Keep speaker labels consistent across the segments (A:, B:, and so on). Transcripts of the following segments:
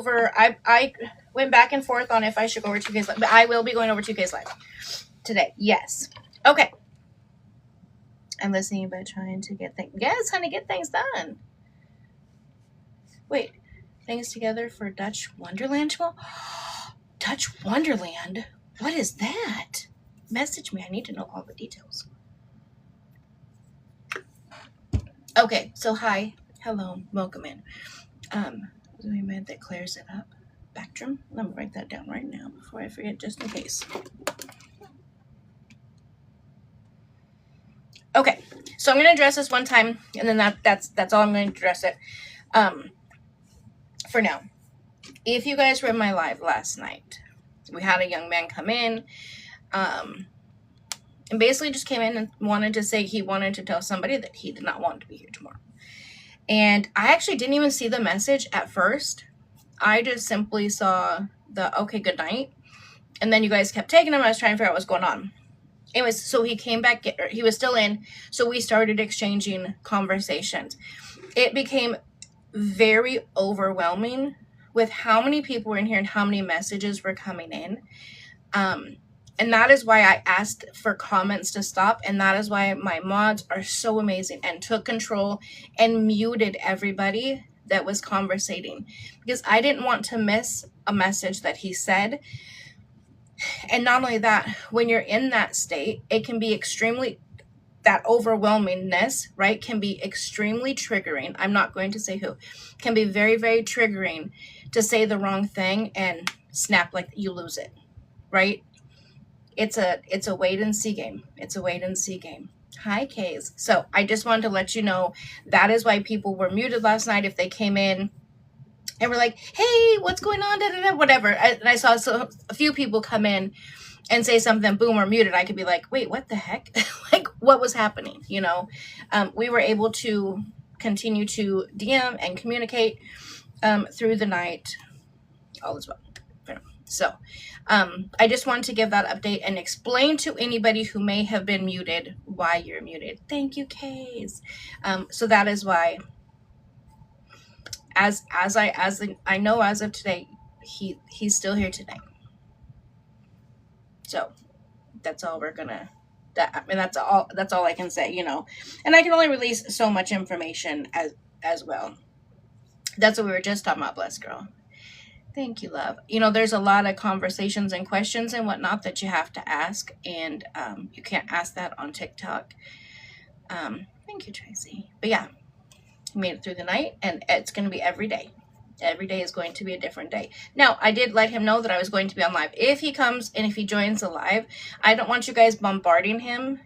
A: over, I went back and forth on if I should go over 2K's live, but I will be going over 2K's live today. Yes. Okay. I'm listening, but trying to get things, yes, honey, get things done. Wait, things together for Dutch Wonderland tomorrow? Dutch Wonderland? What is that? Message me. I need to know all the details. Okay, so hi. Hello. Welcome in. We meant that clears it up. Spectrum. Let me write that down right now before I forget, just in case. Okay, so I'm going to address this one time, and then that's all I'm going to address it for now. If you guys were in my live last night, we had a young man come in and basically just came in and wanted to say he wanted to tell somebody that he did not want to be here tomorrow. And I actually didn't even see the message at first. I just simply saw the okay, good night. And then you guys kept taking him. I was trying to figure out what's going on. Anyways, so he came back, he was still in. So we started exchanging conversations. It became very overwhelming with how many people were in here and how many messages were coming in. And that is why I asked for comments to stop. And that is why my mods are so amazing and took control and muted everybody that was conversating, because I didn't want to miss a message that he said. And not only that, when you're in that state, it can be extremely, that overwhelmingness, right, can be extremely triggering. I'm not going to say who. Can be very, very triggering to say the wrong thing and snap, like you lose it, right? It's a wait and see game. It's a wait and see game. Hi, Kays. So I just wanted to let you know that is why people were muted last night. If they came in and were like, hey, what's going on, da, da, da, whatever. And I saw a few people come in and say something, boom, or muted. I could be like, wait, what the heck? Like, what was happening? You know, we were able to continue to DM and communicate through the night. All is well. So I just wanted to give that update and explain to anybody who may have been muted why you're muted. Thank you, Kays. So that is why, as I know as of today, he's still here today. So that's all we're gonna. That's all I can say, you know. And I can only release so much information as well. That's what we were just talking about, bless girl. Thank you, love. You know, there's a lot of conversations and questions and whatnot that you have to ask, and you can't ask that on TikTok. Thank you, Tracy. But yeah, we made it through the night, and it's going to be every day. Every day is going to be a different day. Now, I did let him know that I was going to be on live. If he comes and if he joins the live, I don't want you guys bombarding him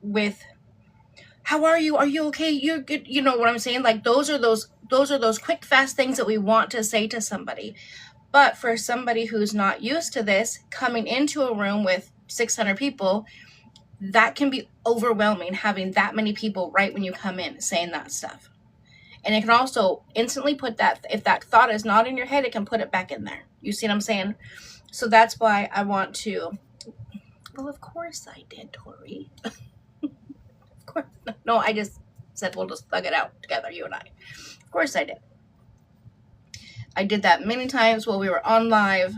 A: with, how are you? Are you okay? You're good. You know what I'm saying? Like, those are those quick, fast things that we want to say to somebody. But for somebody who's not used to this, coming into a room with 600 people, that can be overwhelming, having that many people right when you come in saying that stuff. And it can also instantly put that, if that thought is not in your head, it can put it back in there. You see what I'm saying? So that's why I want to, well, of course I did, Tori. Of course. No, I just said we'll just thug it out together, you and I. Of course I did. I did that many times while we were on live.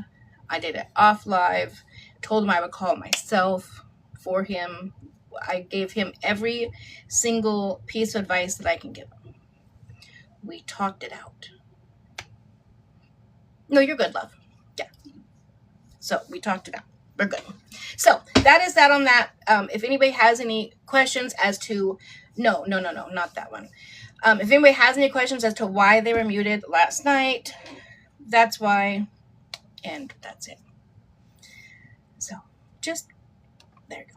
A: I did it off live. Told him I would call myself for him. I gave him every single piece of advice that I can give him. We talked it out. No, you're good, love. Yeah. So we talked it out. We're good. So that is that on that. If anybody has any questions as to, no, not that one. If anybody has any questions as to why they were muted last night, that's why, and that's it. So just, there you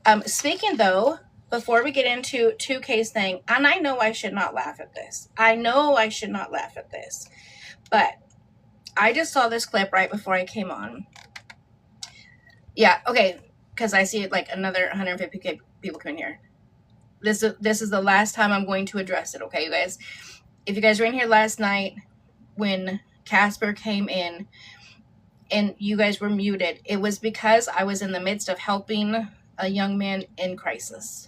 A: go. Speaking though, before we get into 2K's thing, and I know I should not laugh at this. But I just saw this clip right before I came on. Yeah, okay, because I see it like another 150 people coming here. This is the last time I'm going to address it, okay, you guys? If you guys were in here last night when Casper came in and you guys were muted, it was because I was in the midst of helping a young man in crisis.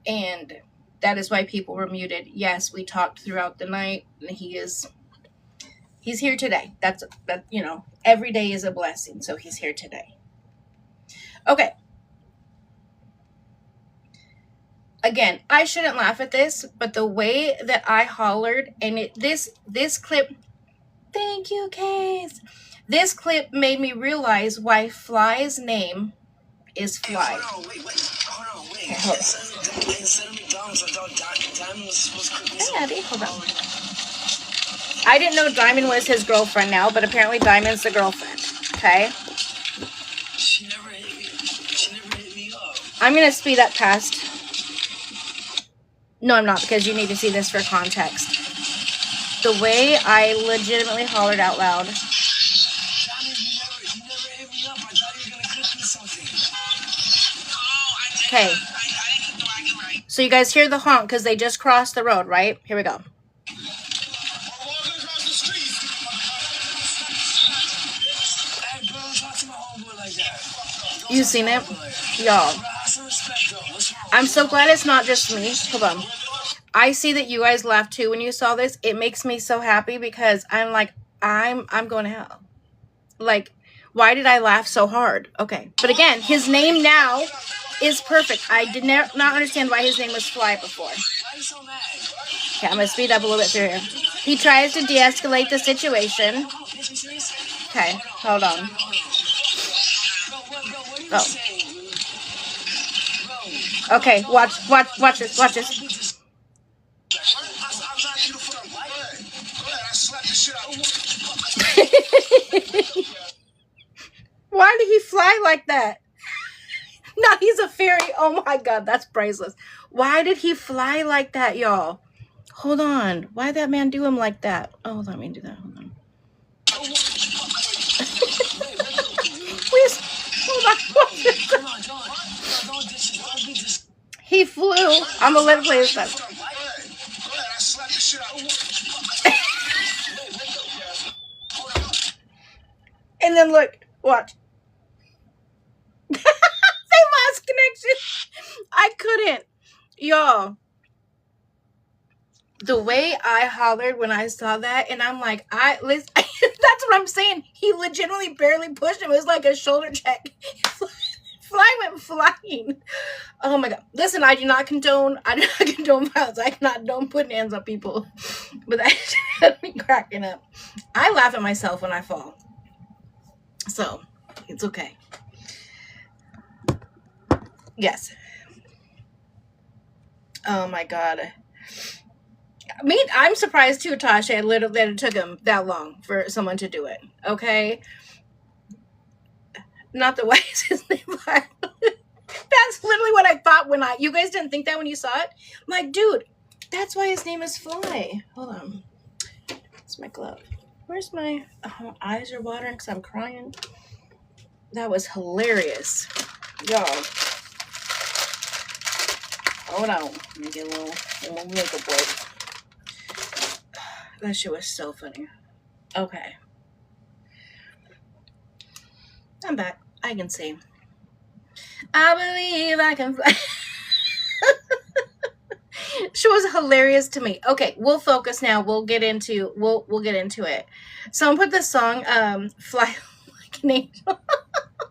A: And That is why people were muted. Yes, we talked throughout the night, and he's here today. That, every day is a blessing, so he's here today. Okay. Again, I shouldn't laugh at this, but the way that I hollered, and this clip, thank you, Case. This clip made me realize why Fly's name is Fly.
B: Hey, hold on, wait. Okay, hold on. Instead of McDonald's, I thought Diamond was supposed to cook me some.
A: Abby, hold on. I didn't know Diamond was his girlfriend now, but apparently Diamond's the girlfriend. Okay?
B: She never hit me up.
A: I'm going to speed up past. No, I'm not, because you need to see this for context. The way I legitimately hollered out loud.
B: Diamond, you never hit me up. I thought you were going to cook me something.
A: Okay. So you guys hear the honk because they just crossed the road, right? Here we go. You seen it? Y'all. I'm so glad it's not just me. Hold on. I see that you guys laughed too when you saw this. It makes me so happy because I'm like, I'm going to hell. Like, why did I laugh so hard? Okay. But again, his name now is perfect. I did not understand why his name was Fly before. Okay, I'm going to speed up a little bit through here. He tries to de-escalate the situation. Okay, hold on. Oh. Okay, watch this. Why did he fly like that? No, he's a fairy. Oh my god, that's priceless. Why did he fly like that, y'all? Hold on. Why did that man do him like that? Oh, let me do that. Hold on. Please, hold on. He flew. I'm gonna let him play this time. And then look, watch. They lost connection. I couldn't. Y'all. The way I hollered when I saw that, and I'm like, that's what I'm saying. He legitimately barely pushed him. It was like a shoulder check. Fly went flying. Oh my god. Listen, I do not condone violence. I don't put hands on people. But that had me cracking up. I laugh at myself when I fall. So, it's okay. Yes. Oh my god. I'm surprised too, Tasha, that it took him that long for someone to do it. Okay? Not the way his name. That's literally what I thought you guys didn't think that when you saw it? I'm like, dude, that's why his name is Fly. Hold on. It's my glove. Where's my eyes are watering because I'm crying. That was hilarious. Y'all. Hold on. Let me get a little makeup wipe. That shit was so funny. Okay. I'm back. I can see. I believe I can fly. She was hilarious to me. Okay, we'll focus now. We'll get into it. Someone put the song Fly Like an Angel. Oh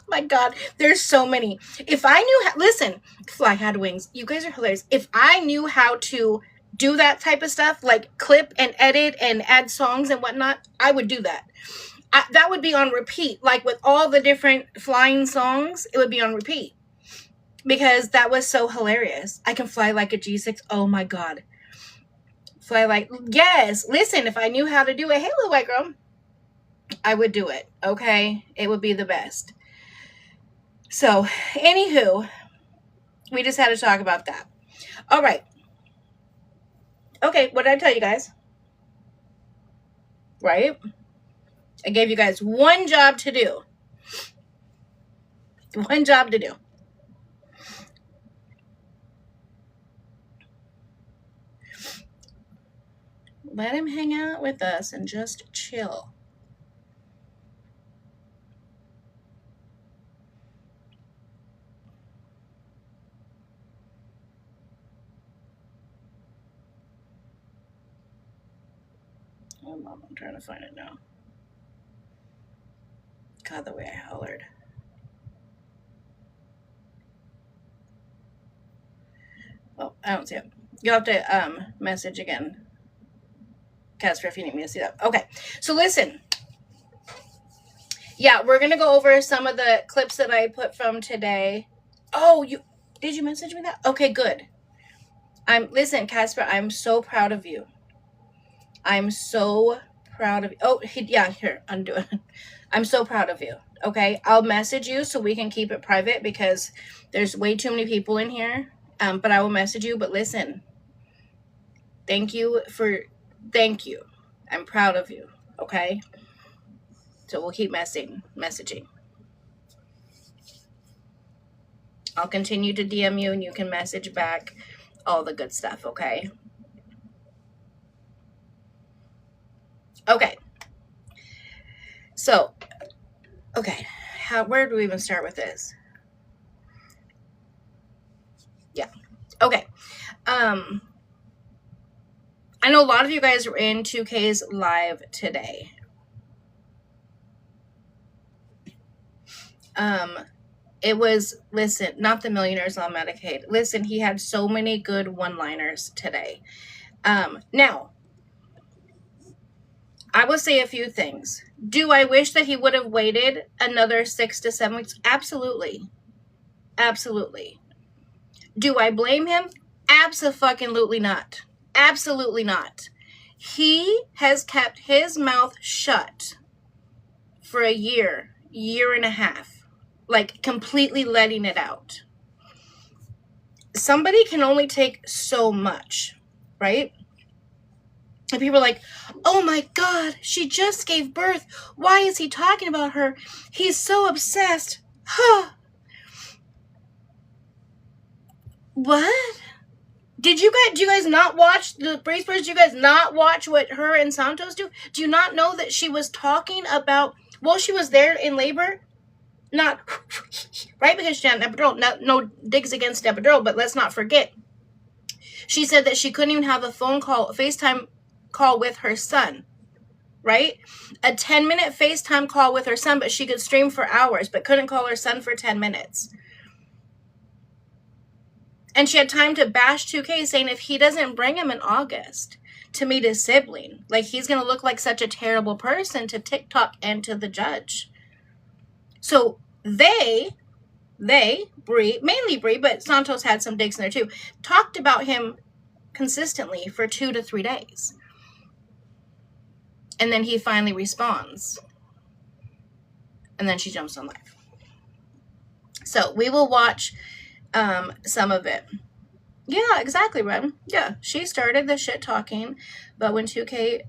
A: my god, there's so many. If I knew listen, Fly had wings. You guys are hilarious. If I knew how to do that type of stuff, like clip and edit and add songs and whatnot, I would do that. That would be on repeat. Like with all the different flying songs, it would be on repeat. Because that was so hilarious. I can fly like a G6. Oh my god. Fly like, yes. Listen, if I knew how to do it, hey little white girl, I would do it. Okay? It would be the best. So, anywho, we just had to talk about that. All right. Okay, what did I tell you guys? Right? I gave you guys one job to do. One job to do. Let him hang out with us and just chill. Hold on, I'm trying to find it now. God, the way I hollered. Oh, I don't see it. You'll have to message again, Casper, if you need me to see that. Okay, so listen. Yeah, we're gonna go over some of the clips that I put from today. Oh, did you message me that? Okay, good. Listen, Casper, I'm so proud of you. I'm so proud of you. Oh, yeah, here, undo it. I'm so proud of you. Okay, I'll message you so we can keep it private because there's way too many people in here. But I will message you. But listen, thank you. I'm proud of you. Okay, so we'll keep messaging. I'll continue to DM you and you can message back all the good stuff. Okay. Okay. So, okay. Where do we even start with this? Yeah. Okay. I know a lot of you guys were in 2K's live today. It was, listen, not the millionaires on Medicaid. Listen, he had so many good one-liners today. Now, I will say a few things. Do I wish that he would have waited another 6 to 7 weeks? Absolutely. Absolutely. Do I blame him? Absolutely not. Absolutely not. He has kept his mouth shut for a year and a half, like completely letting it out. Somebody can only take so much, right? And people are like, oh my God, she just gave birth. Why is he talking about her? He's so obsessed. Huh. What? Do you guys not watch the Bri Santos? Do you guys not watch what her and Santos do? Do you not know that she was talking about, well, she was there in labor? Not, right? Because she had an epidural. No digs against epidural, but let's not forget. She said that she couldn't even have a FaceTime call with her son, right? A 10-minute FaceTime call with her son, but she could stream for hours, but couldn't call her son for 10 minutes. And she had time to bash 2K saying if he doesn't bring him in August to meet his sibling, like he's going to look like such a terrible person to TikTok and to the judge. So they, Bri, mainly Bri, but Santos had some digs in there too, talked about him consistently for 2 to 3 days. And then he finally responds. And then she jumps on live. So we will watch some of it. Yeah, exactly, Ren. Yeah, she started the shit talking, but when 2K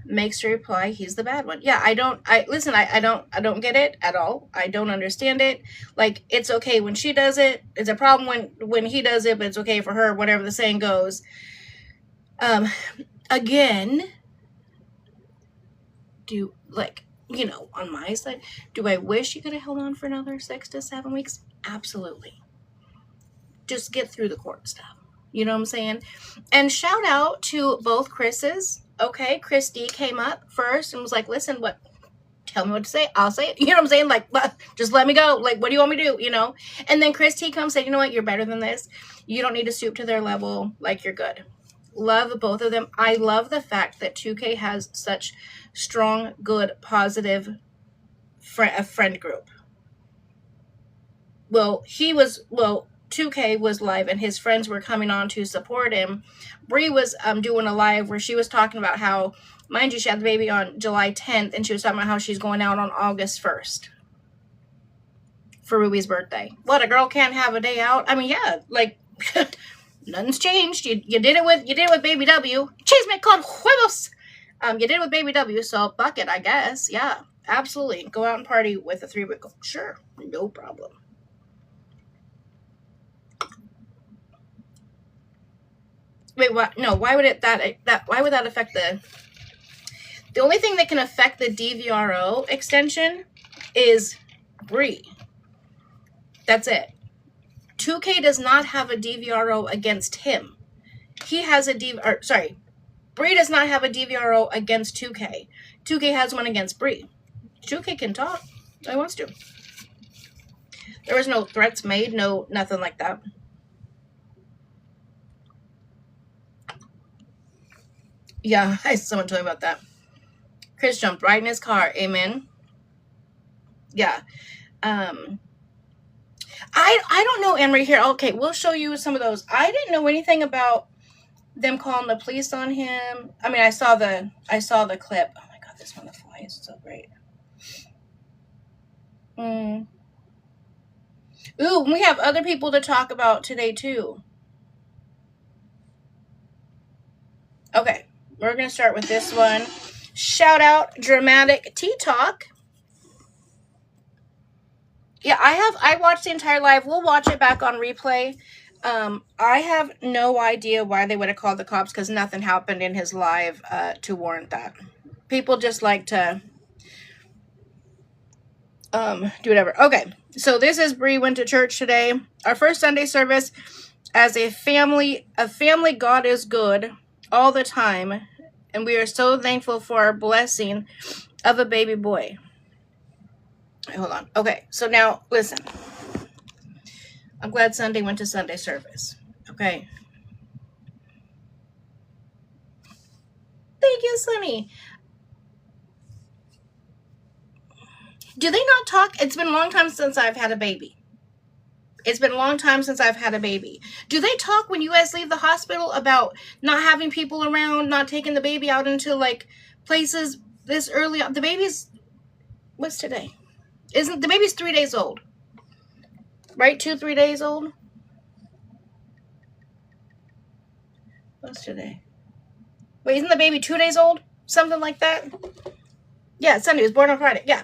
A: makes a reply, he's the bad one. Yeah, I don't get it at all. I don't understand it. Like, it's okay when she does it. It's a problem when he does it, but it's okay for her, whatever the saying goes. Again, on my side, do I wish you could have held on for another 6 to 7 weeks? Absolutely. Just get through the court stuff. You know what I'm saying? And shout out to both Chris's. Okay, Chris D came up first and was like, listen, tell me what to say. I'll say it. You know what I'm saying? Like, just let me go. Like, what do you want me to do? And then Chris T comes and said, you know what? You're better than this. You don't need to stoop to their level. Like, you're good. Love both of them. I love the fact that 2K has such strong, good, positive friend group. 2K was live and his friends were coming on to support him. Bri was doing a live where she was talking about how, mind you, she had the baby on July 10th and she was talking about how she's going out on August 1st for Ruby's birthday. What, a girl can't have a day out? I mean, yeah, like nothing's changed. You did it with Baby W. Chisme con huevos. You did it with Baby W, so fuck it, I guess. Yeah, absolutely. Go out and party with a 3-week. Sure, no problem. Wait, what? No, why would that affect the only thing that can affect the DVRO extension is Bri. That's it. 2K does not have a DVRO against him. He has a Bri does not have a DVRO against 2K. 2K has one against Bri. 2K can talk. He wants to. There was no threats made, no nothing like that. Yeah, someone told me about that. Chris jumped right in his car. Amen. Yeah. I don't know, Anne-Marie, here. Okay, we'll show you some of those. I didn't know anything about them calling the police on him. I mean, I saw the clip. Oh my god, this one, the fly is so great. Ooh, we have other people to talk about today too. Okay, we're gonna start with this one. Shout out Dramatic Tea Talk. Yeah, I watched the entire live. We'll watch it back on replay. I have no idea why they would have called the cops, because nothing happened in his live to warrant that. People just like to do whatever. Okay, so this is Bri went to church today. Our first Sunday service as a family. God is good all the time, and we are so thankful for our blessing of a baby boy. Hold on. Okay, so now listen. I'm glad Sunday went to Sunday service. Okay. Thank you, Sunny. Do they not talk? It's been a long time since I've had a baby. It's been a long time since I've had a baby. Do they talk when you guys leave the hospital about not having people around, not taking the baby out into like places this early? The baby's, what's today? Isn't the baby's 3 days old? Right? 2-3 days old? What's today? Wait, isn't the baby 2 days old? Something like that? Yeah, Sunday. Was born on Friday. Yeah.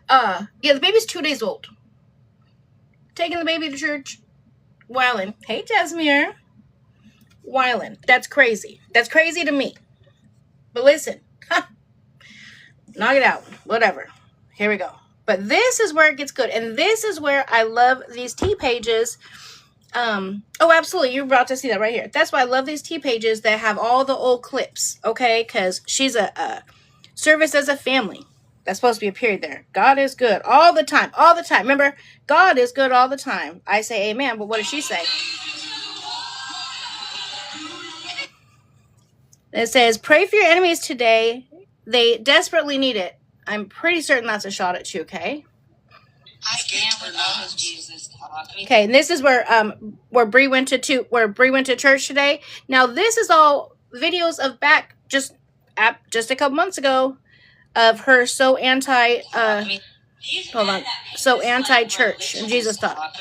A: Yeah, the baby's 2 days old. Taking the baby to church. Wildin'. Hey, Jasmine. Wildin'. That's crazy. That's crazy to me. But listen. Knock it out. Whatever. Here we go. But this is where it gets good. And this is where I love these tea pages. Oh, absolutely. You're about to see that right here. That's why I love these tea pages that have all the old clips. Okay? Because she's a service as a family. That's supposed to be a period there. God is good all the time. All the time. Remember, God is good all the time. I say amen, but what does she say? It says, pray for your enemies today. They desperately need it. I'm pretty certain that's a shot at you, okay?
B: I can't with all his Jesus talk.
A: Okay, and this is where Bri went to church today. Now, this is all videos of back just a couple months ago of her so anti anti-church and Jesus talk.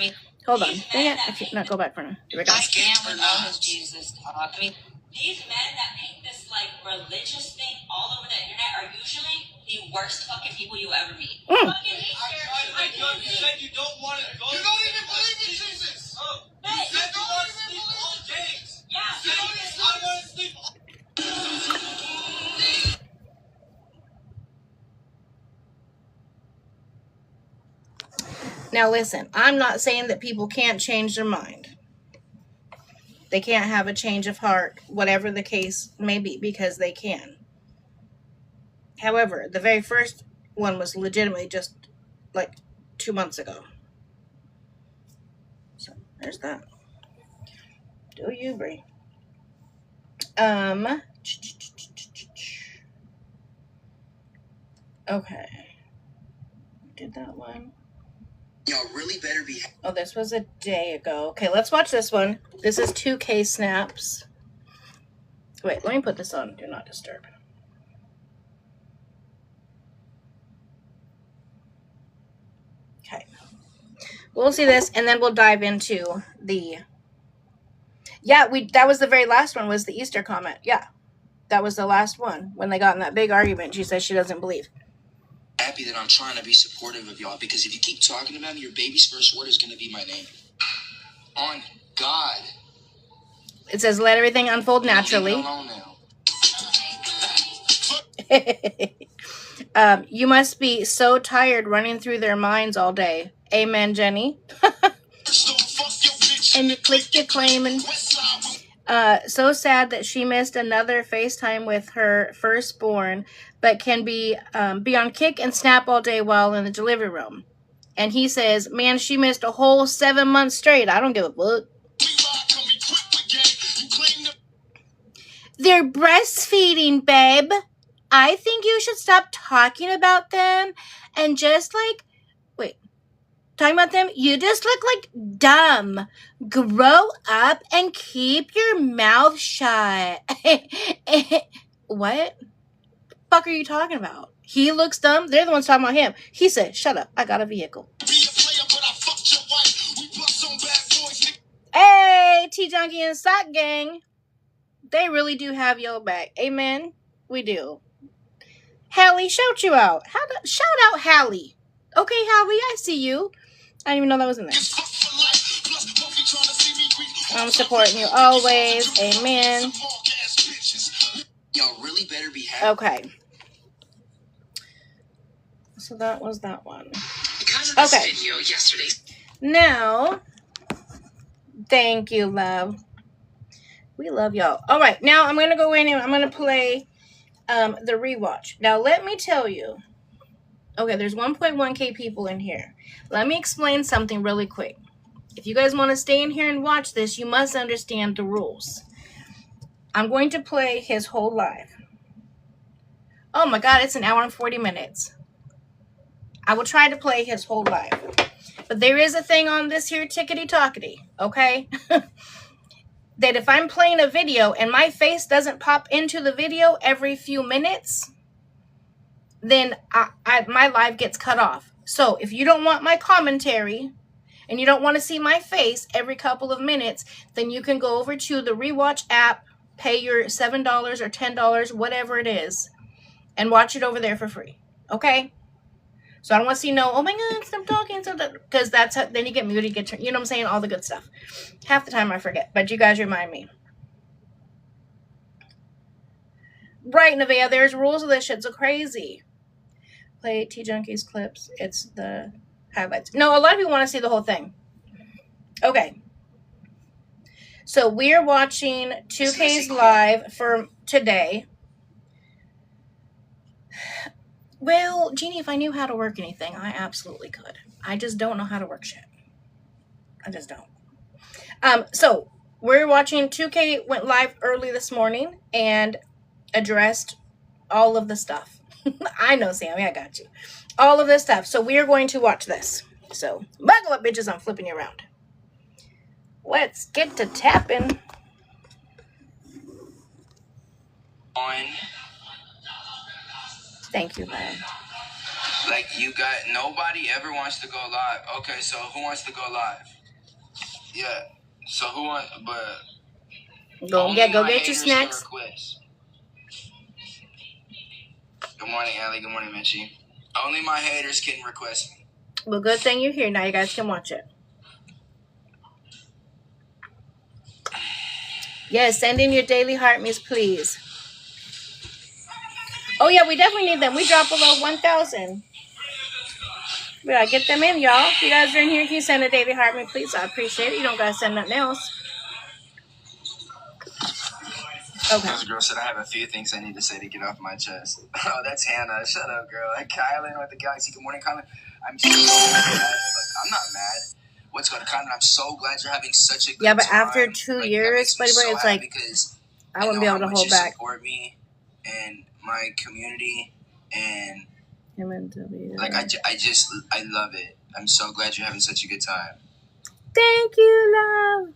A: Hold on. Dang it. I can't not go back for now. Here we go.
B: I can't with all his Jesus talk.
C: These men that make this like religious thing all over the internet are usually the worst fucking people you ever meet. Fucking
B: You said you don't want to go. You don't even believe in Jesus. Oh, you said you want to sleep all days.
C: Yeah.
B: You said I want to sleep all
A: Now listen, I'm not saying that people can't change their mind. They can't have a change of heart, whatever the case may be, because they can. However, the very first one was legitimately just like 2 months ago. So there's that. Do you, Bri? Okay. Did that one.
B: Y'all really better be.
A: Oh, this was a day ago. Okay, let's watch this one. This is 2K snaps. Wait, let me put this on Do Not Disturb. Okay. We'll see this, and then we'll dive into the... Yeah, that was the very last one, was the Easter comment. Yeah, that was the last one. When they got in that big argument, she says she doesn't believe.
B: Happy that I'm trying to be supportive of y'all, because if you keep talking about me, your baby's first word is going to be my name. On God.
A: It says, let everything unfold naturally.
B: Leave me alone now.
A: You must be so tired running through their minds all day. Amen, Jenny. And you click your claim and So sad that she missed another FaceTime with her firstborn, but can be on kick and snap all day while in the delivery room. And he says, man, she missed a whole 7 months straight. I don't give a fuck. They're breastfeeding, babe. I think you should stop talking about them and just talking about them, you just look like dumb. Grow up and keep your mouth shut. What the fuck are you talking about? He looks dumb. They're the ones talking about him. He said, shut up. I got a vehicle. Hey, T-Junkie and Sock Gang. They really do have your back. Amen. We do. Hallie, shout you out. Shout out Hallie. Okay, Hallie, I see you. I didn't even know that was in there. I'm supporting you always. Amen.
B: Y'all really better be happy.
A: Okay. So that was that one.
B: Because of this video yesterday.
A: Now, thank you, love. We love y'all. All right, now I'm going to go in and I'm going to play the rewatch. Now, let me tell you. Okay, there's 1.1K people in here. Let me explain something really quick. If you guys want to stay in here and watch this, you must understand the rules. I'm going to play his whole live. Oh my God, it's an hour and 40 minutes. I will try to play his whole live. But there is a thing on this here tickety-tockety, okay? That if I'm playing a video and my face doesn't pop into the video every few minutes, then my live gets cut off. So if you don't want my commentary and you don't want to see my face every couple of minutes, then you can go over to the Rewatch app, pay your $7 or $10, whatever it is, and watch it over there for free. Okay? So I don't want to see oh my God, stop talking. Because that's how, then you get muted, you know what I'm saying? All the good stuff. Half the time I forget, but you guys remind me. Right, Nevaeh, there's rules of this shit. So crazy. Play T-Junkie's clips. It's the highlights. No, a lot of people want to see the whole thing. Okay. So we're watching 2K's live for today. Well, Jeannie, if I knew how to work anything, I absolutely could. I just don't know how to work shit. I just don't. So we're watching 2K went live early this morning and addressed all of the stuff. I know, Sammy, I got you. All of this stuff. So we are going to watch this. So buckle up, bitches. I'm flipping you around. Let's get to tapping. Thank you, man.
B: Like, you got, nobody ever wants to go live. Okay, so who wants to go live? Yeah. So who wants, but...
A: Go get your snacks.
B: Good morning, Allie. Good morning, Mitchie. Only my haters can request me.
A: Well, good thing you're here. Now you guys can watch it. Yes, send in your daily heart meals, please. Oh, yeah, we definitely need them. We dropped below 1,000. We gotta get them in, y'all. If you guys are in here, can you send a daily heart me, please? I appreciate it. You don't gotta send nothing else. Okay.
B: This girl said, I have a few things I need to say to get off my chest. Oh, that's Hannah. Shut up, girl. Hey, Kylan with the Galaxy. Good morning, Kylan. I'm so mad. I'm not mad. What's going on, Kylan? I'm so glad you're having such a good time.
A: Yeah, but after 2 years, buddy, it's like,
B: because
A: I wouldn't be able to hold back.
B: Support me and my community, and like, I love it. I'm so glad you're having such a good time.
A: Thank you, love.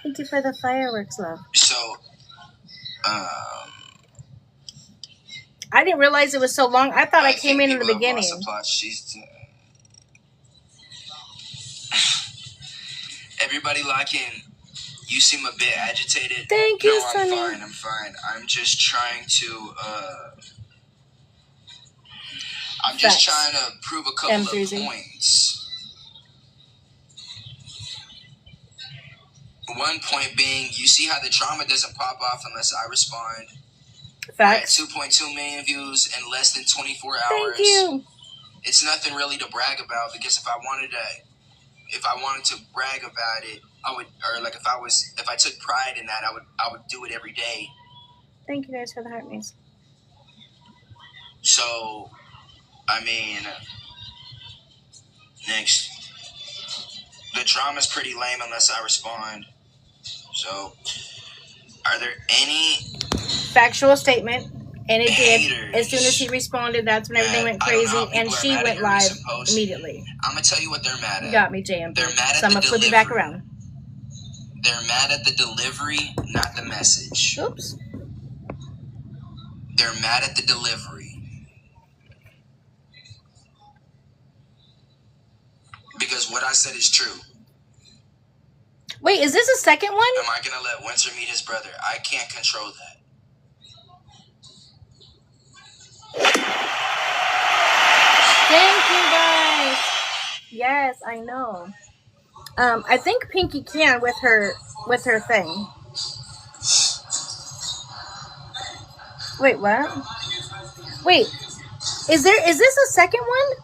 A: Thank you for the fireworks, love.
B: So,
A: I didn't realize it was so long. I thought I came in the beginning.
B: Everybody lock in. You seem a bit agitated.
A: Thank you, Sonny.
B: I'm fine. I'm just trying to, trying to prove a couple of points. One point being, you see how the drama doesn't pop off unless I respond.
A: Facts.
B: We're at 2.2 million views in less than 24 hours.
A: Thank you.
B: It's nothing really to brag about, because if I wanted to brag about it, would, or like if I took pride in that, I would do it every day.
A: Thank you guys for the heart maze.
B: So, I mean, next, the drama's pretty lame unless I respond. So, are there any
A: factual statement? And it
B: haters?
A: did. As soon as he responded, that's when everything went crazy, and she went live immediately.
B: I'm gonna tell you what they're mad at.
A: You got me, JMB.
B: They're mad at
A: so I'm gonna flip it back around.
B: They're mad at the delivery, not the message.
A: Oops.
B: They're mad at the delivery. Because what I said is true.
A: Wait, is this a second one?
B: Am I gonna let Winter meet his brother? I can't control that.
A: Thank you guys. Yes, I know. I think Pinky can with her thing. Wait, what? Wait, is this a second one?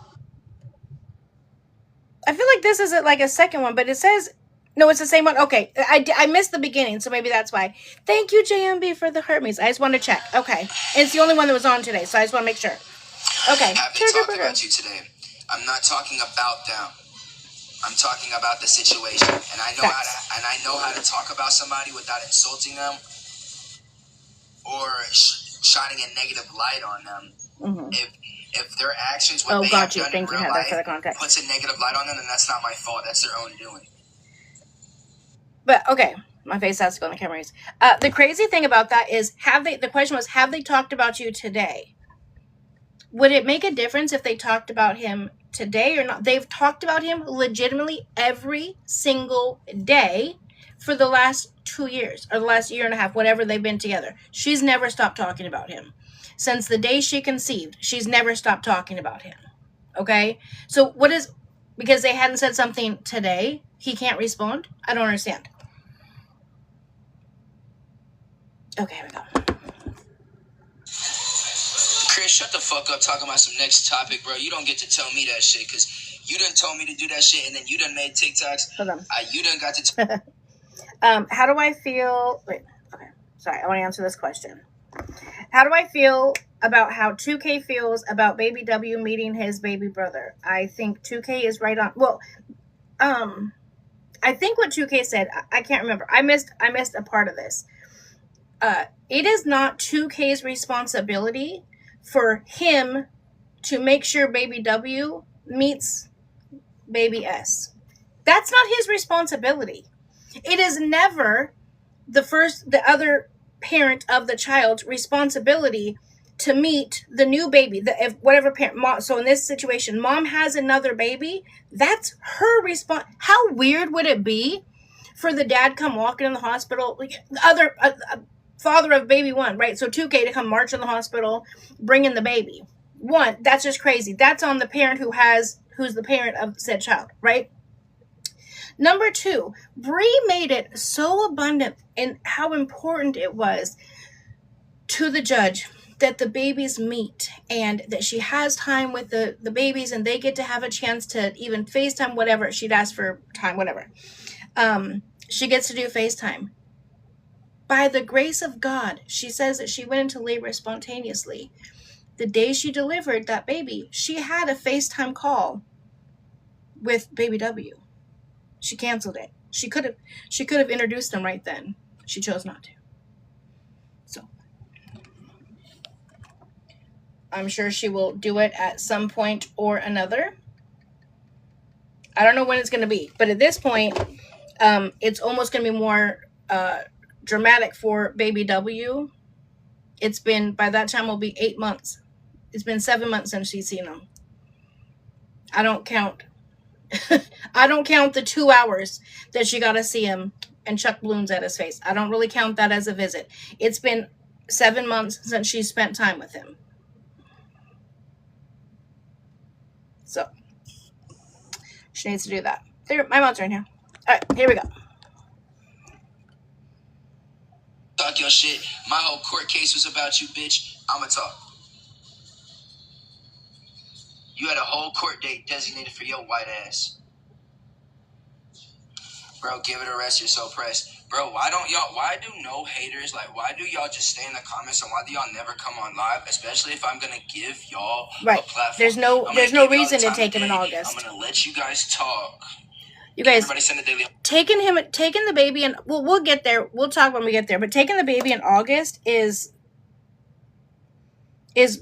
A: I feel like this is like a second one, but it says no, it's the same one. Okay, I missed the beginning, so maybe that's why. Thank you, JMB, for the Hermes. I just want to check. Okay, and it's the only one that was on today, so I just want to make sure. Okay.
B: Have they talked about you today? I'm not talking about them. I'm talking about the situation, and I know how to talk about somebody without insulting them or shining a negative light on them.
A: Mm-hmm.
B: If their actions, what they have done in real life, puts a negative light on them, then that's not my fault. That's their own doing.
A: But okay, my face has to go on the camera. The crazy thing about that is, the question was, have they talked about you today? Would it make a difference if they talked about him today or not? They've talked about him legitimately every single day for the last 2 years or the last year and a half, whatever they've been together. She's never stopped talking about him. Since the day she conceived, she's never stopped talking about him. Okay? So because they hadn't said something today, he can't respond? I don't understand. Okay, here we go.
B: Chris, shut the fuck up talking about some next topic, bro. You don't get to tell me that shit because you done told me to do that shit and then you done made TikToks.
A: Hold on.
B: You done got to...
A: How do I feel... Wait, okay. Sorry, I want to answer this question. How do I feel about how 2K feels about Baby W meeting his baby brother? I think 2K is right on... Well, I think what 2K said, I can't remember. I missed a part of this. It is not 2K's responsibility for him to make sure Baby W meets Baby S. That's not his responsibility. It is never the other parent of the child's responsibility to meet the new baby, whatever parent. Mom, so in this situation, mom has another baby. That's her response. How weird would it be for the dad come walking in the hospital, other father of baby one, right? So 2K to come march in the hospital, bring in the baby. One, that's just crazy. That's on the parent who's the parent of said child, right? Number two, Bri made it so abundant in how important it was to the judge that the babies meet and that she has time with the babies and they get to have a chance to even FaceTime, whatever. She'd ask for time, whatever. She gets to do FaceTime. By the grace of God, she says that she went into labor spontaneously. The day she delivered that baby, she had a FaceTime call with Baby W. She canceled it. She could have introduced them right then. She chose not to. So I'm sure she will do it at some point or another. I don't know when it's going to be, but at this point, it's almost going to be more dramatic for Baby W. It's been, by that time, will be 8 months. It's been 7 months since she's seen him. I don't count. I don't count the 2 hours that she got to see him and chuck balloons at his face. I don't really count that as a visit. It's been 7 months since she spent time with him. So, she needs to do that. There, my mom's right here. All right, here we go.
B: Talk your shit. My whole court case was about you, bitch. I'ma talk. You had a whole court date designated for your white ass. Bro, give it a rest. You're so pressed. Bro, why do no haters, like, why do y'all just stay in the comments, and why do y'all never come on live? Especially if I'm going to give y'all a platform.
A: There's no reason to take him in August.
B: I'm going to let you guys talk.
A: You guys, taking the baby in, we'll get there. We'll talk when we get there. But taking the baby in August is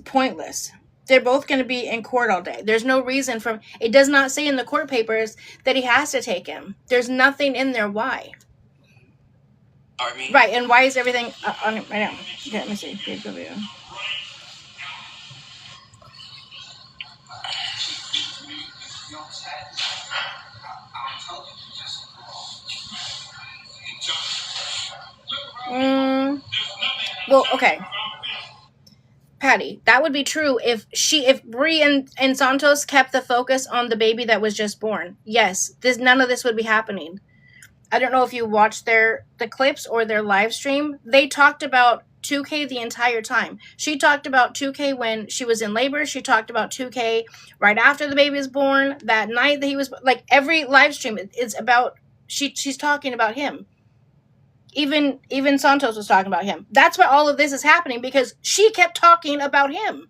A: pointless. They're both going to be in court all day. There's no reason it does not say in the court papers that he has to take him. There's nothing in there. Why? Right, and why is everything on it right now? Okay, let me see. Well, okay. Patty, that would be true if Bri and Santos kept the focus on the baby that was just born. Yes, none of this would be happening. I don't know if you watched the clips or their live stream. They talked about 2K the entire time. She talked about 2K when she was in labor. She talked about 2K right after the baby was born. That night that he was, like, every live stream is about, she's talking about him. Even Santos was talking about him. That's why all of this is happening, because she kept talking about him.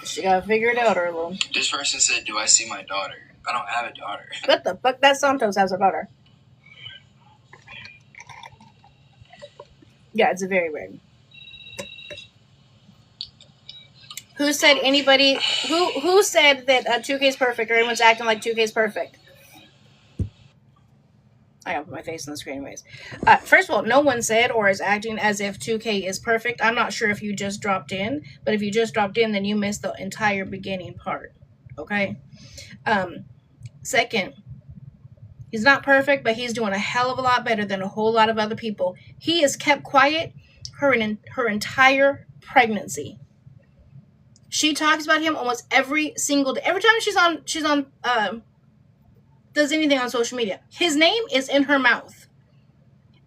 A: She gotta figure it out, Earl.
B: This person said, "Do I see my daughter?" I don't have a daughter.
A: What the fuck? That Santos has a daughter. Yeah, it's very weird. Who said anybody? Who said that 2K's perfect, or anyone's acting like 2K's perfect? I gotta put my face on the screen anyways. First of all, no one said or is acting as if 2K is perfect. I'm not sure if you just dropped in, but if you just dropped in, then you missed the entire beginning part. Okay? Second, he's not perfect, but he's doing a hell of a lot better than a whole lot of other people. He has kept quiet her entire pregnancy. She talks about him almost every single day. Every time she's on does anything on social media, his name is in her mouth.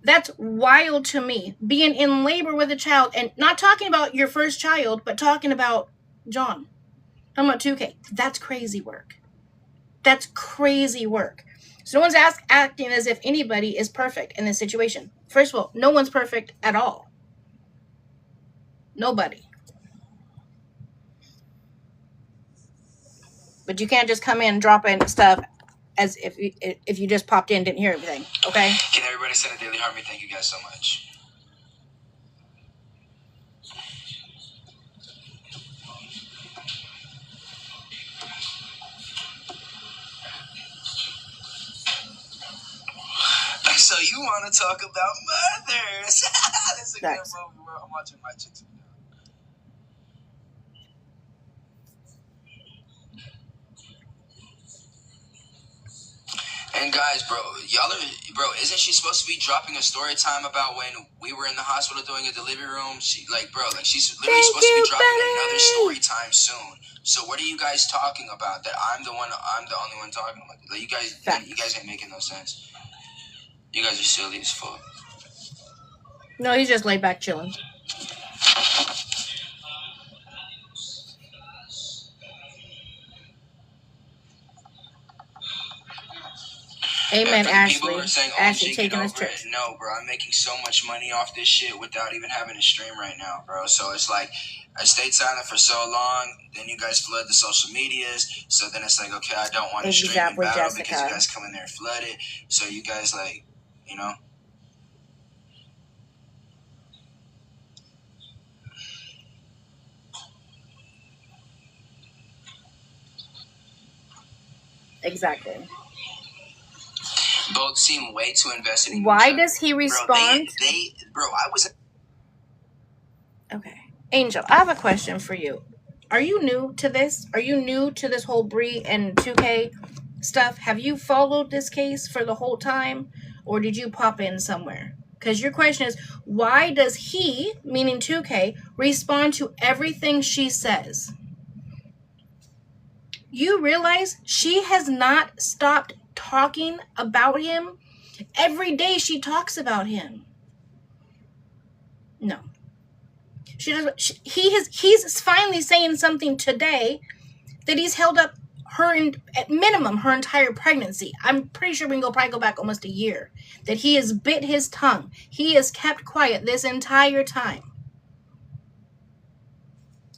A: That's wild to me. Being in labor with a child, and not talking about your first child, but talking about John. Talking about 2K. That's crazy work. That's crazy work. So no one's acting as if anybody is perfect in this situation. First of all, no one's perfect at all. Nobody. But you can't just come in and drop in stuff as if you just popped in, didn't hear everything. Okay?
B: Can everybody send a daily harmony? Thank you guys so much. So you want to talk about mothers? That's a good movie. I'm watching my chicks. And guys, bro, isn't she supposed to be dropping a story time about when we were in the hospital doing a delivery room? She's literally supposed to be dropping another story time soon. So what are you guys talking about? That I'm the only one talking about it? Like, you guys ain't making no sense. You guys are silly as fuck.
A: No, he's just laid back chilling. Amen, Ashley.
B: People are saying,
A: Ashley taking his trip.
B: No, bro, I'm making so much money off this shit without even having a stream right now, bro. So it's like, I stayed silent for so long, then you guys flood the social medias, so then it's like, okay, I don't want to stream in battle because you guys come in there and flood it. So you guys, like, you know.
A: Exactly.
B: Both seem way too invested in
A: Why does he respond?
B: Bro, I was...
A: Okay. Angel, I have a question for you. Are you new to this? Are you new to this whole Bri and 2K stuff? Have you followed this case for the whole time? Or did you pop in somewhere? Because your question is, why does he, meaning 2K, respond to everything she says? You realize she has not stopped talking about him? Every day she talks about him. No. She doesn't. He's finally saying something today that he's held up her at minimum her entire pregnancy. I'm pretty sure we can probably go back almost a year. That he has bit his tongue. He has kept quiet this entire time.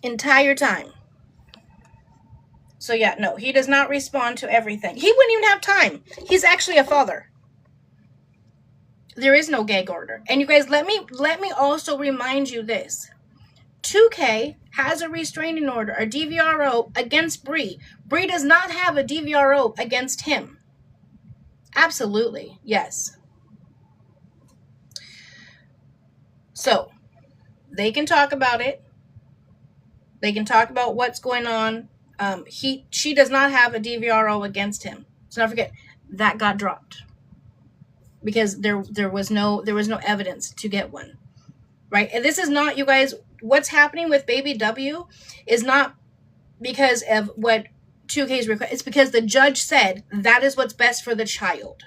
A: Entire time. So yeah, no, he does not respond to everything. He wouldn't even have time. He's actually a father. There is no gag order. And you guys, let me also remind you this. 2K has a restraining order, a DVRO against Bri. Bri does not have a DVRO against him. Absolutely, yes. So, they can talk about it. They can talk about what's going on. She does not have a DVRO against him. So don't forget, that got dropped. Because there was no evidence to get one. Right? And this is not, you guys, what's happening with baby W is not because of what 2K's request. It's because the judge said that is what's best for the child.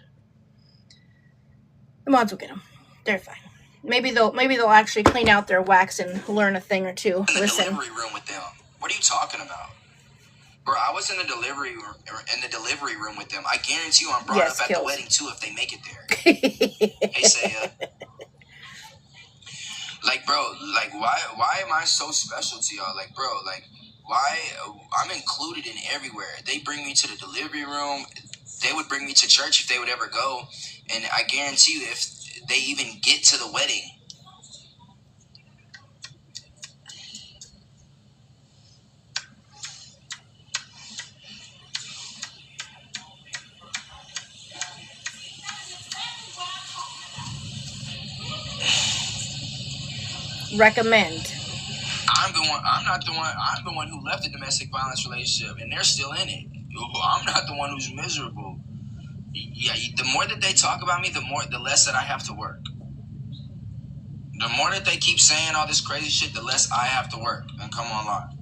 A: The mods will get them. They're fine. Maybe they'll actually clean out their wax and learn a thing or two.
B: In the delivery room with them. What are you talking about? Bro, I was in the delivery room with them. I guarantee you I'm brought up at the wedding too if they make it there. Hey, Saya. Like, bro, like, why am I so special to y'all? Like, bro, like, why? I'm included in everywhere. They bring me to the delivery room. They would bring me to church if they would ever go. And I guarantee you, if they even get to the wedding.
A: Recommend.
B: I'm not the one. I'm the one who left a domestic violence relationship, and they're still in it. I'm not the one who's miserable. Yeah, the more that they talk about me, the less that I have to work. The more that they keep saying all this crazy shit, the less I have to work and come online.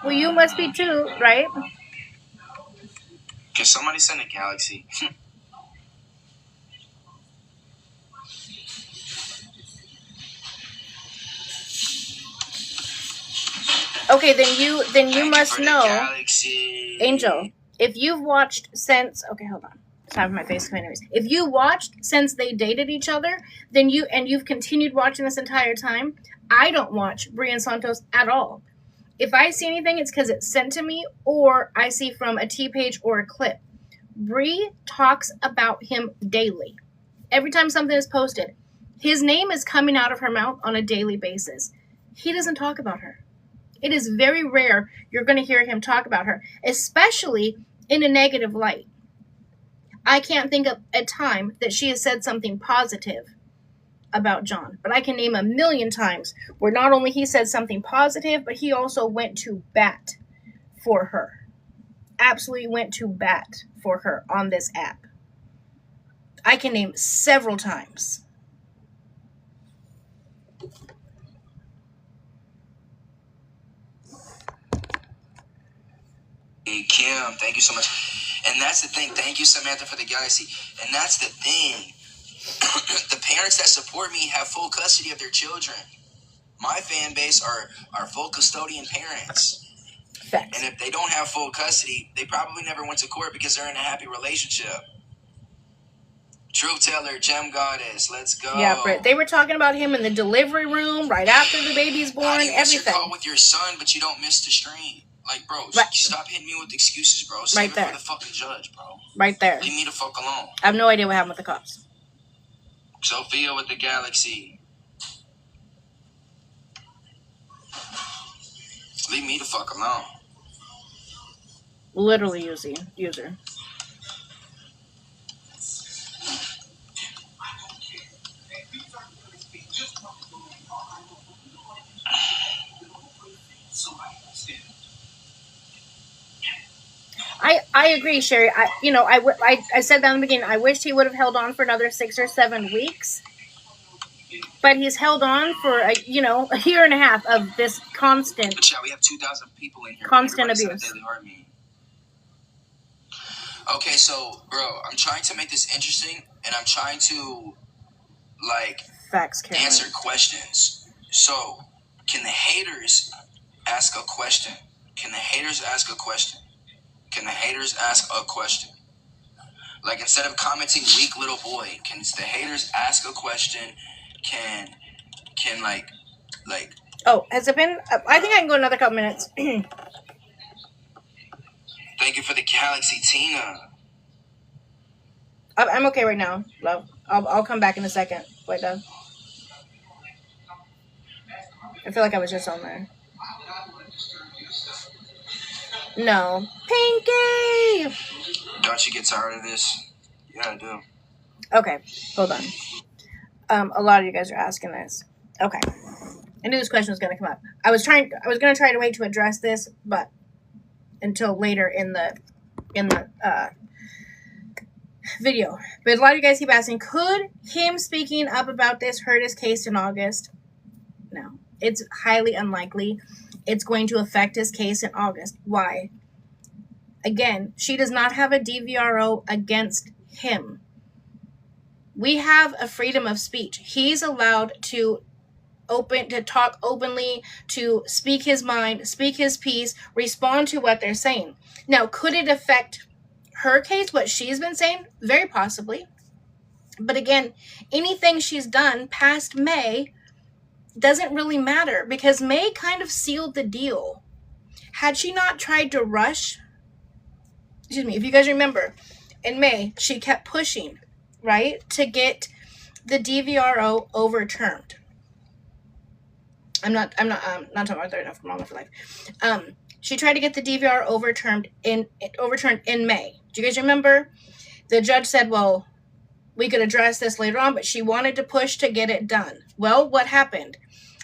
A: Well, you must be too, right?
B: Can somebody send a galaxy?
A: Okay, then you must know,
B: galaxy.
A: Angel. If you've watched since, okay, hold on. It's time for my face. Anyways, if you watched since they dated each other, then you've continued watching this entire time. I don't watch Bri Santos at all. If I see anything, it's because it's sent to me, or I see from a T page or a clip. Bri talks about him daily. Every time something is posted, his name is coming out of her mouth on a daily basis. He doesn't talk about her. It is very rare you're going to hear him talk about her, especially in a negative light. I can't think of a time that she has said something positive about John, but I can name a million times where not only he said something positive, but he also went to bat for her. Absolutely went to bat for her on this app. I can name several times.
B: Hey, Kim, thank you so much. And that's the thing. Thank you, Samantha, for the galaxy. And that's the thing. The parents that support me have full custody of their children. My fan base are full custodian parents.
A: Facts.
B: And if they don't have full custody, they probably never went to court because they're in a happy relationship. Truth teller, gem goddess, let's go.
A: Yeah, Britt. They were talking about him in the delivery room right after the baby's born.
B: How do you miss
A: everything.
B: your call with your son, but you don't miss the stream? Like, bro, stop hitting me with excuses, bro. Save it for the fucking judge, bro.
A: Right there.
B: Leave me the fuck alone.
A: I have no idea what happened with the cops.
B: Sophia with the galaxy. Leave me the fuck alone.
A: Literally user. I agree, Sherry. I said that in the beginning. I wish he would have held on for another 6 or 7 weeks, but he's held on for a year and a half of this constant.
B: But yeah, we have 2,000 people in here.
A: Constant
B: Everybody
A: abuse.
B: said a daily heart meeting. Okay, so bro, I'm trying to make this interesting, and I'm trying to
A: Facts, Cameron.
B: answer questions. So, can the haters ask a question? Can the haters ask a question? Can the haters ask a question? Like, instead of commenting "weak little boy," can the haters ask a question? Can like.
A: Oh, has it been? I think I can go another couple minutes.
B: Thank you for the galaxy, Tina.
A: I'm okay right now, love. I'll come back in a second. Wait, Doug. I feel like I was just on there. No. Pinky!
B: Don't you get tired of this? Yeah, I do.
A: Okay, hold on. A lot of you guys are asking this. Okay. I knew this question was going to come up. I was going to try to wait to address this, but until later in the video. But a lot of you guys keep asking, could him speaking up about this hurt his case in August? No. It's highly unlikely it's going to affect his case in August. Why? Again, she does not have a DVRO against him. We have a freedom of speech. He's allowed to talk openly, to speak his mind, speak his piece, respond to what they're saying. Now, could it affect her case, what she's been saying? Very possibly. But again, anything she's done past May doesn't really matter, because May kind of sealed the deal. Had she not tried to rush, if you guys remember, in May, she kept pushing, right, to get the DVRO overturned. I'm not talking about 30 enough Mama for Life. She tried to get the DVR overturned in May. Do you guys remember? The judge said, well, we could address this later on, but she wanted to push to get it done. Well, what happened?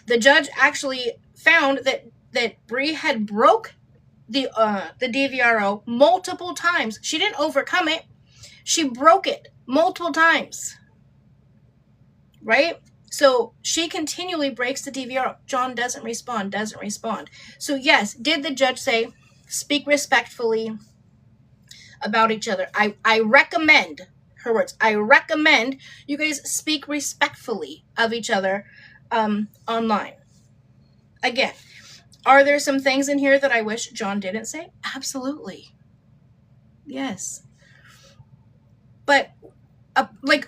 A: The judge actually found that Bri had broke the DVRO multiple times. She didn't overcome it. She broke it multiple times. Right? So she continually breaks the DVR. John doesn't respond. So yes, did the judge say, speak respectfully about each other? I recommend, her words, I recommend you guys speak respectfully of each other online. Again, are there some things in here that I wish John didn't say? Absolutely. Yes. But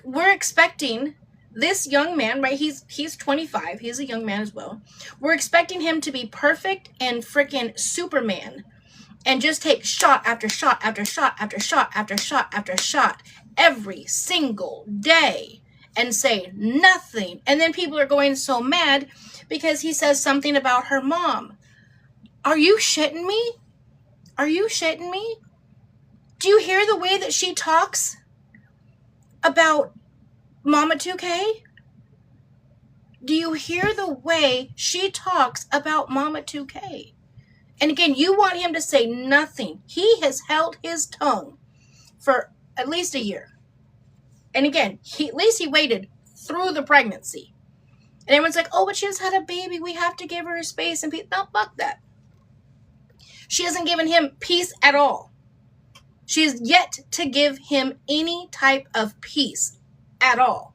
A: we're expecting this young man, right? He's 25. He's a young man as well. We're expecting him to be perfect and freaking Superman and just take shot after shot after shot after shot after shot after shot every single day and say nothing. And then people are going so mad because he says something about her mom. Are you shitting me? Are you shitting me? Do you hear the way that she talks about Mama 2K? Do you hear the way she talks about Mama 2K? And again, you want him to say nothing. He has held his tongue for at least a year. And again, at least he waited through the pregnancy. And everyone's like, oh, but she just had a baby. We have to give her space and peace. No, fuck that. She hasn't given him peace at all. She has yet to give him any type of peace at all.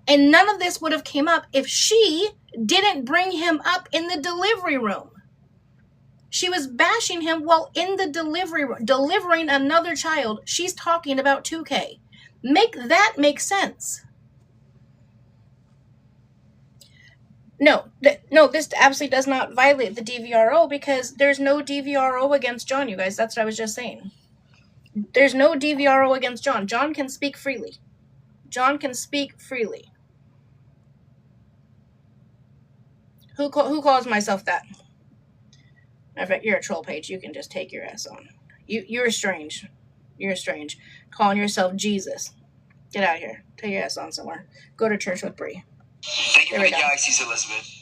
A: And none of this would have came up if she didn't bring him up in the delivery room. She was bashing him while in the delivery room, delivering another child. She's talking about 2K. Make that make sense. No, this absolutely does not violate the DVRO because there's no DVRO against John, you guys. That's what I was just saying. There's no DVRO against John. John can speak freely. John can speak freely. Who calls myself that? In fact, you're a troll page. You can just take your ass on. You're strange. You're strange. Calling yourself Jesus. Get out of here. Take your ass on somewhere. Go to church with Bri.
B: Thank you for the galaxies, Elizabeth.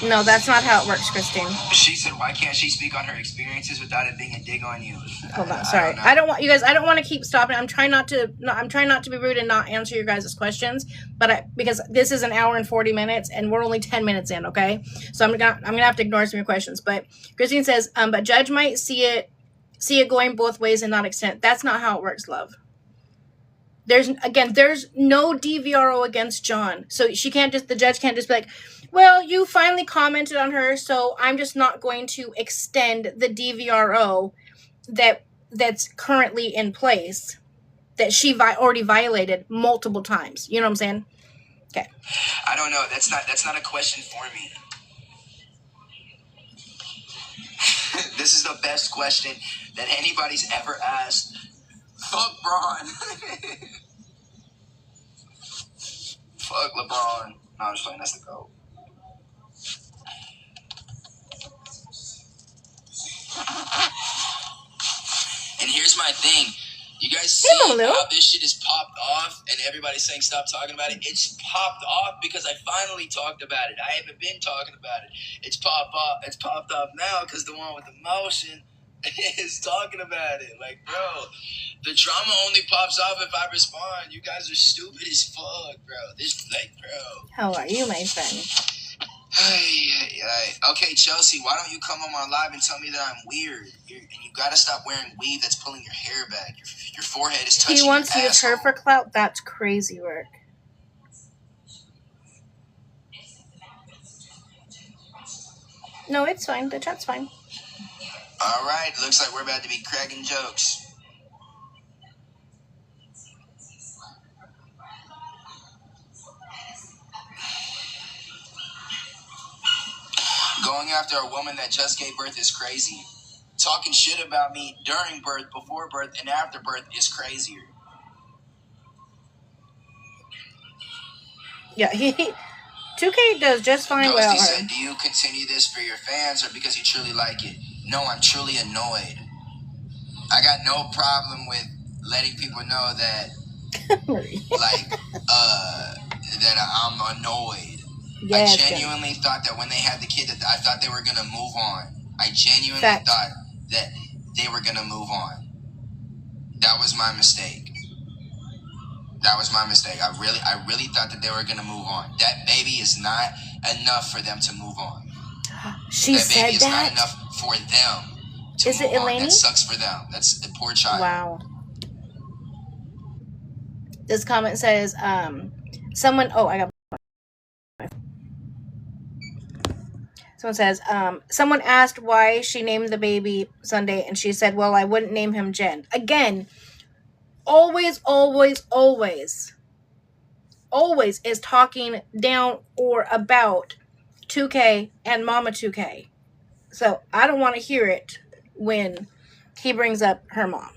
A: No, that's not how it works, Christine.
B: She said, why can't she speak on her experiences without it being a dig on you?
A: Hold on, sorry. I don't want you guys. I don't want to keep stopping. I'm trying not to. No, I'm trying not to be rude and not answer your guys' questions. But because this is an hour and 40 minutes, and we're only 10 minutes in. Okay, so I'm gonna have to ignore some of your questions. But Christine says, but judge might see it going both ways and not extend. That's not how it works, love. There's no DVRO against John, so the judge can't just be like, well, you finally commented on her, so I'm just not going to extend the DVRO that's currently in place that she already violated multiple times. You know what I'm saying? Okay.
B: I don't know. That's not a question for me. This is the best question that anybody's ever asked. Fuck Braun. Fuck LeBron. No, I'm just playing. That's the GOAT. And here's my thing. You guys see how this shit is popped off and everybody's saying stop talking about it? It's popped off because I finally talked about it. I haven't been talking about it. It's popped off now because the one with the motion is talking about it. Like, bro, the drama only pops off if I respond. You guys are stupid as fuck, bro. Bro.
A: How are you, my friend?
B: Okay, Chelsea, why don't you come on my live and tell me that I'm weird? And you gotta stop wearing weave that's pulling your hair back. Your forehead is touching.
A: He wants to
B: use
A: use her for clout? That's crazy work. No, it's fine. The chat's fine.
B: All right, looks like we're about to be cracking jokes. Going after a woman that just gave birth is crazy. Talking shit about me during birth, before birth, and after birth is crazier.
A: Yeah, 2K does just fine
B: Ghosty
A: without her.
B: said, do you continue this for your fans or because you truly like it? No, I'm truly annoyed. I got no problem with letting people know that, that I'm annoyed. Yeah, I genuinely thought that when they had the kid, that I thought they were going to move on. I genuinely thought that they were going to move on. That was my mistake. I really thought that they were going to move on. That baby is not enough for them to move on.
A: She said that?
B: That baby is not enough for them to move on. That sucks for them. That's the poor child.
A: Wow. This comment says, someone says, someone asked why she named the baby Sunday, and she said, well, I wouldn't name him Jen. Again, always is talking down or about 2K and Mama 2K. So I don't want to hear it when he brings up her mom.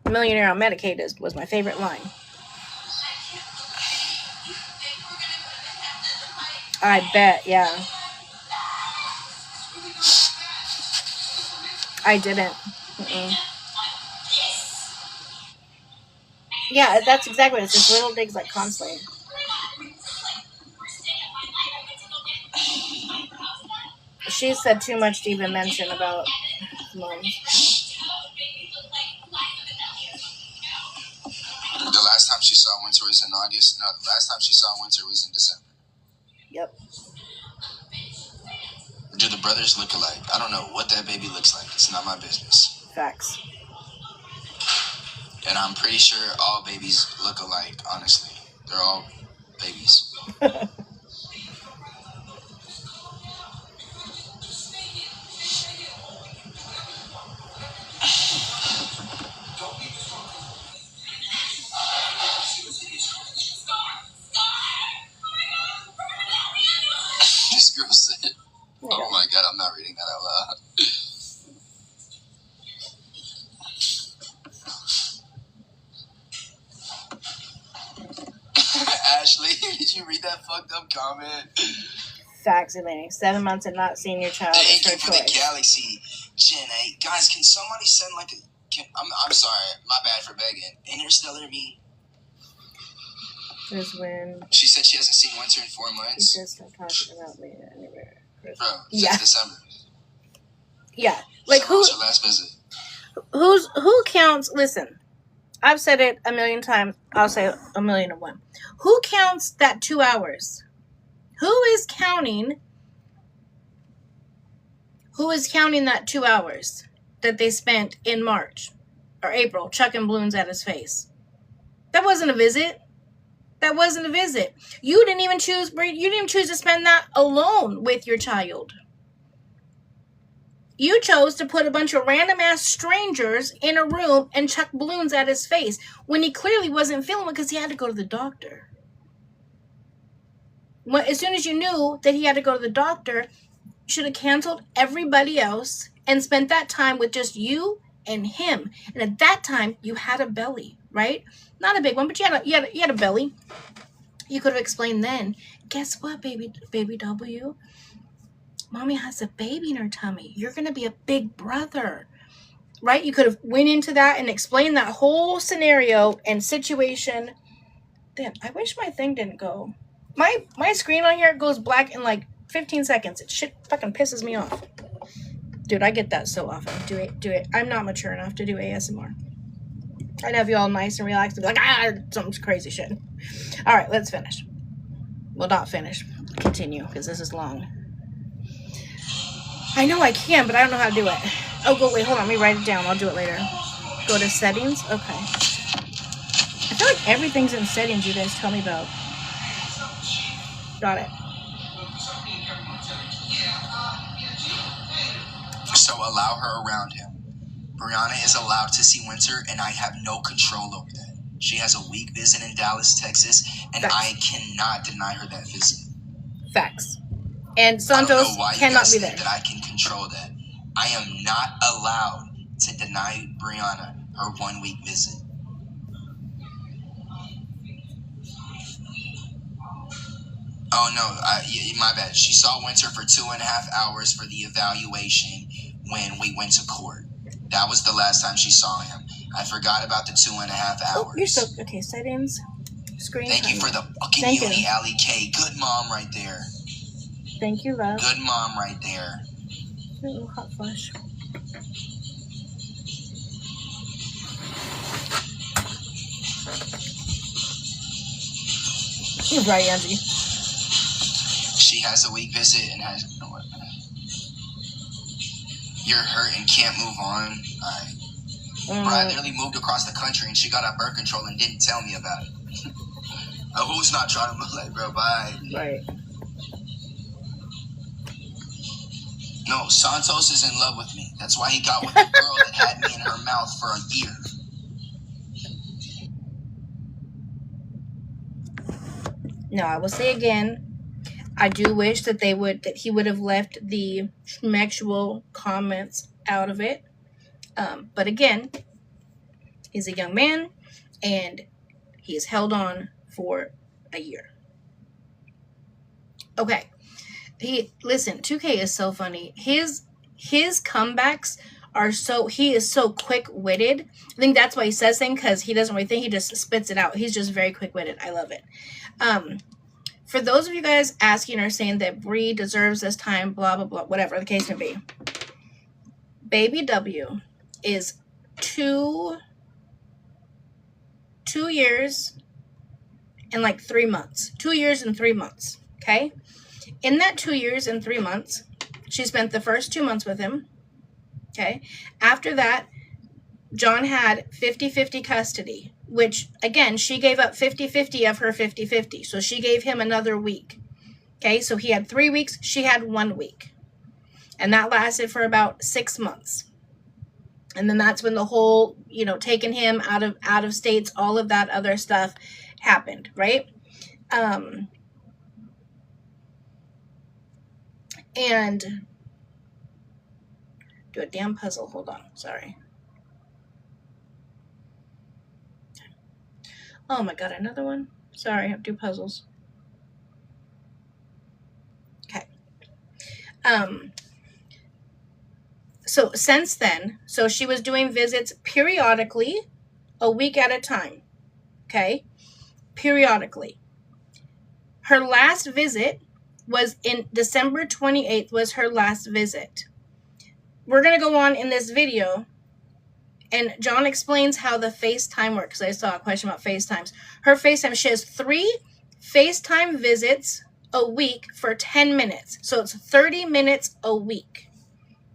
A: Millionaire on Medicaid was my favorite line. I bet, yeah. I didn't. Yeah, that's exactly what it is. Just little digs like constantly. She said too much to even mention about moms.
B: The last time she saw Winter was in August. No, the last time she saw Winter was in December.
A: Yep.
B: Do the brothers look alike? I don't know what that baby looks like. It's not my business.
A: Facts.
B: And I'm pretty sure all babies look alike, honestly. They're all babies. This girl said, oh my God, I'm not reading that out loud. Ashley, did you read that fucked up comment?
A: Facts, Elaine. 7 months and not seeing your child.
B: Thank you for the galaxy, Gen 8. Guys, can somebody send like a... I'm sorry, my bad for begging. Interstellar me.
A: is when
B: She said she hasn't seen Winter in 4
A: she
B: months.
A: just started talking about me anywhere.
B: Bro,
A: Yeah.
B: since December.
A: Yeah. Like
B: December was her last visit.
A: who counts? Listen, I've said it a million times. I'll say 1,000,001. Who counts that 2 hours? Who is counting that 2 hours that they spent in March or April chucking balloons at his face? That wasn't a visit. That wasn't a visit. You didn't even choose to spend that alone with your child. You chose to put a bunch of random ass strangers in a room and chuck balloons at his face when he clearly wasn't feeling it because he had to go to the doctor. As soon as you knew that he had to go to the doctor, you should have canceled everybody else and spent that time with just you and him. And at that time, you had a belly, right? Not a big one, but you had a belly. You could have explained then, guess what, baby W? Mommy has a baby in her tummy. You're going to be a big brother, right? You could have went into that and explained that whole scenario and situation. Damn, I wish my thing didn't go. My screen on here goes black in like 15 seconds. It shit fucking pisses me off. Dude, I get that so often. Do it. I'm not mature enough to do ASMR. I'd have you all nice and relaxed and be like, some crazy shit. All right, let's finish. Well, not finish. Continue, because this is long. I know I can, but I don't know how to do it. Oh, wait, hold on. Let me write it down. I'll do it later. Go to settings. Okay. I feel like everything's in settings you guys tell me about. Got it.
B: So allow her around him. Brianna is allowed to see Winter, and I have no control over that. She has a week visit in Dallas, Texas, and
A: Facts.
B: I cannot deny her that visit.
A: Facts. And Santos cannot be there.
B: That I can control that. I am not allowed to deny Brianna her 1 week visit. Oh no, my bad. She saw Winter for 2.5 hours for the evaluation when we went to court. That was the last time she saw him. I forgot about the 2.5 hours.
A: Oh, you're so okay. Settings, screen.
B: Thank you for the fucking uni, Allie K. Good mom right there.
A: Thank you, love.
B: Good mom right there.
A: Ooh, hot flush. You're right, Angie.
B: She has a week visit and has. You know what? You're hurt and can't move on. Bro, I literally moved across the country and she got on birth control and didn't tell me about it. Who's not trying to move? Like, bro, bye.
A: Right.
B: No, Santos is in love with me. That's why he got with the girl that had me in her mouth for a year.
A: No, I will say again, I do wish that he would have left the sexual comments out of it. But again, he's a young man and he is held on for a year. Okay. 2K is so funny. His comebacks are he is so quick-witted. I think that's why he says things, because he doesn't really think, he just spits it out. He's just very quick-witted. I love it. For those of you guys asking or saying that Bri deserves this time, blah, blah, blah, whatever the case may be, Baby W is 2 years and like 3 months. 2 years and 3 months, okay? In that 2 years and 3 months, she spent the first 2 months with him, okay? After that, John had 50-50 custody, which, again, she gave up 50-50 of her 50-50. So she gave him another week. Okay, so he had 3 weeks. She had 1 week. And that lasted for about 6 months. And then that's when the whole, taking him out of states, all of that other stuff happened, right? And do a damn puzzle. Hold on. Sorry. Oh my God, another one? Sorry, I have to do puzzles. Okay. So since then, she was doing visits periodically, a week at a time. Okay? Periodically. Her last visit was in December 28th was her last visit. We're going to go on in this video, and John explains how the FaceTime works. I saw a question about FaceTimes. Her FaceTime, she has 3 FaceTime visits a week for 10 minutes. So it's 30 minutes a week.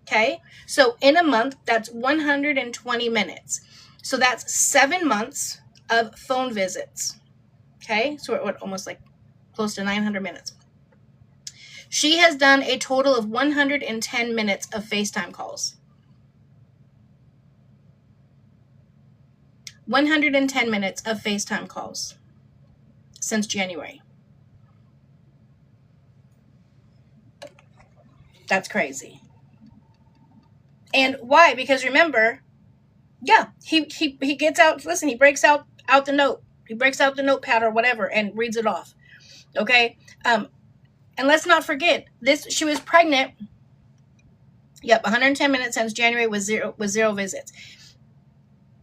A: Okay? So in a month, that's 120 minutes. So that's 7 months of phone visits. Okay? So we're almost like close to 900 minutes. She has done a total of 110 minutes of FaceTime calls. 110 minutes of FaceTime calls since January. That's crazy. And why? Because remember, yeah, he gets out, listen, he breaks out the note. He breaks out the notepad or whatever and reads it off. Okay? And let's not forget, she was pregnant. Yep, 110 minutes since January with zero visits.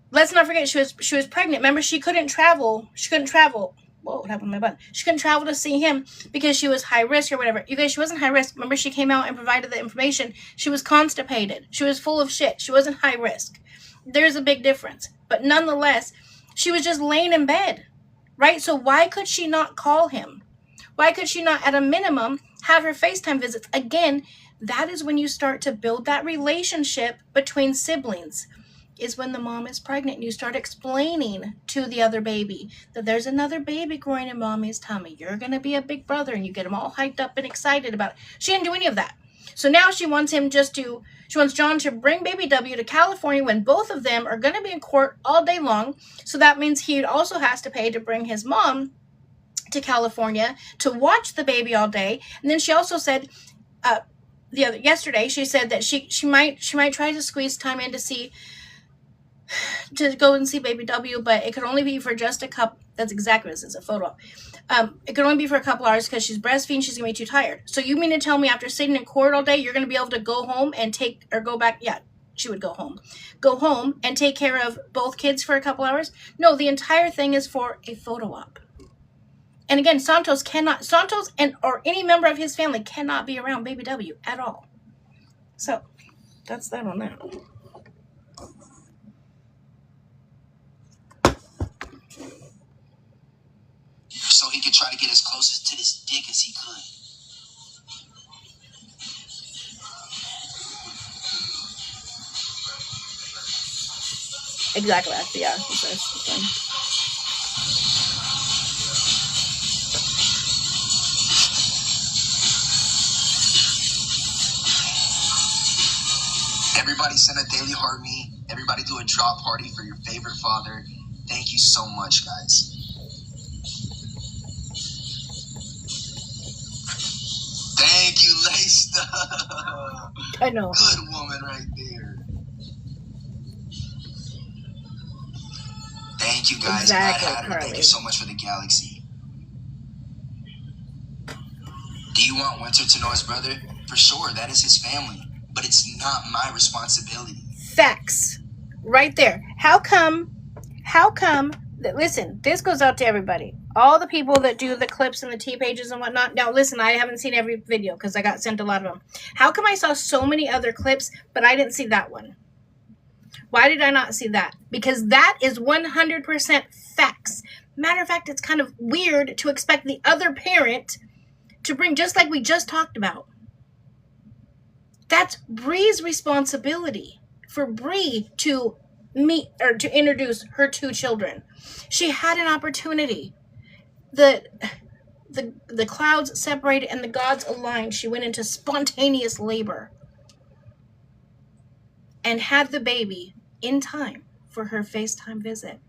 A: Let's not forget she was pregnant. Remember, she couldn't travel. Whoa, what happened to my button? She couldn't travel to see him because she was high risk or whatever. You guys, she wasn't high risk. Remember, she came out and provided the information. She was constipated. She was full of shit. She wasn't high risk. There's a big difference. But nonetheless, she was just laying in bed, right? So why could she not call him? Why could she not, at a minimum, have her FaceTime visits? Again, that is when you start to build that relationship between siblings, is when the mom is pregnant and you start explaining to the other baby that there's another baby growing in mommy's tummy. You're going to be a big brother, and you get them all hyped up and excited about it. She didn't do any of that. So now she wants John to bring baby W to California when both of them are going to be in court all day long. So that means he also has to pay to bring his mom to California to watch the baby all day. And then she also said, yesterday, she said that she might try to squeeze time in to go and see baby W, but it could only be for just a couple. That's exactly what it is, a photo. It could only be for a couple hours because she's breastfeeding. She's gonna be too tired. So you mean to tell me after sitting in court all day, you're gonna be able to go home and go back? Yeah, she would go home and take care of both kids for a couple hours? No, the entire thing is for a photo op. And again, Santos or any member of his family cannot be around baby W at all. So that's that on that.
B: So he could try to get as close to this dick as he could.
A: Exactly. Yeah.
B: Everybody send a daily heart me. Everybody do a drop party for your favorite father. Thank you so much, guys. Thank you, Laced.
A: I know.
B: Good woman right there. Thank you, guys.
A: Exactly, Carly.
B: Thank you so much for the galaxy. Do you want Winter to know his brother? For sure, that is his family. But it's not my responsibility.
A: Facts. Right there. How come, listen, this goes out to everybody. All the people that do the clips and the T pages and whatnot. Now, listen, I haven't seen every video because I got sent a lot of them. How come I saw so many other clips, but I didn't see that one? Why did I not see that? Because that is 100% facts. Matter of fact, it's kind of weird to expect the other parent to bring, just like we just talked about. That's Bri's responsibility, for Bri to meet or to introduce her 2 children. She had an opportunity. The clouds separated and the gods aligned. She went into spontaneous labor and had the baby in time for her FaceTime visit,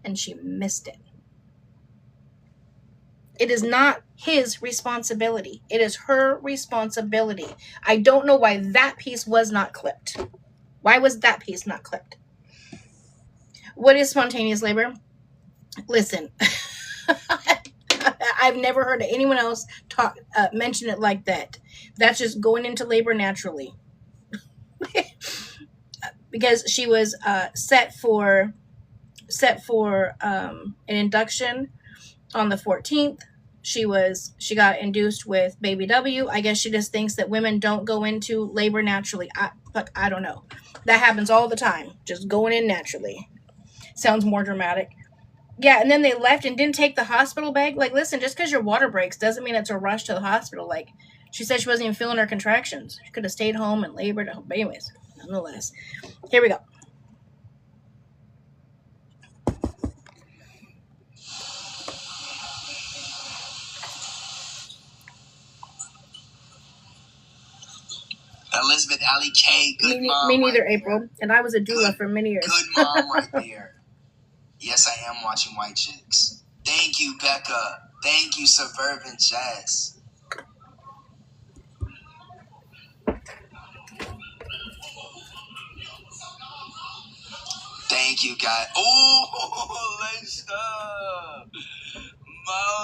A: and she missed it. It is not his responsibility. It is her responsibility. I don't know why that piece was not clipped. Why was that piece not clipped? What is spontaneous labor? Listen, I've never heard anyone else mention it like that. That's just going into labor naturally. Because she was set for an induction on the 14th, she got induced with baby W. I guess she just thinks that women don't go into labor naturally. I don't know. That happens all the time. Just going in naturally. Sounds more dramatic. Yeah, and then they left and didn't take the hospital bag. Like, listen, just because your water breaks doesn't mean it's a rush to the hospital. Like, she said she wasn't even feeling her contractions. She could have stayed home and labored. But anyways, nonetheless. Here we go.
B: Elizabeth Allie K, good mom.
A: Me neither,
B: right
A: April.
B: there.
A: And I was a doula for many years.
B: Good mom right there. Yes, I am watching White Chicks. Thank you, Becca. Thank you, Suburban Jazz. Thank you, guys. Oh, laced up.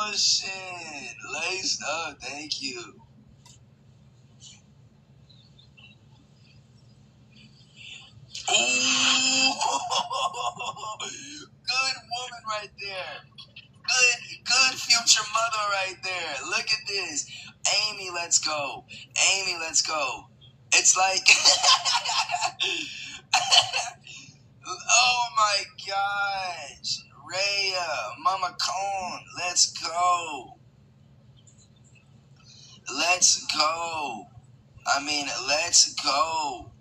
B: Motion. Laced up. Thank you. Oh, good woman right there. Good future mother right there. Look at this. Amy, let's go. Amy, let's go. It's like, oh my gosh. Rhea, Mama Cone, let's go. Let's go. I mean, let's go.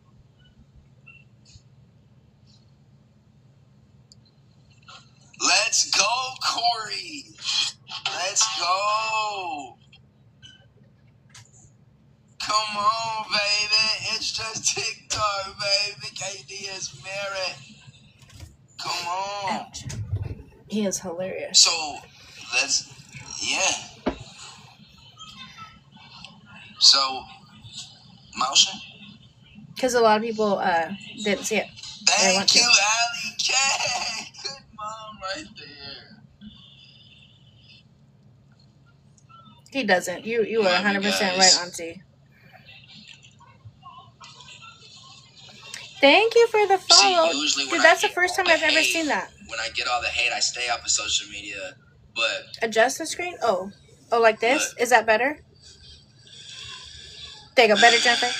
B: Let's go, Corey. Let's go. Come on, baby. It's just TikTok, baby. KD is married. Come on.
A: Ouch. He is hilarious.
B: So, yeah. So, motion?
A: Because a lot of people didn't see it.
B: Thank you, Allie K. Good mom right there.
A: He doesn't. You are 100% right, Auntie. Thank you for the follow. Dude, that's the first time I've ever seen that.
B: When I get all the hate, I stay off of social media. But
A: adjust the screen? Oh, like this? Is that better? There you go. Better, Jennifer?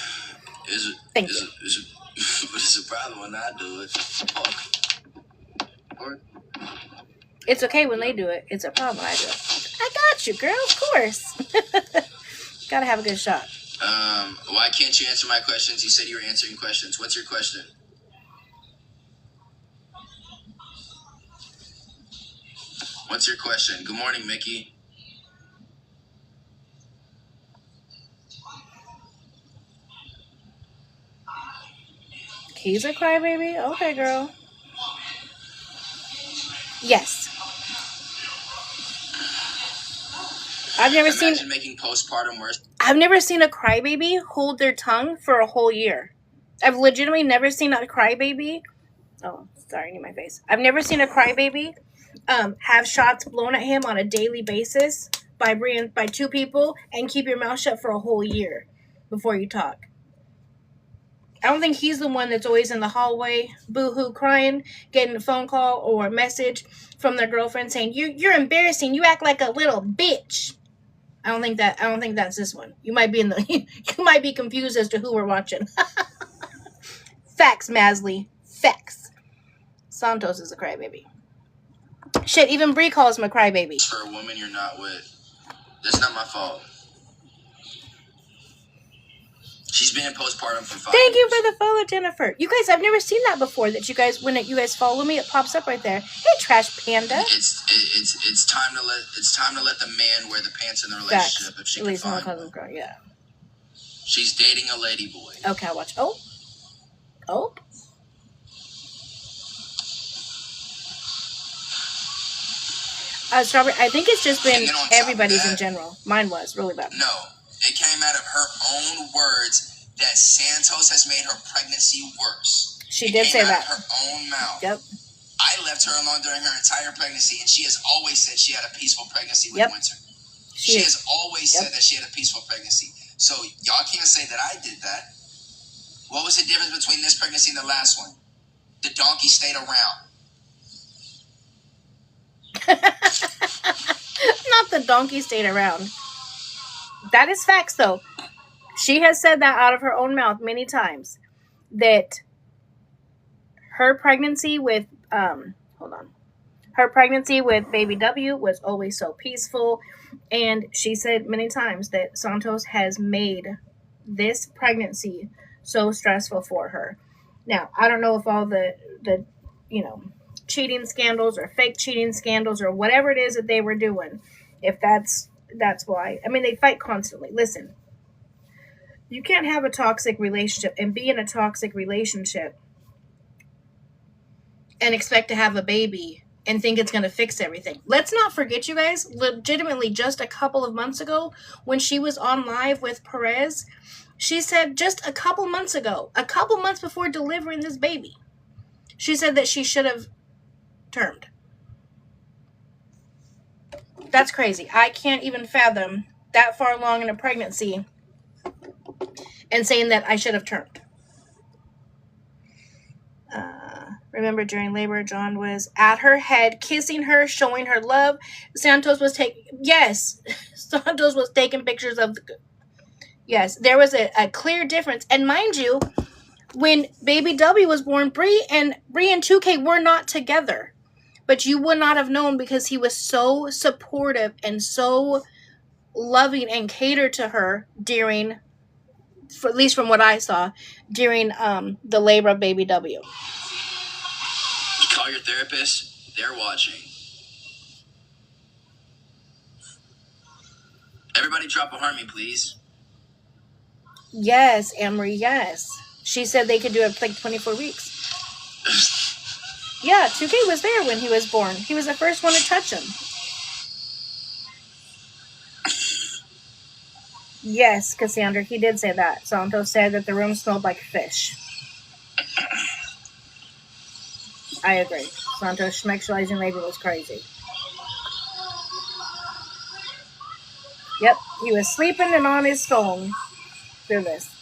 A: Thank you.
B: It's a problem when I do it.
A: It's okay when they do it. It's a problem when I do it. I got you, girl. Of course. Gotta have a good shot.
B: Why can't you answer my questions? You said you were answering questions. What's your question? What's your question? Good morning, Mickey.
A: He's a crybaby? Okay, girl. Yes. I've never
B: Imagine making postpartum worse.
A: I've never seen a crybaby hold their tongue for a whole year. I've legitimately never seen a crybaby. Oh, sorry, I need my face. I've never seen a crybaby have shots blown at him on a daily basis by two people and keep your mouth shut for a whole year before you talk. I don't think he's the one that's always in the hallway, boo-hoo, crying, getting a phone call or a message from their girlfriend saying, "You're embarrassing. You act like a little bitch." I don't think that's this one. You might be you might be confused as to who we're watching. Facts, Masley. Facts. Santos is a crybaby. Shit, even Bri calls him a crybaby.
B: For a woman you're not with. That's not my fault. She's been in postpartum for 5 years.
A: Thank you for the follow, Jennifer. You guys, I've never seen that before. That you guys, when you guys follow me, it pops up right there. Hey, Trash Panda.
B: It's time to let the man wear the pants in the relationship.
A: Facts.
B: If she
A: At
B: can
A: least
B: find
A: one. Girl, yeah.
B: She's dating a lady boy.
A: Okay, I'll watch. Oh. Strawberry. I think it's just been everybody's in general. Mine was really bad.
B: No, it came out of her own words that Santos has made her pregnancy worse.
A: She did say that.
B: Out of her own mouth.
A: Yep.
B: I left her alone during her entire pregnancy, and she has always said she had a peaceful pregnancy with Winter. She has always said that she had a peaceful pregnancy. So y'all can't say that I did that. What was the difference between this pregnancy and the last one? The donkey stayed around.
A: I'm not the donkey stayed around. That is facts, though. She has said that out of her own mouth many times, that her pregnancy with her pregnancy with baby W was always so peaceful, and she said many times that Santos has made this pregnancy so stressful for her. Now, I don't know if all the cheating scandals or fake cheating scandals or whatever it is that they were doing, if that's why. I mean, they fight constantly. Listen, you can't have a toxic relationship and be in a toxic relationship and expect to have a baby and think it's going to fix everything. Let's not forget, you guys, legitimately just a couple of months ago when she was on live with Perez, she said just a couple months ago, a couple months before delivering this baby, she said that she should have termed. That's crazy. I can't even fathom that far along in a pregnancy and saying that I should have termed. Remember, during labor, John was at her head, kissing her, showing her love. Santos was Santos was taking pictures of yes, there was a clear difference. And mind you, when baby W was born, Bri and 2K were not together. But you would not have known because he was so supportive and so loving and catered to her during, at least from what I saw, during the labor of baby W.
B: Call your therapist. They're watching. Everybody drop a harmony, please.
A: Yes, Emery, yes. She said they could do it like 24 weeks. Yeah, 2K was there when he was born. He was the first one to touch him. Yes, Cassandra, he did say that. Santos said that the room smelled like fish. I agree. Santos sexualizing labor was crazy. Yep, he was sleeping and on his phone through this.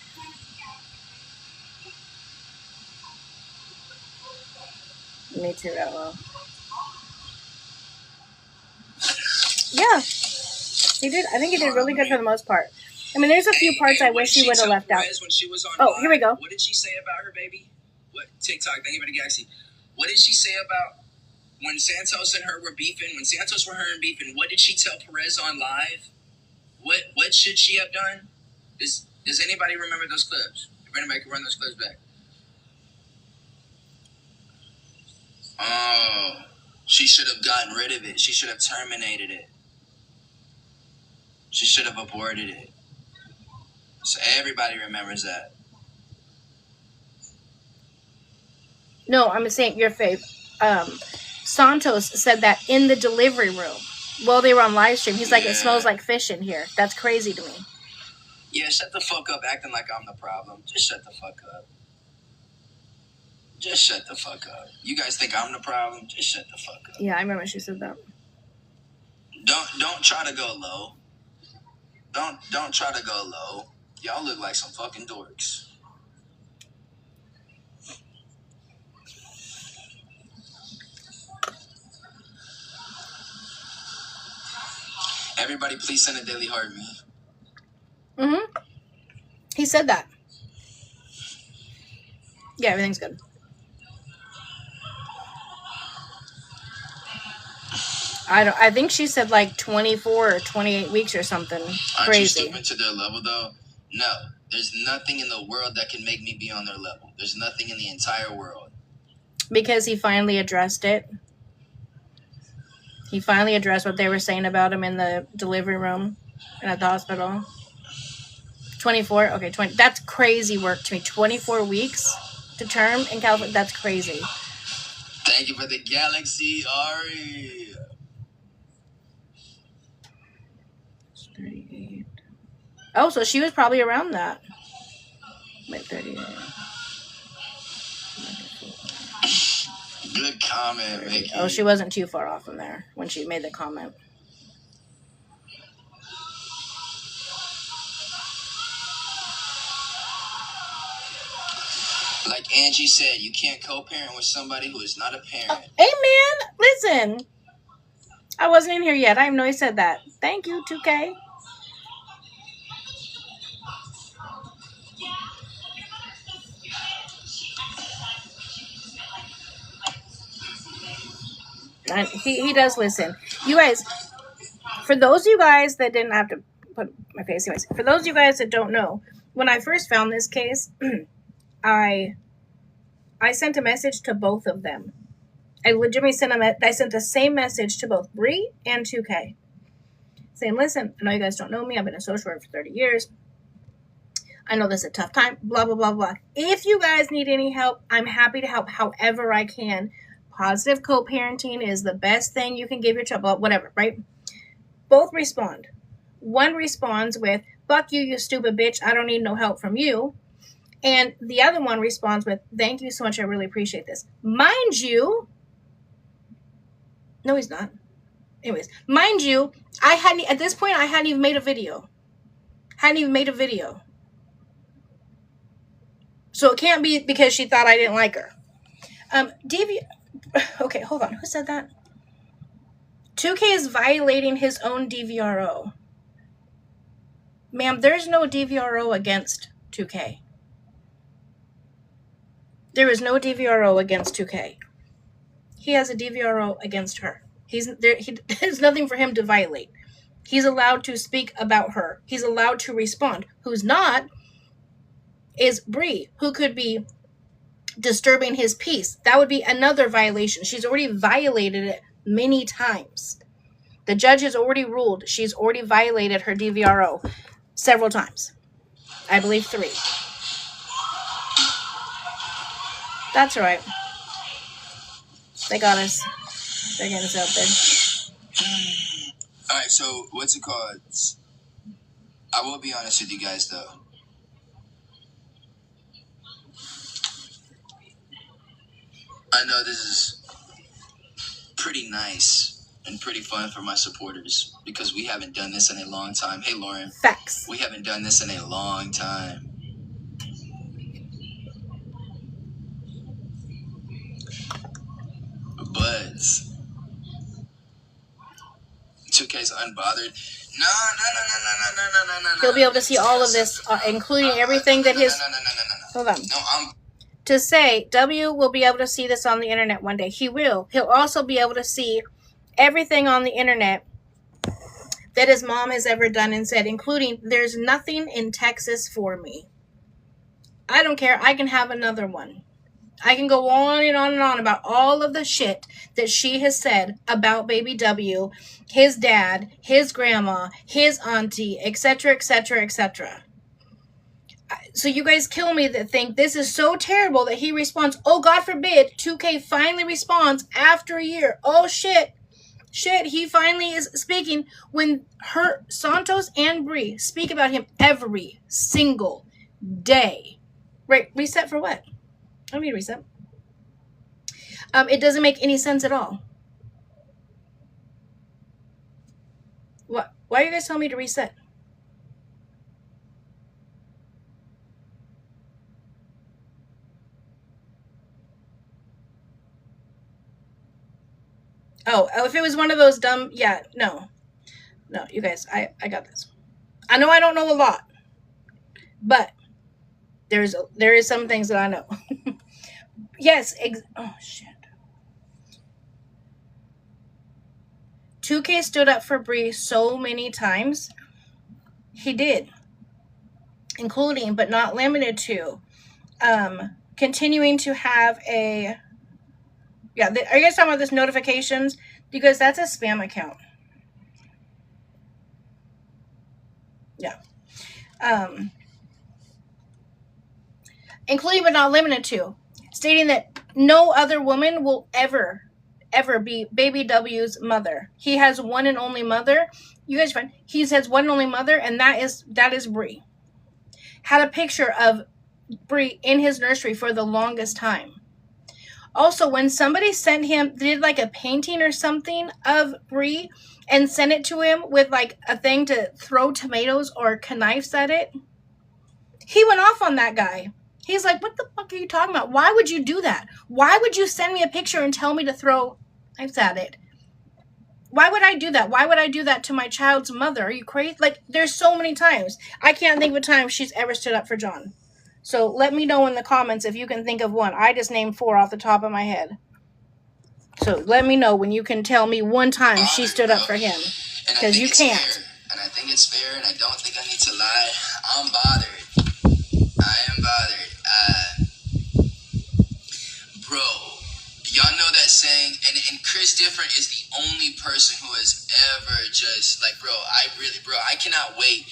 A: Me too, LOL. Yeah, he did. I think he did really good for the most part. I mean, there's a few parts I wish he would have left out.
B: When she was on
A: live, here we go.
B: What did she say about her baby? What TikTok? Thank you for the galaxy. What did she say about when Santos and her were beefing? When Santos were her and beefing, what did she tell Perez on live? What should she have done? Does anybody remember those clips? If anybody can run those clips back. Oh, she should have gotten rid of it. She should have terminated it. She should have aborted it. So everybody remembers that.
A: No, I'm saying your fave. Santos said that in the delivery room while they were on live stream. He's like, it smells like fish in here. That's crazy to me.
B: Yeah, shut the fuck up acting like I'm the problem. Just shut the fuck up. Just shut the fuck up. You guys think I'm the problem? Just shut the fuck up.
A: Yeah, I remember she said that.
B: Don't try to go low. Don't try to go low. Y'all look like some fucking dorks. Everybody please send a daily heart me.
A: Mm-hmm. He said that. Yeah, everything's good. I think she said like 24 or 28 weeks or something.
B: Aren't you stupid to their level though? No. There's nothing in the world that can make me be on their level. There's nothing in the entire world. Because
A: he finally addressed it. He finally addressed what they were saying about him in the delivery room and at the hospital. 24? Okay, 20. That's crazy work to me. 24 weeks to term in California? That's crazy.
B: Thank you for the galaxy, Ari.
A: 38. Oh, so she was probably around that. Wait, 38.
B: Good comment, Mickey.
A: Oh, she wasn't too far off from there when she made the comment.
B: Like Angie said, you can't co-parent with somebody who is not a parent.
A: Amen. Listen, I wasn't in here yet. I didn't know he said that. Thank you, 2K. And he does listen. You guys, for those of you guys that didn't have to put my face, anyways, for those of you guys that don't know, when I first found this case, I sent a message to both of them. I legitimately sent the same message to both Bri and 2K, saying, listen, I know you guys don't know me. I've been a social worker for 30 years. I know this is a tough time, blah, blah, blah, blah. If you guys need any help, I'm happy to help however I can. Positive co-parenting is the best thing you can give your child, whatever, right? Both respond. One responds with, fuck you, you stupid bitch. I don't need no help from you. And the other one responds with, thank you so much. I really appreciate this. Mind you, no, he's not. Anyways, mind you, at this point, I hadn't even made a video. So it can't be because she thought I didn't like her. Okay, hold on. Who said that? 2K is violating his own DVRO. Ma'am, there's no DVRO against 2K. There is no DVRO against 2K. He has a DVRO against her. There's nothing for him to violate. He's allowed to speak about her. He's allowed to respond. Who's not is Bri, who could be disturbing his peace. That would be another violation. She's already violated it many times. The judge has already ruled she's already violated her DVRO several times. I believe 3. That's right. They got us. They're getting us out there.
B: Alright, so what's it called? I will be honest with you guys, though. I know this is pretty nice and pretty fun for my supporters because we haven't done this in a long time. Hey, Lauren.
A: Facts.
B: We haven't done this in a long time. But 2K's unbothered. No.
A: He'll be able to see all of this, including everything that his... Hold on.
B: No,
A: to say, W will be able to see this on the internet one day. He will. He'll also be able to see everything on the internet that his mom has ever done and said, including, there's nothing in Texas for me. I don't care. I can have another one. I can go on and on and on about all of the shit that she has said about baby W, his dad, his grandma, his auntie, etc., etc., etc. So you guys kill me that think this is so terrible that he responds. Oh, God forbid, 2K finally responds after a year. Oh, shit, he finally is speaking when Santos and Bri speak about him every single day. Right, reset for what? I don't need a reset. It doesn't make any sense at all. What? Why are you guys telling me to reset? Oh, if it was one of those dumb, yeah, no, you guys, I got this. I know I don't know a lot, but there is some things that I know. Yes, oh shit. 2K stood up for Bri so many times. He did, including but not limited to, continuing to have a. Yeah, are you guys talking about this notifications? Because that's a spam account. Yeah. Including but not limited to, stating that no other woman will ever be baby W's mother. He has one and only mother. You guys find he has one and only mother, and that is Bri. Had a picture of Bri in his nursery for the longest time. Also, when somebody did like a painting or something of Bri and sent it to him with like a thing to throw tomatoes or knives at it, he went off on that guy. He's like, what the fuck are you talking about? Why would you do that? Why would you send me a picture and tell me to throw knives at it? Why would I do that? Why would I do that to my child's mother? Are you crazy? Like, there's so many times. I can't think of a time she's ever stood up for John. So let me know in the comments if you can think of one. I just named 4 off the top of my head. So let me know when you can tell me one time she stood up for him. Because you can't.
B: Fair. And I think it's fair, and I don't think I need to lie. I'm bothered. I am bothered. Bro, y'all know that saying, and Chris Different is the only person who has ever just, like, bro, I cannot wait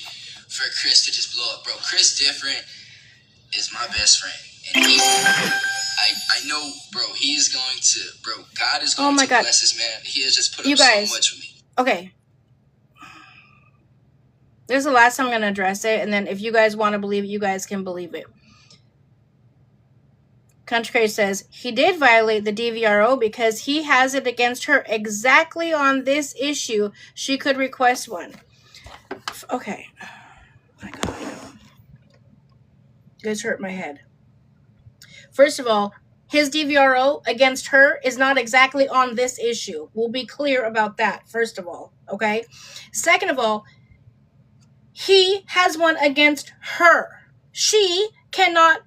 B: for Chris to just blow up, bro. Chris Different is my best friend. And I know, bro, he's going to, bro, God is going to bless this man. He has just put up so much for me.
A: Okay. This is the last time I'm going to address it, and then if you guys want to believe it, you guys can believe it. Country Crazy says, he did violate the DVRO because he has it against her exactly on this issue. She could request one. Okay. Oh my God. You guys hurt my head. First of all, his DVRO against her is not exactly on this issue. We'll be clear about that, first of all. Okay? Second of all, he has one against her. She cannot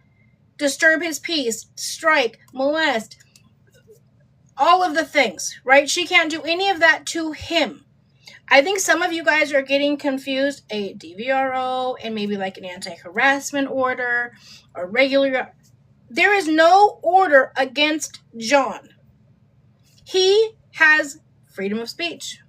A: disturb his peace, strike, molest, all of the things, right? She can't do any of that to him. I think some of you guys are getting confused. A DVRO and maybe like an anti-harassment order or regular. There is no order against John. He has freedom of speech.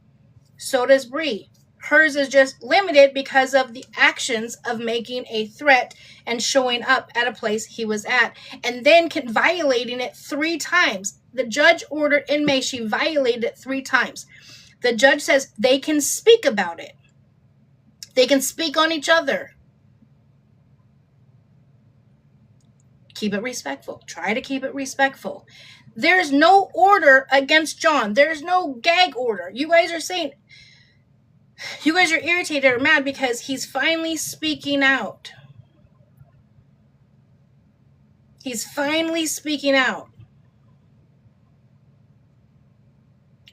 A: So does Bri. Hers is just limited because of the actions of making a threat and showing up at a place he was at and then violating it 3 times. The judge ordered in May, she violated it 3 times. The judge says they can speak about it. They can speak on each other. Keep it respectful. Try to keep it respectful. There's no order against John. There's no gag order. You guys are saying... You guys are irritated or mad because he's finally speaking out. He's finally speaking out.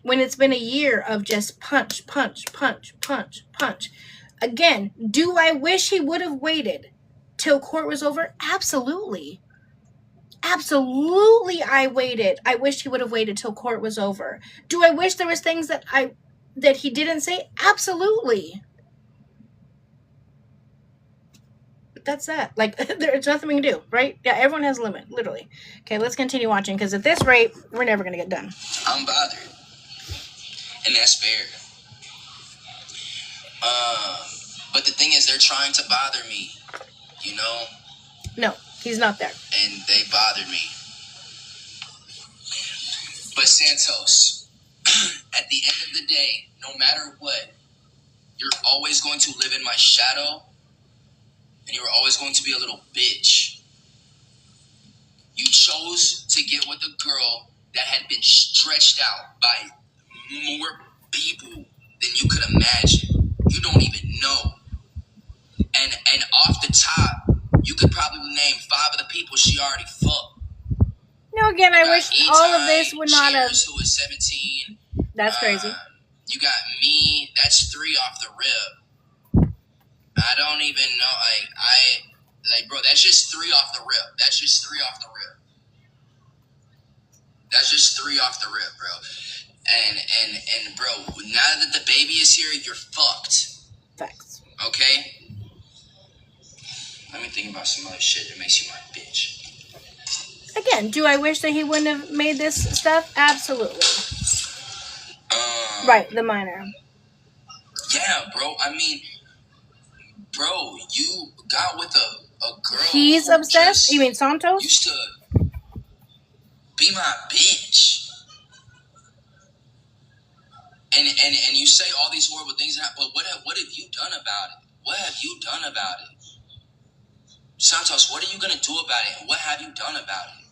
A: When it's been a year of just punch, punch, punch, punch, punch. Again, do I wish he would have waited till court was over? Absolutely. Absolutely I waited. I wish he would have waited till court was over. Do I wish there was things that he didn't say? Absolutely. But that's that. Like, there's nothing we can do, right? Yeah, everyone has a limit, literally. Okay, let's continue watching, because at this rate, we're never going to get done.
B: I'm bothered. And that's fair. But the thing is, they're trying to bother me, you know?
A: No, he's not there.
B: And they bothered me. But Santos, at the end of the day, no matter what, you're always going to live in my shadow, and you're always going to be a little bitch. You chose to get with a girl that had been stretched out by more people than you could imagine. You don't even know. And off the top, you could probably name 5 of the people she already fucked.
A: No, again, I wish all of this would not have...
B: Cheers, who was 17.
A: That's crazy.
B: You got me. That's 3 off the rip. I don't even know. Like, bro, that's just 3 off the rip. That's just 3 off the rip. That's just 3 off the rip, bro. And bro, now that the baby is here, you're fucked.
A: Facts.
B: Okay? Let me think about some other shit that makes you my bitch.
A: Again, do I wish that he wouldn't have made this stuff? Absolutely. Right, the minor.
B: Yeah, bro. I mean, bro, you got with a girl.
A: He's obsessed? You mean Santos?
B: Used to be my bitch. And you say all these horrible things, but what have you done about it? What have you done about it? Santos, what are you going to do about it? And what have you done about it?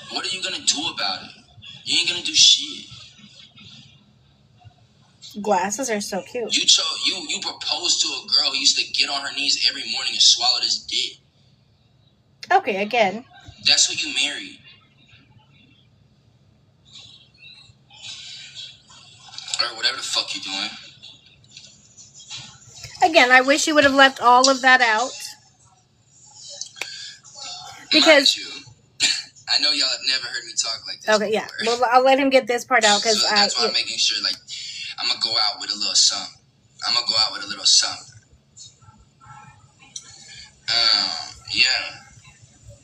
B: What are you going to do about it? You ain't going to do shit.
A: Glasses are so cute.
B: You proposed to a girl who used to get on her knees every morning and swallow this dick.
A: Okay, again.
B: That's who you married. Or whatever the fuck you doing.
A: Again, I wish you would have left all of that out. Because
B: mind you, I know y'all have never heard me talk like this
A: okay,
B: before.
A: yeah. Well, I'll let him get this part out because
B: so that's why I'm making sure, like, I'm gonna go out with a little something. Yeah.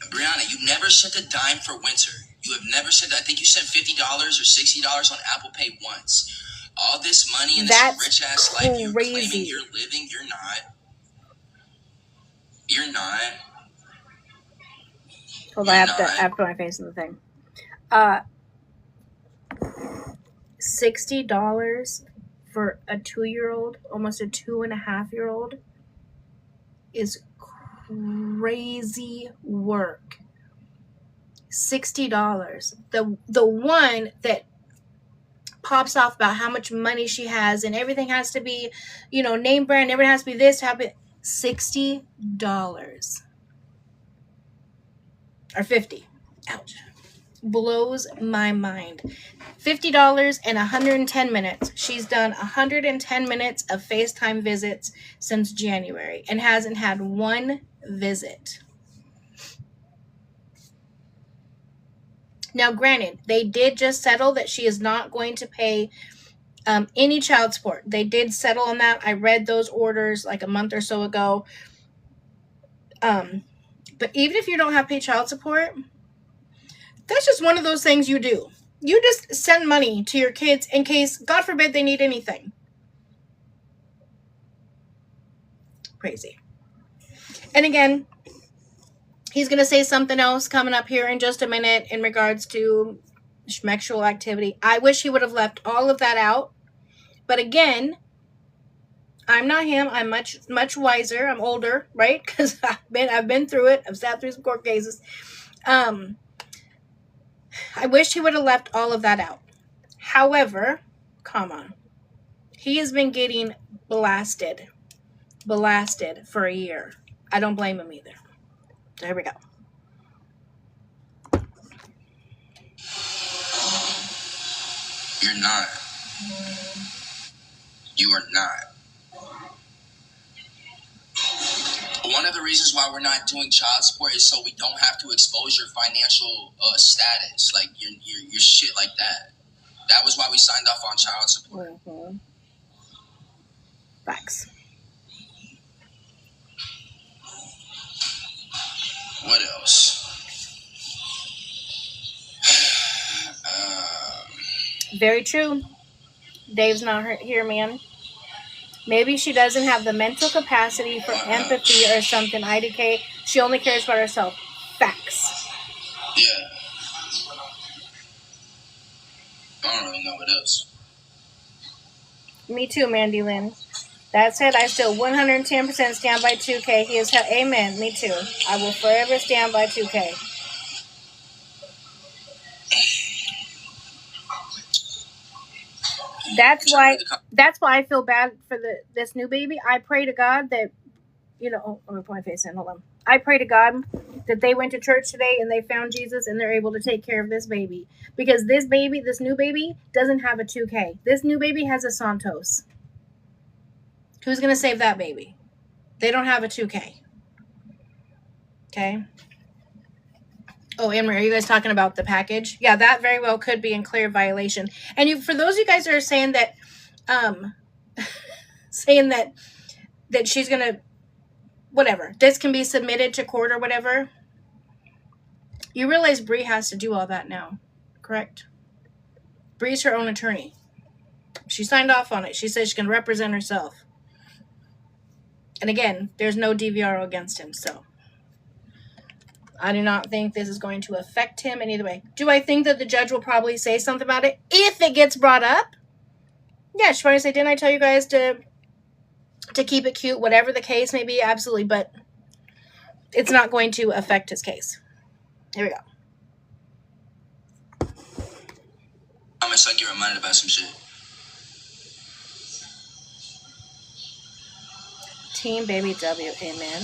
B: Brianna, you've never sent a dime for winter. You have never sent, I think you sent $50 or $60 on Apple Pay once. All this money and this rich ass life you're claiming you're living, you're not. You're not.
A: Hold on, I have to put my face in the thing. $60 for a 2-year-old, almost a 2.5-year-old, is crazy work. $60. The one that pops off about how much money she has and everything has to be, name brand, everything has to be this, $60 or $50. Ouch. Blows my mind. $50 and 110 minutes. She's done 110 minutes of FaceTime visits since January and hasn't had one visit. Now, granted, they did just settle that she is not going to pay any child support. They did settle on that. I read those orders like a month or so ago. But even if you don't have to pay child support, that's just one of those things you do. You just send money to your kids in case, God forbid, they need anything. Crazy. And again, he's going to say something else coming up here in just a minute in regards to sexual activity. I wish he would have left all of that out. But again, I'm not him. I'm much wiser. I'm older, right? Because I've been through it. I've sat through some court cases. I wish he would have left all of that out. However, he has been getting blasted for a year. I don't blame him either. So here we go.
B: You're not. You are not. One of the reasons why we're not doing child support is so we don't have to expose your financial status, like your shit like that. That was why we signed off on child support.
A: Mm-hmm. Facts.
B: What else?
A: Very true. Dave's not here, man. Maybe she doesn't have the mental capacity for empathy or something. IDK, she only cares about herself. Facts.
B: Yeah. I don't really know what else.
A: Me too, Mandy Lynn. That said, I still 110% stand by 2K. He is amen. Me too. I will forever stand by 2K. That's why I feel bad for this new baby. I pray to God that, let me put my face in. Hold on. I pray to God that they went to church today and they found Jesus and they're able to take care of this baby. Because this new baby, doesn't have a 2K. This new baby has a Santos. Who's going to save that baby? They don't have a 2K. Okay. Oh, Anne-Marie, are you guys talking about the package? Yeah, that very well could be in clear violation. And for those of you guys that are saying that, that she's gonna, whatever, this can be submitted to court or whatever. You realize Bri has to do all that now, correct? Bri's her own attorney. She signed off on it. She says she can represent herself. And again, there's no DVR against him, so I do not think this is going to affect him in either way. Do I think that the judge will probably say something about it if it gets brought up? Yeah, she's probably say, didn't I tell you guys to keep it cute, whatever the case may be? Absolutely, but it's not going to affect his case. Here we go.
B: I'm gonna get reminded about some shit.
A: Team Baby W, amen.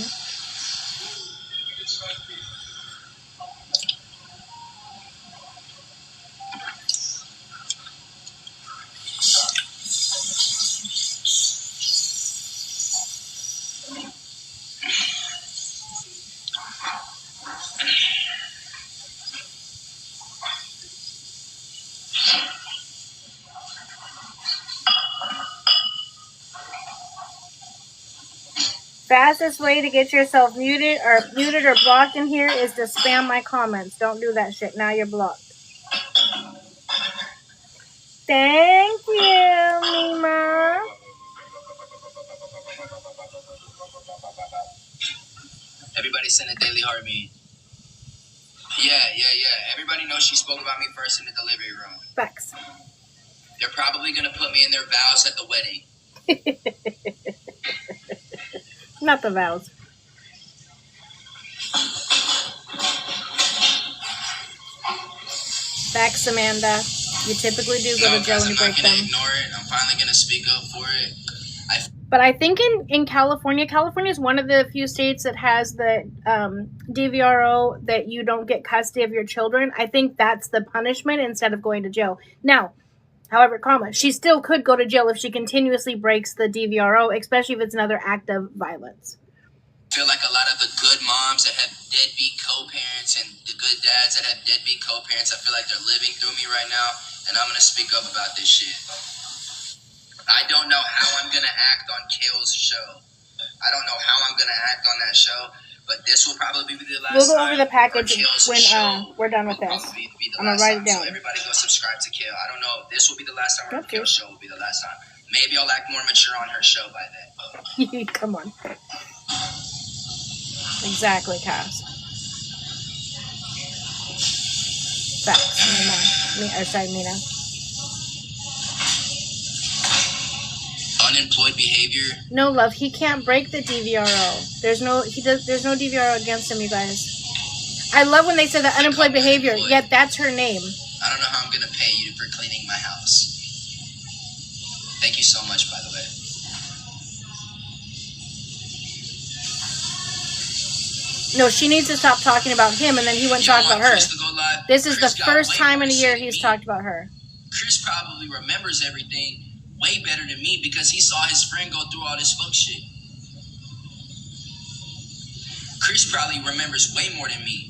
A: Fastest way to get yourself muted or blocked in here is to spam my comments. Don't do that shit. Now you're blocked. Thank you, Mima.
B: Everybody send a daily heart me. Yeah. Everybody knows she spoke about me first in the delivery room.
A: Facts.
B: They're probably gonna put me in their vows at the wedding.
A: Not the vows. Facts, Amanda. You typically do go to jail when you break them.
B: I'm not gonna ignore it. I'm finally gonna speak up for it.
A: But I think in California is one of the few states that has the DVRO that you don't get custody of your children. I think that's the punishment instead of going to jail. Now, however, she still could go to jail if she continuously breaks the DVRO, especially if it's another act of violence.
B: I feel like a lot of the good moms that have deadbeat co-parents and the good dads that have deadbeat co-parents, I feel like they're living through me right now, and I'm going to speak up about this shit. I don't know how I'm going to act on Kale's show. I don't know how I'm going to act on that show, but this will probably be the last time.
A: We'll go over the package when we're done with this. I'm going to write it down.
B: So everybody go subscribe to Kale. I don't know if this will be the last time or if Kale's show will be the last time. Maybe I'll act more mature on her show by then.
A: Come on. Exactly, Cass. Facts, Mina.
B: Unemployed behavior.
A: No, love, he can't break the DVRO. There's no DVRO against him, you guys. I love when they say the unemployed behavior. Yet that's her name.
B: I don't know how I'm gonna pay you for cleaning my house. Thank you so much, by the way.
A: No, she needs to stop talking about him, and then he wouldn't talk about her. This is the first time in a year he's talked about her.
B: Chris probably remembers everything way better than me because he saw his friend go through all this fuck shit. Chris probably remembers way more than me.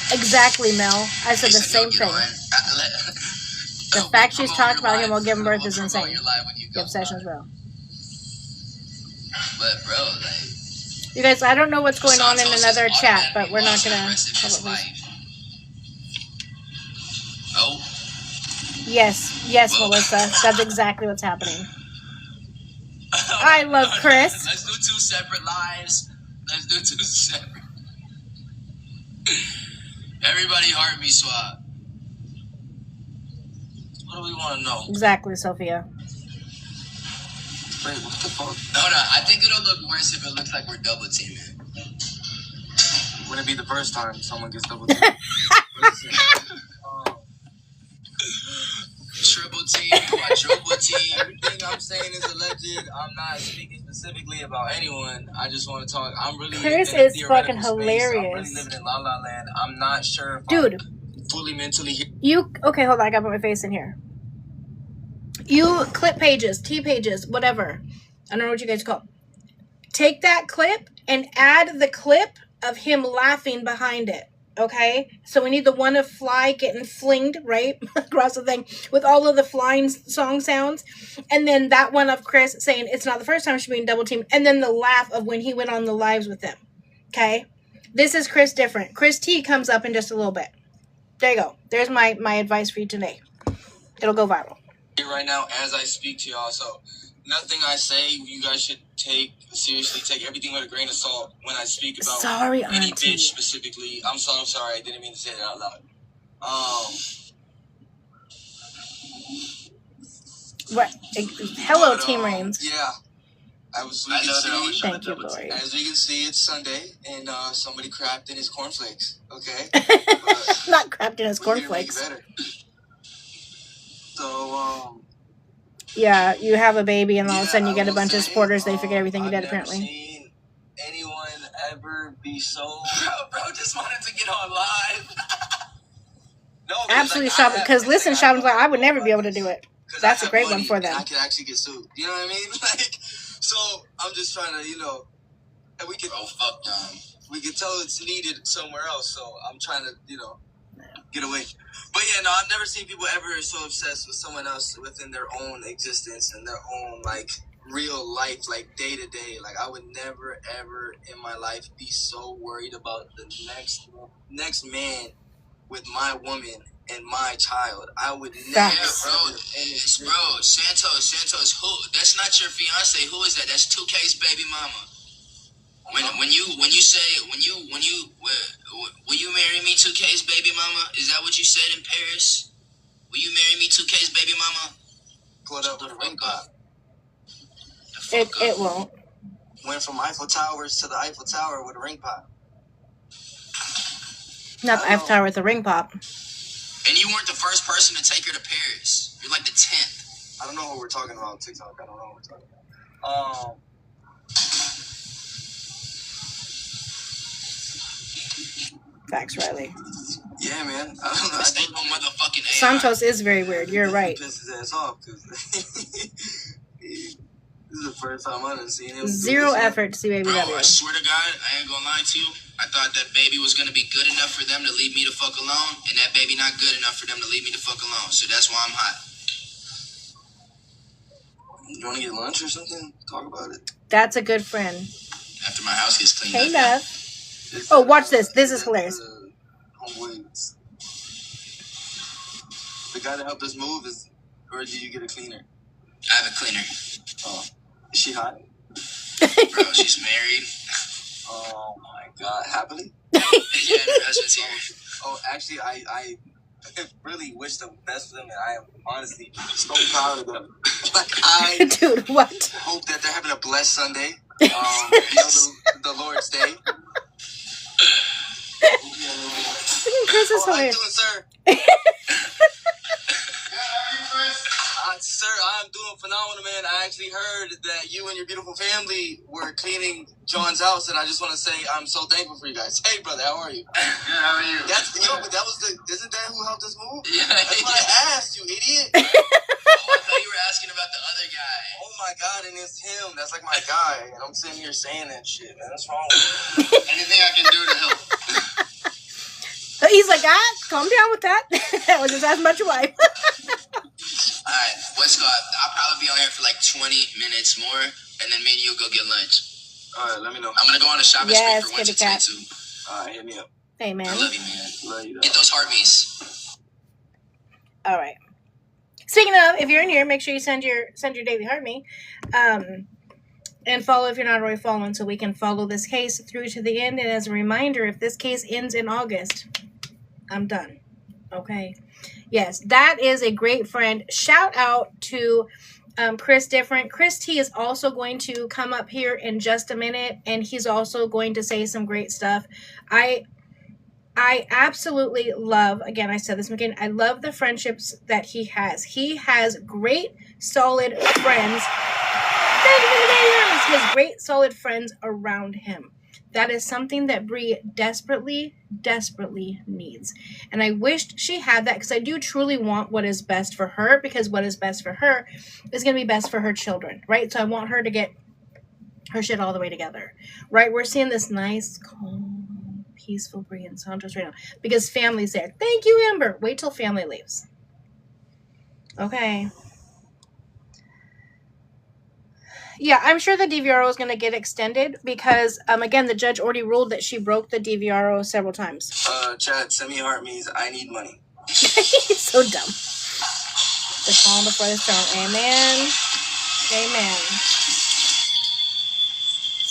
A: Exactly, Mel. I said the same thing. The fact she's talked about him while giving birth is insane. The obsession's real.
B: But bro, like,
A: you guys, I don't know what's going on in another chat, but we're not gonna.
B: Oh.
A: Yes, Melissa. That's exactly what's happening. I love Chris.
B: Let's do 2 separate lives. Everybody heart me swap. What do we want to know?
A: Exactly, Sophia.
B: Wait, what the fuck? Hold on, I think it'll look worse if it looks like we're double teaming. Wouldn't it be the first time someone gets double teamed? Triple team, quadruple team. Everything I'm saying is alleged. I'm not speaking specifically about anyone. I just want to talk. I'm really
A: Chris is fucking hilarious.
B: I'm really living in La La Land. I'm not sure if
A: dude,
B: I'm fully mentally here.
A: Okay, hold on. I gotta put my face in here. You clip pages, T pages, whatever. I don't know what you guys call it. Take that clip and add the clip of him laughing behind it. Okay, so we need the one of Fly getting flinged right across the thing with all of the flying song sounds, and then that one of Chris saying it's not the first time she's being double teamed, and then the laugh of when he went on the lives with them. Okay, this is Chris different. Chris T comes up in just a little bit. There you go. There's my advice for you today. It'll go viral.
B: Right now, as I speak to y'all, so nothing I say, you guys should take seriously. Take everything with a grain of salt when I speak about any bitch specifically. I'm so sorry. I didn't mean to say that out loud.
A: What? Hello, Team Reigns.
B: Yeah.
A: Thank you, Lori.
B: As you can see, it's Sunday, and somebody crapped in his cornflakes. Okay.
A: Not crapped in his cornflakes.
B: So,
A: yeah, you have a baby and all of a
B: yeah,
A: sudden you
B: I
A: get a
B: will
A: bunch of
B: say,
A: supporters. They forget everything you
B: I've
A: did,
B: never
A: apparently.
B: seen anyone ever be so. Bro just wanted to get on live. No,
A: Absolutely, like, because listen, Shoppen's like, I would never be able to do it. That's a great one for them.
B: I could actually get sued. You know what I mean? Like, so I'm just trying to, and we can. Oh fuck, we can tell it's needed somewhere else. So I'm trying to, get away. But yeah, no, I've never seen people ever so obsessed with someone else within their own existence and their own like real life, like day to day. Like I would never ever in my life be so worried about the next man with my woman and my child. I would never. Yeah, bro, Santos, who? That's not your fiance. Who is that? That's 2K's baby mama. When you say will you marry me 2K's baby mama? Is that what you said in Paris? Will you marry me 2K's baby mama? Pulled up with a ring pop.
A: It won't.
B: Went from Eiffel Towers to the Eiffel Tower with a ring pop.
A: Not the Eiffel Tower with a ring pop.
B: And you weren't the first person to take her to Paris. You're like the 10th. I don't know what we're talking about on TikTok. I don't know what we're talking about.
A: Facts, Riley.
B: Yeah, man. I don't know. This ain't no motherfucking AI.
A: Santos is very weird. You're right.
B: Piss his ass off because this is the first time I've seen him.
A: Zero effort to see Baby
B: Bro,
A: W.
B: I swear to God, I ain't gonna lie to you. I thought that baby was gonna be good enough for them to leave me the fuck alone, and that baby not good enough for them to leave me the fuck alone. So that's why I'm hot. You wanna get lunch or something? Talk about it.
A: That's a good friend.
B: After my house gets cleaned
A: up. Hey,
B: love.
A: Oh, watch this. This is hilarious.
B: The guy that helped us move is, or did you get a cleaner? I have a cleaner. Oh, is she hot? Bro, she's married. Oh my God, happily? Yeah, her husband's here. Oh, actually, I really wish them best for them, and I am honestly so proud of them. Like
A: Dude, what?
B: Hope that they're having a blessed Sunday. The Lord's Day.
A: Chris is hilarious.
B: How you doing, sir? Sir, I'm doing phenomenal, man. I actually heard that you and your beautiful family were cleaning John's house, and I just want to say I'm so thankful for you guys. Hey, brother, how are you? Good, how are you? But that was isn't that who helped us move? Yeah. That's what I asked you, idiot. Oh, I thought you were asking about the other guy. Oh my God, and it's him. That's like my guy, and I'm sitting here saying that shit, man. What's wrong with you? Anything I can do to help.
A: He's like, calm down with that. That was just as much your wife.
B: Alright, let's go. I'll probably be on here for like 20 minutes more, and then me and you go get lunch. Alright, let me know. I'm gonna go on a shopping spree for 1 to 22. Alright, hit me up.
A: Hey, man.
B: I love you, man. Love you, get those heartbeats.
A: Alright. Speaking of, if you're in here, make sure you send your daily heart me. And follow if you're not already following, so we can follow this case through to the end. And as a reminder, if this case ends in August, I'm done. Okay. Yes, that is a great friend. Shout out to Chris Different. Chris T is also going to come up here in just a minute, and he's also going to say some great stuff. I absolutely love, again, I said this again, I love the friendships that he has. He has great, solid friends. He has great, solid friends around him. That is something that Bri desperately, desperately needs. And I wished she had that, because I do truly want what is best for her, because what is best for her is going to be best for her children, right? So I want her to get her shit all the way together, right? We're seeing this nice, calm, peaceful Bri and Santos right now, because family's there. Thank you, Amber. Wait till family leaves. Okay. Yeah, I'm sure the DVRO is going to get extended because, again, the judge already ruled that she broke the DVRO several times.
B: Chad, send me heart means I need money.
A: He's so dumb. The calm before the storm. Amen. Amen.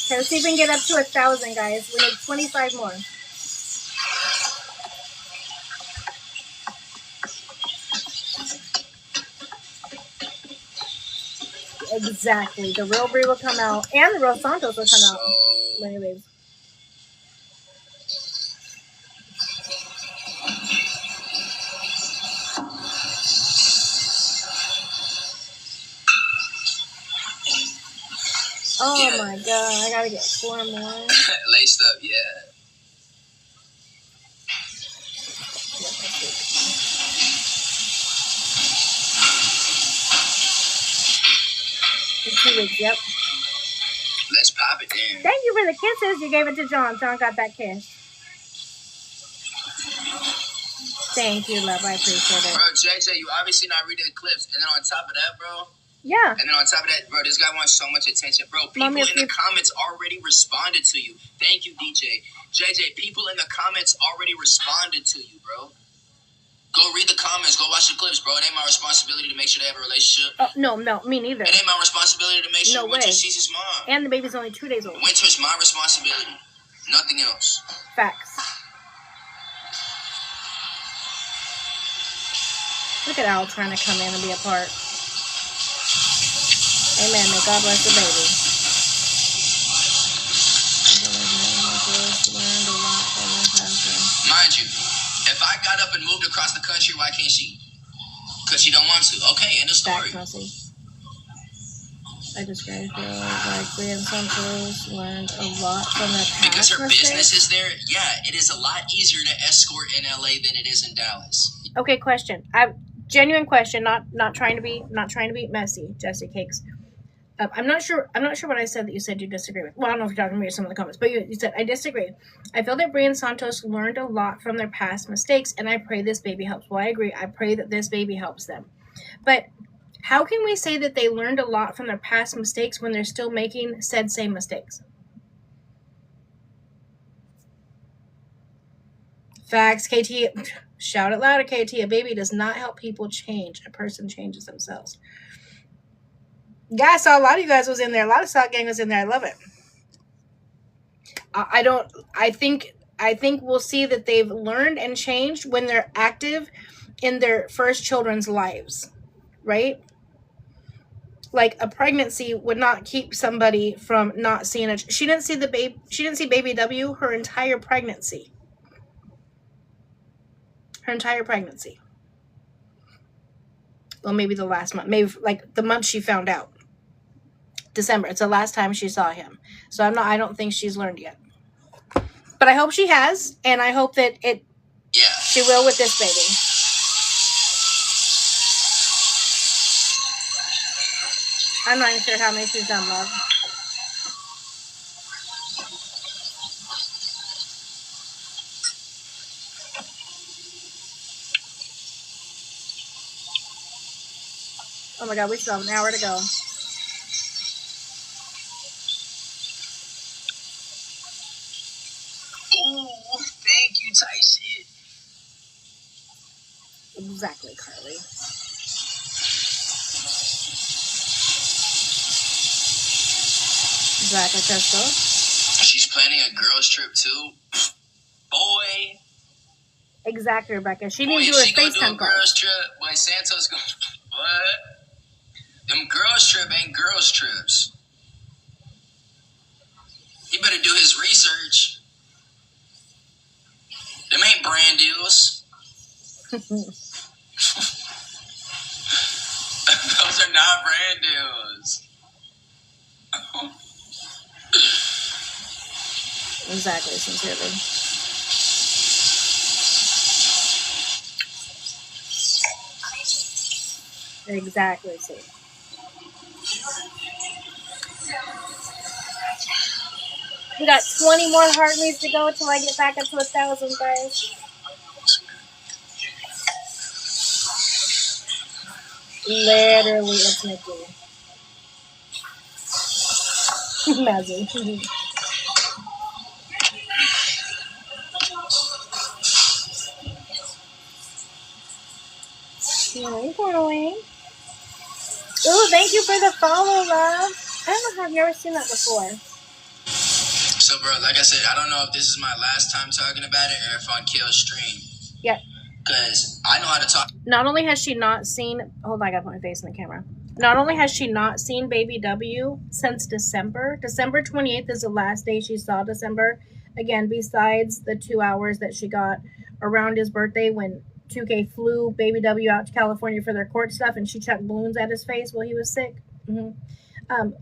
A: Okay, let's see if we can get up to 1,000, guys. We need 25 more. Exactly. The real Bri will come out, and the real Santos will come out when he leaves. Oh
B: Yeah.
A: my god, I gotta get 4 more.
B: Laced up, yeah.
A: In 2 weeks, yep.
B: Let's pop it then.
A: Thank you for the kisses. You gave it to John. John got that kiss. Thank you, love. I appreciate it.
B: Bro, JJ, you obviously not reading the clips. And then on top of that, bro.
A: Yeah.
B: And then on top of that, bro, this guy wants so much attention. Bro, people
A: Mommy,
B: in the comments already responded to you. Thank you, DJ. JJ, people in the comments already responded to you, bro. Go read the comments. Go watch the clips, bro. It ain't my responsibility to make sure they have a relationship.
A: No, me neither.
B: It ain't my responsibility to make sure Winter sees his mom.
A: And the baby's only 2 days old.
B: Winter's my responsibility. Nothing else.
A: Facts. Look at Al trying to come in and be a part. Amen. May God bless the baby.
B: Mind you, if I got up and moved across the country, why can't she? Because she don't want to. Okay, end of story.
A: I just feel like Bri Santos learned a lot from their past
B: because her
A: mistakes.
B: business is there. Yeah, it is a lot easier to escort in LA than it is in Dallas.
A: Okay, question. Genuine question. Not trying to be messy. Jesse Cakes. I'm not sure what I said that you said you disagree with. Well, I don't know if you're talking to me or some of the comments, but you said I disagree. I feel that Bri and Santos learned a lot from their past mistakes, and I pray this baby helps. Well, I agree. I pray that this baby helps them. But how can we say that they learned a lot from their past mistakes when they're still making said same mistakes? Facts, KT. Shout it louder, KT. A baby does not help people change. A person changes themselves. Yeah, I saw a lot of you guys was in there. A lot of South Gang was in there. I love it. I think we'll see that they've learned and changed when they're active in their first children's lives, right? Like a pregnancy would not keep somebody from not seeing it. She didn't see baby W her entire pregnancy. Well, maybe the last month, maybe like the month she found out. December. It's the last time she saw him. So I don't think she's learned yet. But I hope she has, and I hope that she will with this baby. I'm not even sure how many she's done, love. Oh my God, we still have an hour to go.
B: Ooh, thank you, Tyson.
A: Exactly, Carly. Exactly, Crystal.
B: She's planning a girls' trip too. Boy.
A: Exactly, Rebecca. She needs to do a FaceTime call.
B: Girls' trip. Boy, Santos going. What? Them girls' trip ain't girls' trips. He better do his research. Them ain't brand deals. Those are not brand deals.
A: Exactly, sincerely. Exactly, see. We got 20 more heartbeats to go until I get back up to 1,000, guys. Literally, it's Nikki. Imagine. Ooh, thank you for the follow, love. I don't know if I've never seen that before.
B: So, bro, like I said, I don't know if this is my last time talking about it or if on Kale's stream.
A: Yep.
B: Because I know how to talk.
A: Not only has she not seen... Hold on, I got to put my face in the camera. Not only has she not seen baby W since December. December 28th is the last day she saw December. Again, besides the 2 hours that she got around his birthday when 2K flew baby W out to California for their court stuff and she chucked balloons at his face while he was sick.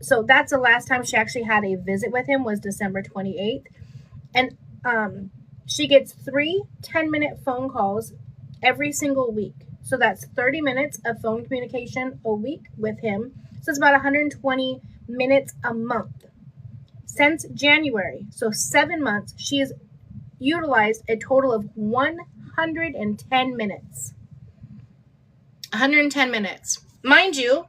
A: So that's the last time she actually had a visit with him, was December 28th. And she gets 3 10-minute phone calls every single week. So that's 30 minutes of phone communication a week with him. So it's about 120 minutes a month. Since January, so 7 months, she has utilized a total of 110 minutes. 110 minutes. Mind you,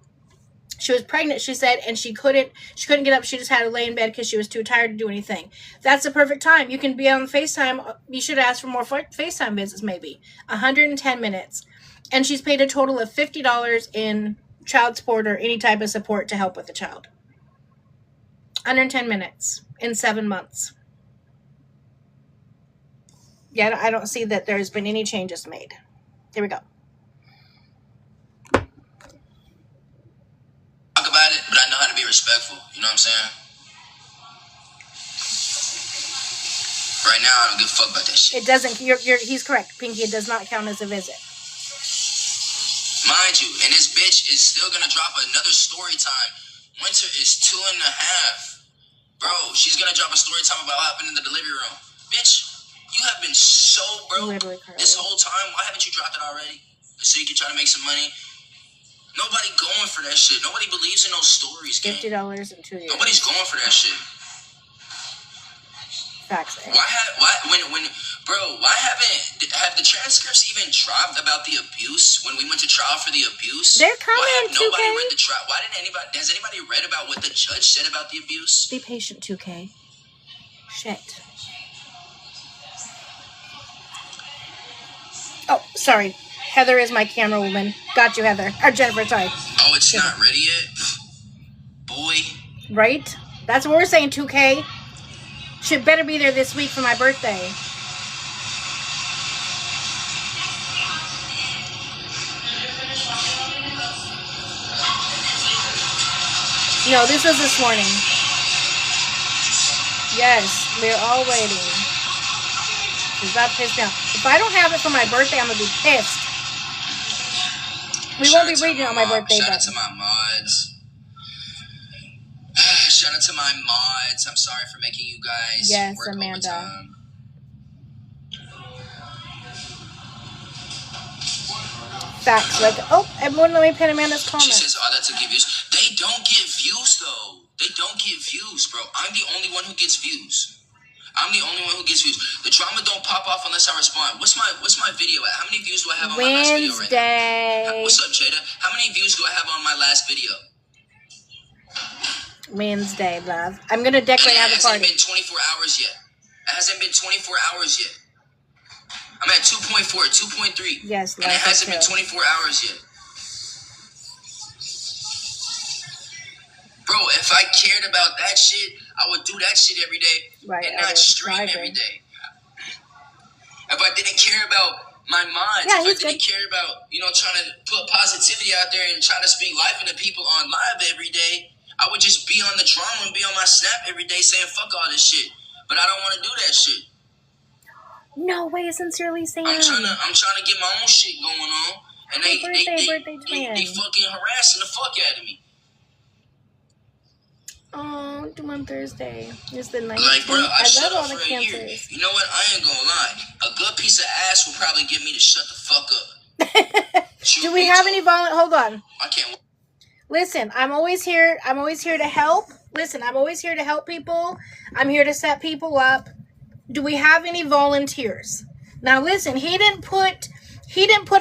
A: she was pregnant, she said, and she couldn't get up. She just had to lay in bed because she was too tired to do anything. That's the perfect time. You can be on FaceTime. You should ask for more FaceTime visits, maybe. 110 minutes. And she's paid a total of $50 in child support or any type of support to help with the child. 110 minutes in 7 months. Yeah, I don't see that there's been any changes made. Here we go.
B: Talk about it, but I know how to be respectful. You know what I'm saying? Right now, I don't give a fuck about that shit.
A: It doesn't. He's correct, Pinky. It does not count as a visit.
B: Mind you, and this bitch is still gonna drop another story time. Winter is 2.5. Bro, she's gonna drop a story time about what happened in the delivery room. Bitch, you have been so broke this whole time. Why haven't you dropped it already? So you can try to make some money. Nobody going for that shit. Nobody believes in those stories, gang.
A: $50 in 2 years.
B: Nobody's going for that shit.
A: Facts.
B: Why have the transcripts even dropped about the abuse when we went to trial for the abuse?
A: They're coming.
B: Why have nobody
A: 2K?
B: read the trial? Has anybody read about what the judge said about the abuse?
A: Be patient, 2K. Shit. Oh, sorry. Heather is my camera woman. Got you, Heather. Or Jennifer, sorry.
B: Oh, it's not ready yet? Boy.
A: Right? That's what we're saying, 2K. Should better be there this week for my birthday. No, this was this morning. Yes, we're all waiting. Because that pissed me off. If I don't have it for my birthday, I'm going to be pissed. We won't be reading on my birthday,
B: Shout out to my mods. Shout out to my mods. I'm sorry for making you guys work
A: Amanda.
B: overtime.
A: Facts. Like, oh, everyone, let me pin Amanda's comment.
B: She says, oh, that's to get views. They don't get views, though. They don't get views, bro. I'm the only one who gets views. The drama don't pop off unless I respond. What's my video at? How many views do I have on my last video right now? What's up, Jada? How many views do I have on my last video?
A: Wednesday, love. I'm going to decorate and have a party.
B: It hasn't been 24 hours yet. I'm at 2.4, 2.3.
A: Yes,
B: and it hasn't been 24 hours yet. Bro, if I cared about that shit, I would do that shit every day and not stream every day. If I didn't care about my mods, if I didn't care about, trying to put positivity out there and trying to speak life into people on live every day, I would just be on the drama and be on my Snap every day saying fuck all this shit. But I don't want to do that shit.
A: No way, sincerely saying.
B: I'm trying to get my own shit going on, and they fucking harassing the fuck out of me.
A: Oh, do on Thursday. It's the 19th.
B: Like, bro, I shut
A: love
B: up
A: all the
B: for a year.
A: cancers.
B: You know what? I ain't gonna lie. A good piece of ass will probably get me to shut the fuck up.
A: Do we have any Hold on.
B: I can't.
A: Listen, I'm always here to help. Listen, I'm always here to help people. I'm here to set people up. Do we have any volunteers? Now listen, he didn't put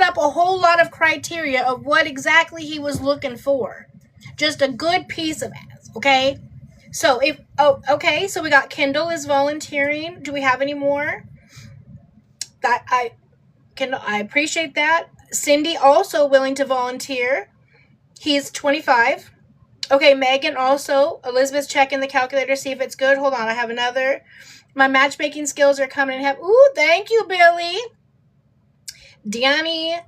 A: up a whole lot of criteria of what exactly he was looking for. Just a good piece of ass, okay? So so we got Kendall is volunteering. Do we have any more? I appreciate that. Cindy also willing to volunteer. He's 25. Okay, Megan also. Elizabeth's checking the calculator, see if it's good. Hold on, I have another. My matchmaking skills are coming in. Ooh, thank you, Billy. Deani.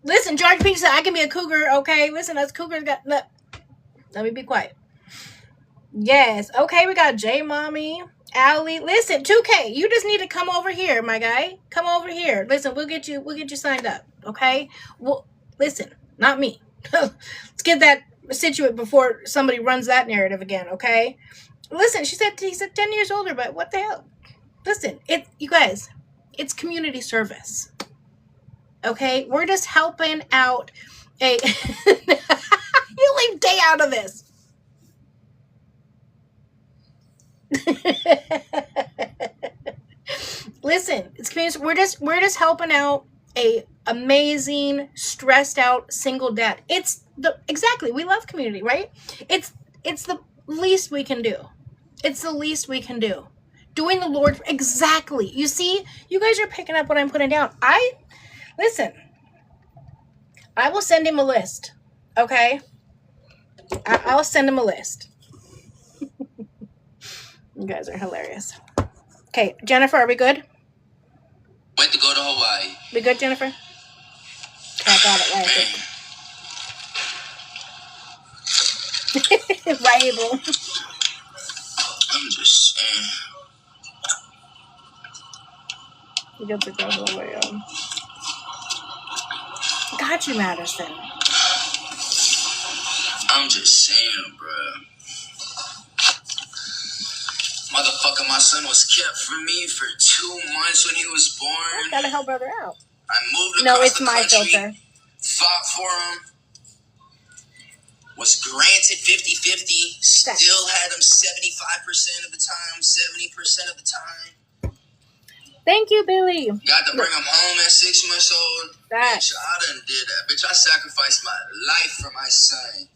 A: Listen, George Peach said I can be a cougar, okay? Listen, us cougars got... Let me be quiet. Yes. Okay, we got J Mommy. Allie. Listen, 2K, you just need to come over here, my guy. Come over here. Listen, we'll get you signed up, okay? Well, listen, not me. Let's get that situate before somebody runs that narrative again, okay? Listen, he said 10 years older, but what the hell? Listen, you guys, it's community service. Okay? We're just helping out a you leave Day out of this. Listen, it's community. We're just helping out a amazing, stressed out single dad. Exactly. We love community, right? It's the least we can do. It's the least we can do. Doing the Lord exactly. You see, you guys are picking up what I'm putting down. Listen. I will send him a list. Okay? I'll send him a list. You guys are hilarious. Okay, Jennifer, are we good?
B: Went to go to Hawaii.
A: We good, Jennifer? Okay, I got it right. Right, bro.
B: I'm just saying.
A: You got the girl the way on. Got you, Madison.
B: I'm just saying, bruh. Motherfucker, my son was kept from me for 2 months when he was born.
A: I gotta help brother out.
B: I moved across the country,
A: filter.
B: fought for him, was granted 50-50, still had him 75% of the time, 70% of the time.
A: Thank you, Billy.
B: Got to bring him home at 6 months old. Bitch, I done did that. Bitch, I sacrificed my life for my son.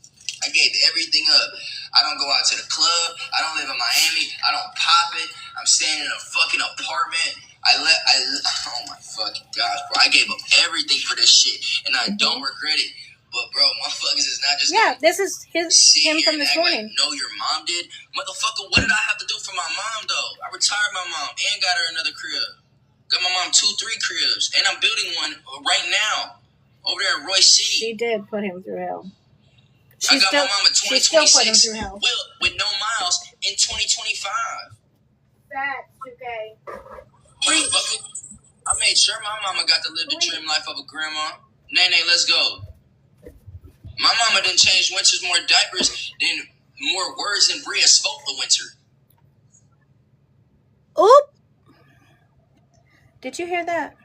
B: I gave everything up. I don't go out to the club. I don't live in Miami. I don't pop it. I'm staying in a fucking apartment. Oh my fucking gosh, bro. I gave up everything for this shit, and I don't regret it. But bro, motherfuckers is not just
A: this is him from this morning.
B: Like, no, your mom did, motherfucker. What did I have to do for my mom though? I retired my mom and got her another crib. Got my mom 2-3 cribs, and I'm building one right now over there in Royce City.
A: She did put him through hell.
B: I got my mom in 2026 with no miles in 2025.
A: That's okay.
B: Motherfucker, I made sure my mama got to live the dream life of a grandma. Nene, let's go. My mama didn't change winters more diapers than more words than Bria spoke the winter.
A: Oop! Did you hear that?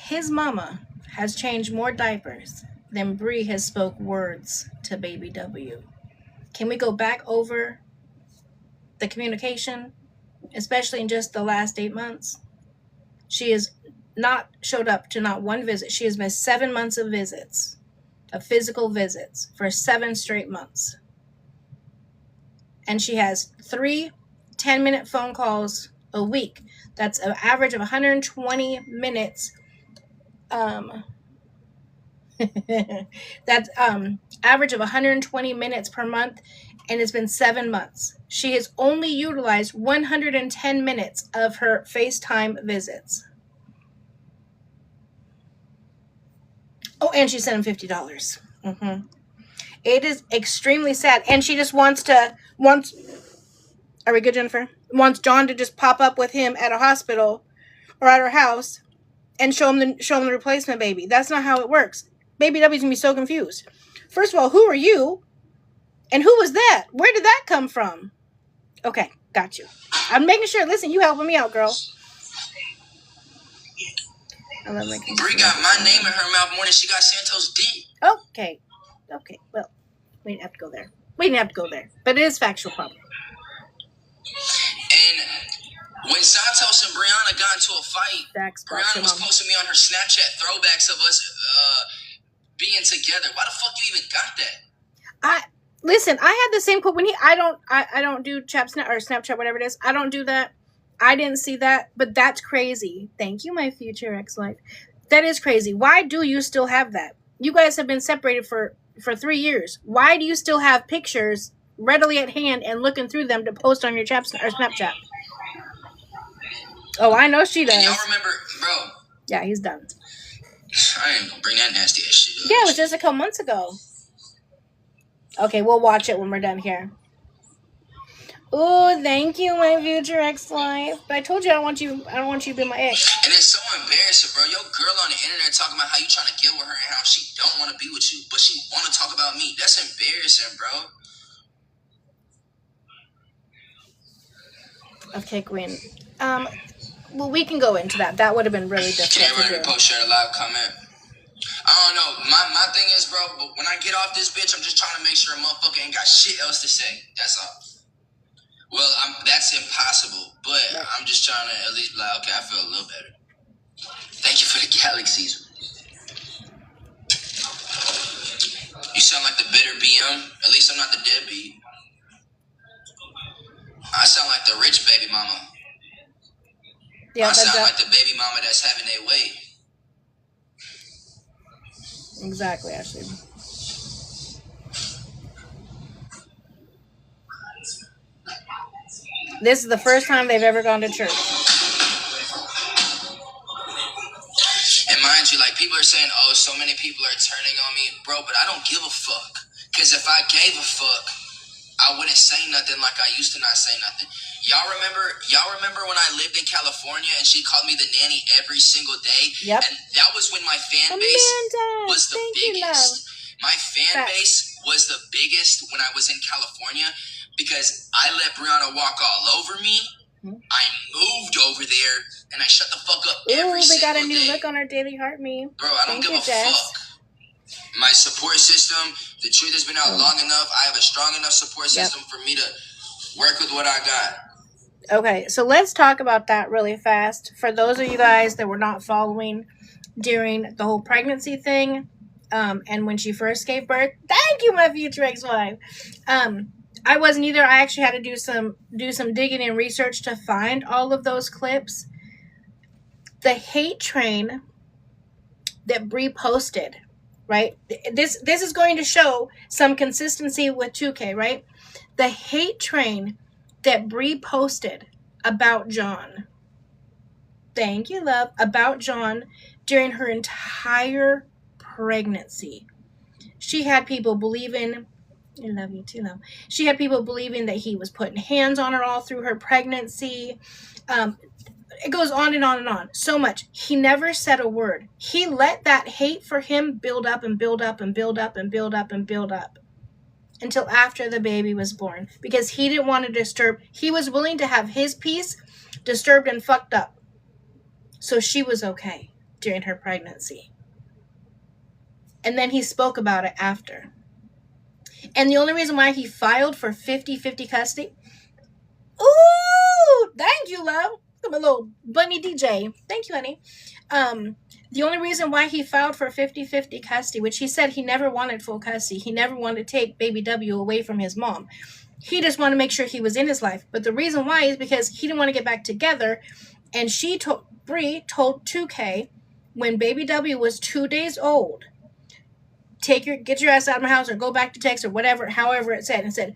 A: His mama has changed more diapers than Bri has spoke words to baby W. Can we go back over the communication, especially in just the last 8 months? She has not showed up to not one visit. She has missed 7 months of visits, of physical visits, for 7 straight months. And she has 3 10-minute phone calls a week. That's an average of 120 minutes. That's average of 120 minutes per month, and it's been 7 months. She has only utilized 110 minutes of her FaceTime visits. Oh, and she sent him $50. It is extremely sad, and she just wants. Are we good, Jennifer? Wants John to just pop up with him at a hospital or at her house and show him the replacement baby. That's not how it works. Baby W's gonna be so confused. First of all, who are you? And who was that? Where did that come from? Okay, got you. I'm making sure. Listen, you helping me out, girl.
B: Bri got my name in her mouth more than she got Santos D.
A: Okay. Well, we didn't have to go there. But it is factual problem.
B: And when Santos and Brianna got into a fight, Brianna was posting me on her Snapchat throwbacks of us being together. Why the fuck you even got that?
A: Listen, I had the same quote when I don't do Snapchat, whatever it is. I don't do that. I didn't see that, but that's crazy. Thank you, my future ex-wife. That is crazy. Why do you still have that? You guys have been separated for 3 years. Why do you still have pictures readily at hand and looking through them to post on your Snapchat? Oh, I know she does.
B: And y'all remember, bro?
A: Yeah, he's done.
B: I ain't gonna bring that nasty ass shit up.
A: Yeah, it was just a couple months ago. Okay, we'll watch it when we're done here. Oh, thank you, my future ex-wife. But I told you I don't want you to be my ex.
B: And it's so embarrassing, bro. Your girl on the internet talking about how you trying to get with her and how she don't want to be with you, but she want to talk about me. That's embarrassing, bro.
A: Okay, Queen. Well, we can go into that. That would have been really difficult
B: Can't
A: to
B: ready
A: do.
B: to post, share, live comment. I don't know. My thing is, bro, but when I get off this bitch, I'm just trying to make sure a motherfucker ain't got shit else to say. That's all. Well, that's impossible, but I'm just trying to at least, like, okay, I feel a little better. Thank you for the galaxies. You sound like the bitter BM. At least I'm not the deadbeat. I sound like the rich baby mama.
A: Yeah,
B: I sound like the baby mama that's having their way.
A: Exactly, Ashley. This is the first time they've ever gone to church.
B: And mind you, like, people are saying, oh, so many people are turning on me. Bro, but I don't give a fuck. Because if I gave a fuck, I wouldn't say nothing like I used to not say nothing. Y'all remember when I lived in California and she called me the nanny every single day?
A: Yep.
B: And that was when my fan base was the biggest. My fan base was the biggest when I was in California because I let Brianna walk all over me. I moved over there and I shut the fuck up every single day.
A: We got a new look on our Daily Heart Me.
B: Bro, I don't give a fuck. My support system, the truth has been out long enough. I have a strong enough support system for me to work with what I got.
A: Okay, so let's talk about that really fast. For those of you guys that were not following during the whole pregnancy thing, and when she first gave birth, thank you, my future ex-wife. I wasn't either. I actually had to do some digging and research to find all of those clips. The hate train that Bri posted, right? This is going to show some consistency with 2K, right? The hate train that Bri posted about John. Thank you, love. About John during her entire pregnancy. She had people believing, I love you too, love. She had people believing that he was putting hands on her all through her pregnancy. It goes on and on and on. So much. He never said a word. He let that hate for him build up and build up and build up and build up and build up until after the baby was born. Because he didn't want to disturb. He was willing to have his peace disturbed and fucked up. So she was okay during her pregnancy. And then he spoke about it after. And the only reason why he filed for 50-50 custody. Ooh, thank you, love. I'm a little bunny DJ. Thank you, honey. The only reason why he filed for 50-50 custody, which he said he never wanted full custody. He never wanted to take baby W away from his mom. He just wanted to make sure he was in his life. But the reason why is because he didn't want to get back together. And Bri told 2K when baby W was 2 days old, get your ass out of my house or go back to Texas or whatever, however it said, and said,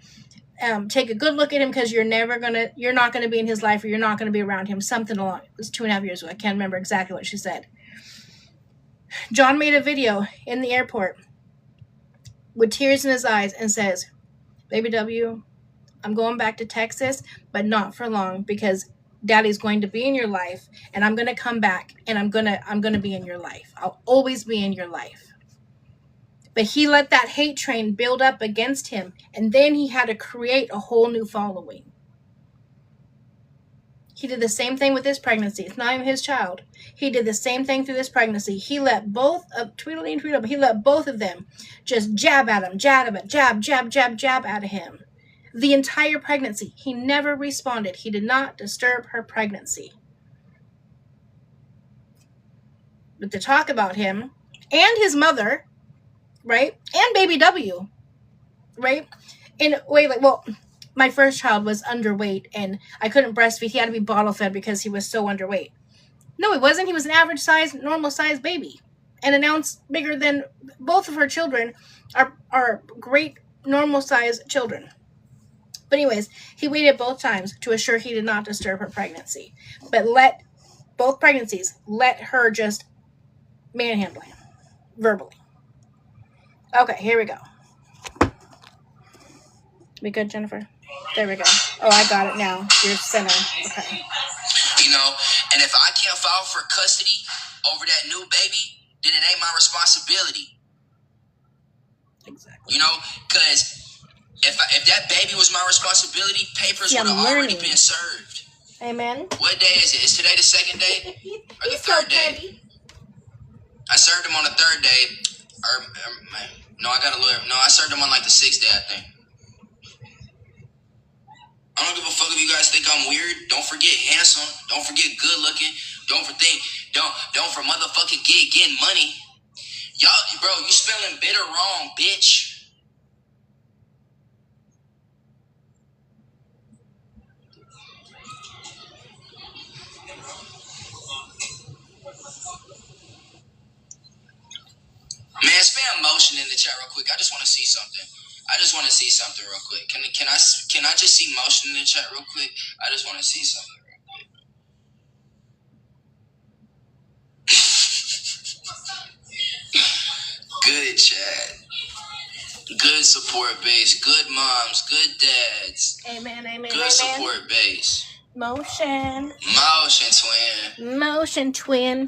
A: take a good look at him because you're not gonna be in his life or you're not gonna be around him. Something along. It was 2.5 years ago. I can't remember exactly what she said. John made a video in the airport with tears in his eyes and says, baby W, I'm going back to Texas, but not for long because Daddy's going to be in your life and I'm gonna come back and I'm gonna be in your life. I'll always be in your life. But he let that hate train build up against him, and then he had to create a whole new following. He did the same thing with this pregnancy. It's not even his child. He did the same thing through this pregnancy. He let both of he let both of them just jab at him, jab at him. The entire pregnancy. He never responded. He did not disturb her pregnancy. But to talk about him and his mother, right? And baby W, right? And my first child was underweight and I couldn't breastfeed. He had to be bottle fed because he was so underweight. No, he wasn't. He was an average size, normal size baby. And an ounce bigger than both of her children are great normal size children. But anyways, he waited both times to assure he did not disturb her pregnancy. But let her just manhandle him verbally. Okay, here we go. We good, Jennifer? There we go. Oh, I got it now. You're center. Okay.
B: You know, and if I can't file for custody over that new baby, then it ain't my responsibility.
A: Exactly.
B: You know, because if that baby was my responsibility, papers would have already been served.
A: Amen.
B: What day is it? Is today the second day or the third day? I served him on the third day. No, I got a lawyer. No, I served him on like the 6th day, I think. I don't give a fuck if you guys think I'm weird. Don't forget handsome. Don't forget good looking. Don't for motherfucking getting money. Y'all, bro, you spelling bitter wrong, bitch. Man, spam motion in the chat real quick. I just want to see something. Real quick. Can I just see motion in the chat real quick? I just want to see something real quick. Good chat. Good support base. Good moms. Good dads.
A: Amen.
B: Good support base.
A: Motion
B: twin.
A: Motion twin.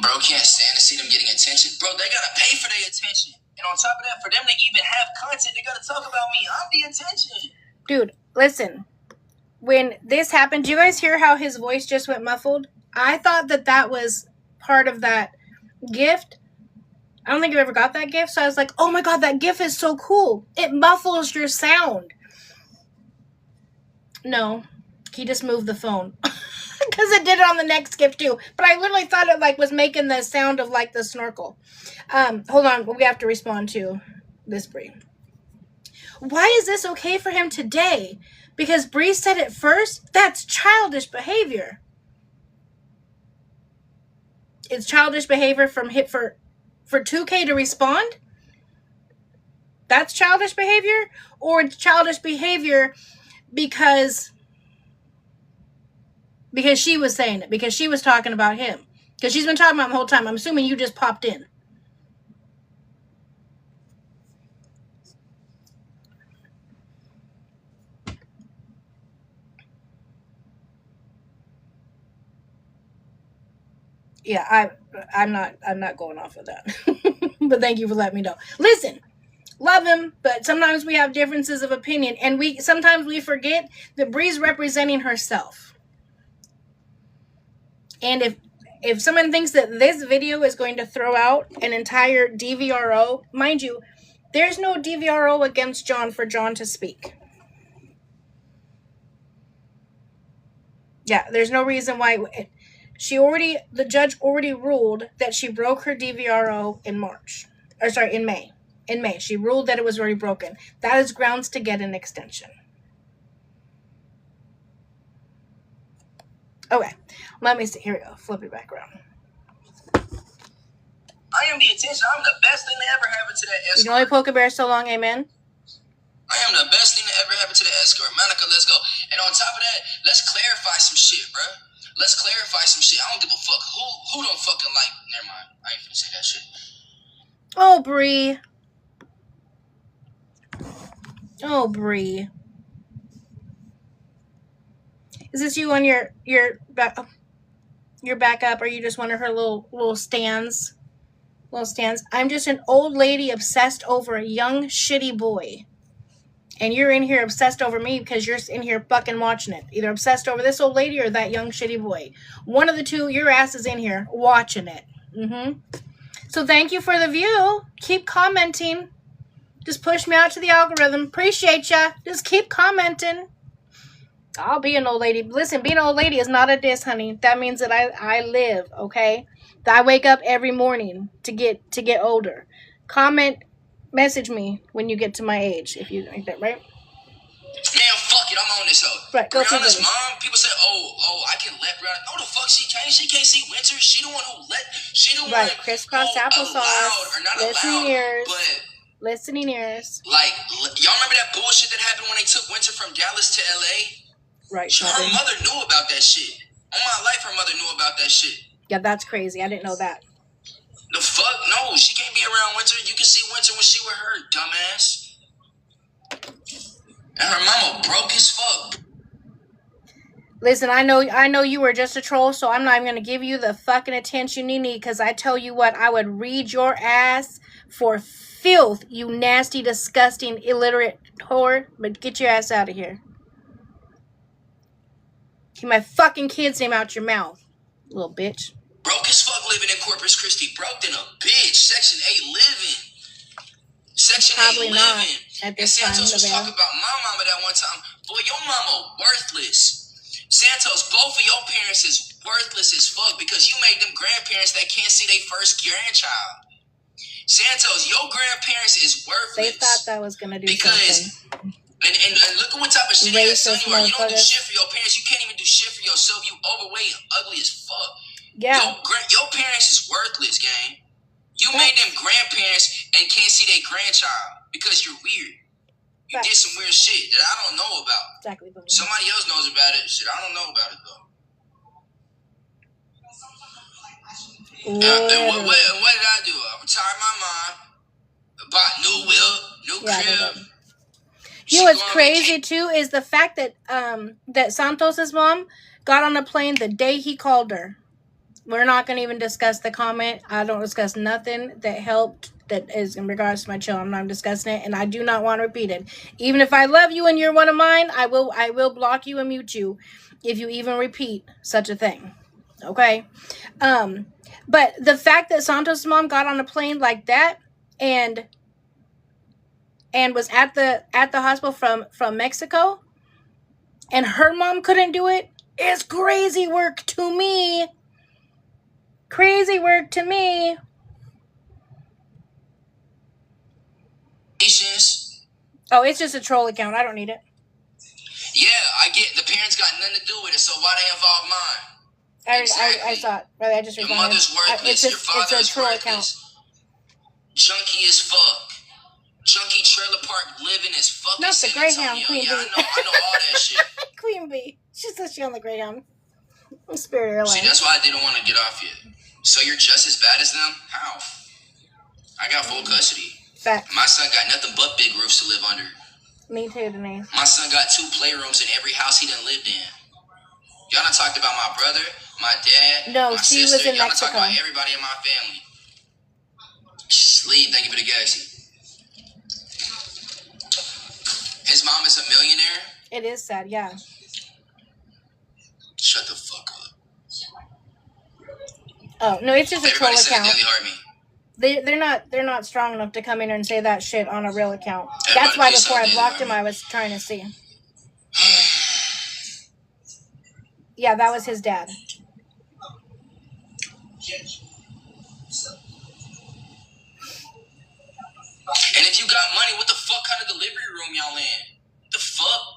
B: Bro can't stand to see them getting attention. Bro, they gotta pay for their attention. And on top of that, for them to even have content, they gotta talk about me. I'm the attention.
A: Dude, listen. When this happened, do you guys hear how his voice just went muffled? I thought that was part of that gift. I don't think I've ever got that gift, so I was like, oh my god, that gift is so cool. It muffles your sound. No, he just moved the phone. Because it did it on the next gift too. But I literally thought it like was making the sound of like the snorkel. Hold on, we have to respond to this Bri. Why is this okay for him today? Because Bri said it first? That's childish behavior. It's childish behavior for 2K to respond? That's childish behavior? Or it's childish behavior because she was saying it, because she was talking about him. Because she's been talking about him the whole time. I'm assuming you just popped in. Yeah, I'm not going off of that. But thank you for letting me know. Listen, love him, but sometimes we have differences of opinion, and sometimes we forget that Bri's representing herself. And if someone thinks that this video is going to throw out an entire DVRO, mind you, there's no DVRO against John for John to speak. Yeah, there's no reason why. The judge already ruled that she broke her DVRO in May. In May, she ruled that it was already broken. That is grounds to get an extension. Okay, let me see. Here we go. Flip it back around.
B: I am the attention. I'm the best thing that ever happened to that escort.
A: You can only poke a bear so long, amen?
B: I am the best thing that ever happened to the escort. Monica, let's go. And on top of that, let's clarify some shit, bro. Let's clarify some shit. I don't give a fuck who don't fucking like. Never mind. I ain't finna say that shit.
A: Oh, Bri. Oh, Bri. Is this you on your backup, or you just one of her little stands? Little stands. I'm just an old lady obsessed over a young shitty boy. And you're in here obsessed over me because you're in here fucking watching it. Either obsessed over this old lady or that young shitty boy. One of the two, your ass is in here watching it. So thank you for the view. Keep commenting. Just push me out to the algorithm. Appreciate ya. Just keep commenting. I'll be an old lady. Listen, being an old lady is not a diss, honey. That means that I live, okay? That I wake up every morning to get older. Comment. Message me when you get to my age, if you think that, right?
B: Man, fuck it, I'm on this hoe.
A: Right, go
B: Brianna's mom, people say, oh, I can let Brianna. No, the fuck she can't. She can't see winter. She the one who
A: right, crisscross applesauce. Listening ears.
B: Like, y'all remember that bullshit that happened when they took Winter from Dallas to LA?
A: Right.
B: Her mother knew about that shit. On my life, her mother knew about that shit.
A: Yeah, that's crazy. I didn't know that.
B: The fuck? No, she can't be around Winter. You can see Winter when she with her, dumbass. And her mama broke as fuck.
A: Listen, I know you were just a troll, so I'm not even gonna give you the fucking attention you need, because I tell you what, I would read your ass for filth, you nasty, disgusting, illiterate whore. But get your ass out of here. Keep my fucking kid's name out your mouth, little bitch.
B: Broke as fuck living in Corpus Christi. Broke than a bitch. Section 8 living. Section
A: Probably
B: 8
A: not
B: living.
A: at
B: And
A: this time,
B: Santos was
A: Nevada.
B: talking about my mama that one time. Boy, your mama worthless. Santos, both of your parents is worthless as fuck because you made them grandparents that can't see their first grandchild. Santos, your grandparents is worthless.
A: They thought that was gonna do
B: because
A: something.
B: And look at what type of shitty ass son you are. You don't do shit for your parents. You can't even do shit for yourself. You overweight and ugly as fuck.
A: Yeah.
B: Your parents is worthless, gang. You made them grandparents and can't see their grandchild because you're weird. You did some weird shit that I don't know about.
A: Exactly.
B: Somebody else knows about it. Shit, I don't know about it though. And what did I do? I retired my mom, bought new wheel, new crib.
A: You know what's crazy too is the fact that that Santos's mom got on a plane the day he called her. We're not going to even discuss the comment. I don't discuss nothing that helped that is in regards to my child. I'm not discussing it, and I do not want to repeat it. Even if I love you and you're one of mine, I will block you and mute you if you even repeat such a thing. Okay? But the fact that Santos' mom got on a plane like that and was at the hospital from Mexico, and her mom couldn't do it, is crazy work to me. Crazy work to me. Oh, it's just a troll account. I don't need it.
B: Yeah, I get the parents got nothing to do with it, so why they involve mine?
A: I saw it. Really, I just
B: your mother's worthless. Your father is worthless. Account. Junkie as fuck. Junkie trailer park living as fucking
A: Not the Greyhound, Queen Bee.
B: I know all that shit.
A: Queen Bee. She says she on the Greyhound. Spirit Airlines.
B: See, that's why I didn't want to get off yet. So you're just as bad as them? How? I got full custody.
A: Fact.
B: My son got nothing but big roofs to live under.
A: Me too, Denise.
B: My son got 2 playrooms in every house he done lived in. Y'all done talked about my brother, my dad,
A: no,
B: my
A: she
B: sister.
A: Was in
B: Y'all
A: Mexico.
B: done talked about everybody in my family. Sleep, thank you for the gas. His mom is a millionaire?
A: It is sad, yeah.
B: Shut the fuck up.
A: Oh, no, it's just a troll account.
B: Deadly Heart me.
A: They're not strong enough to come in and say that shit on a real account. That's why before I blocked him, I was trying to see. Yeah, that was his dad.
B: And if you got money, what the fuck kind of delivery room y'all in? The fuck?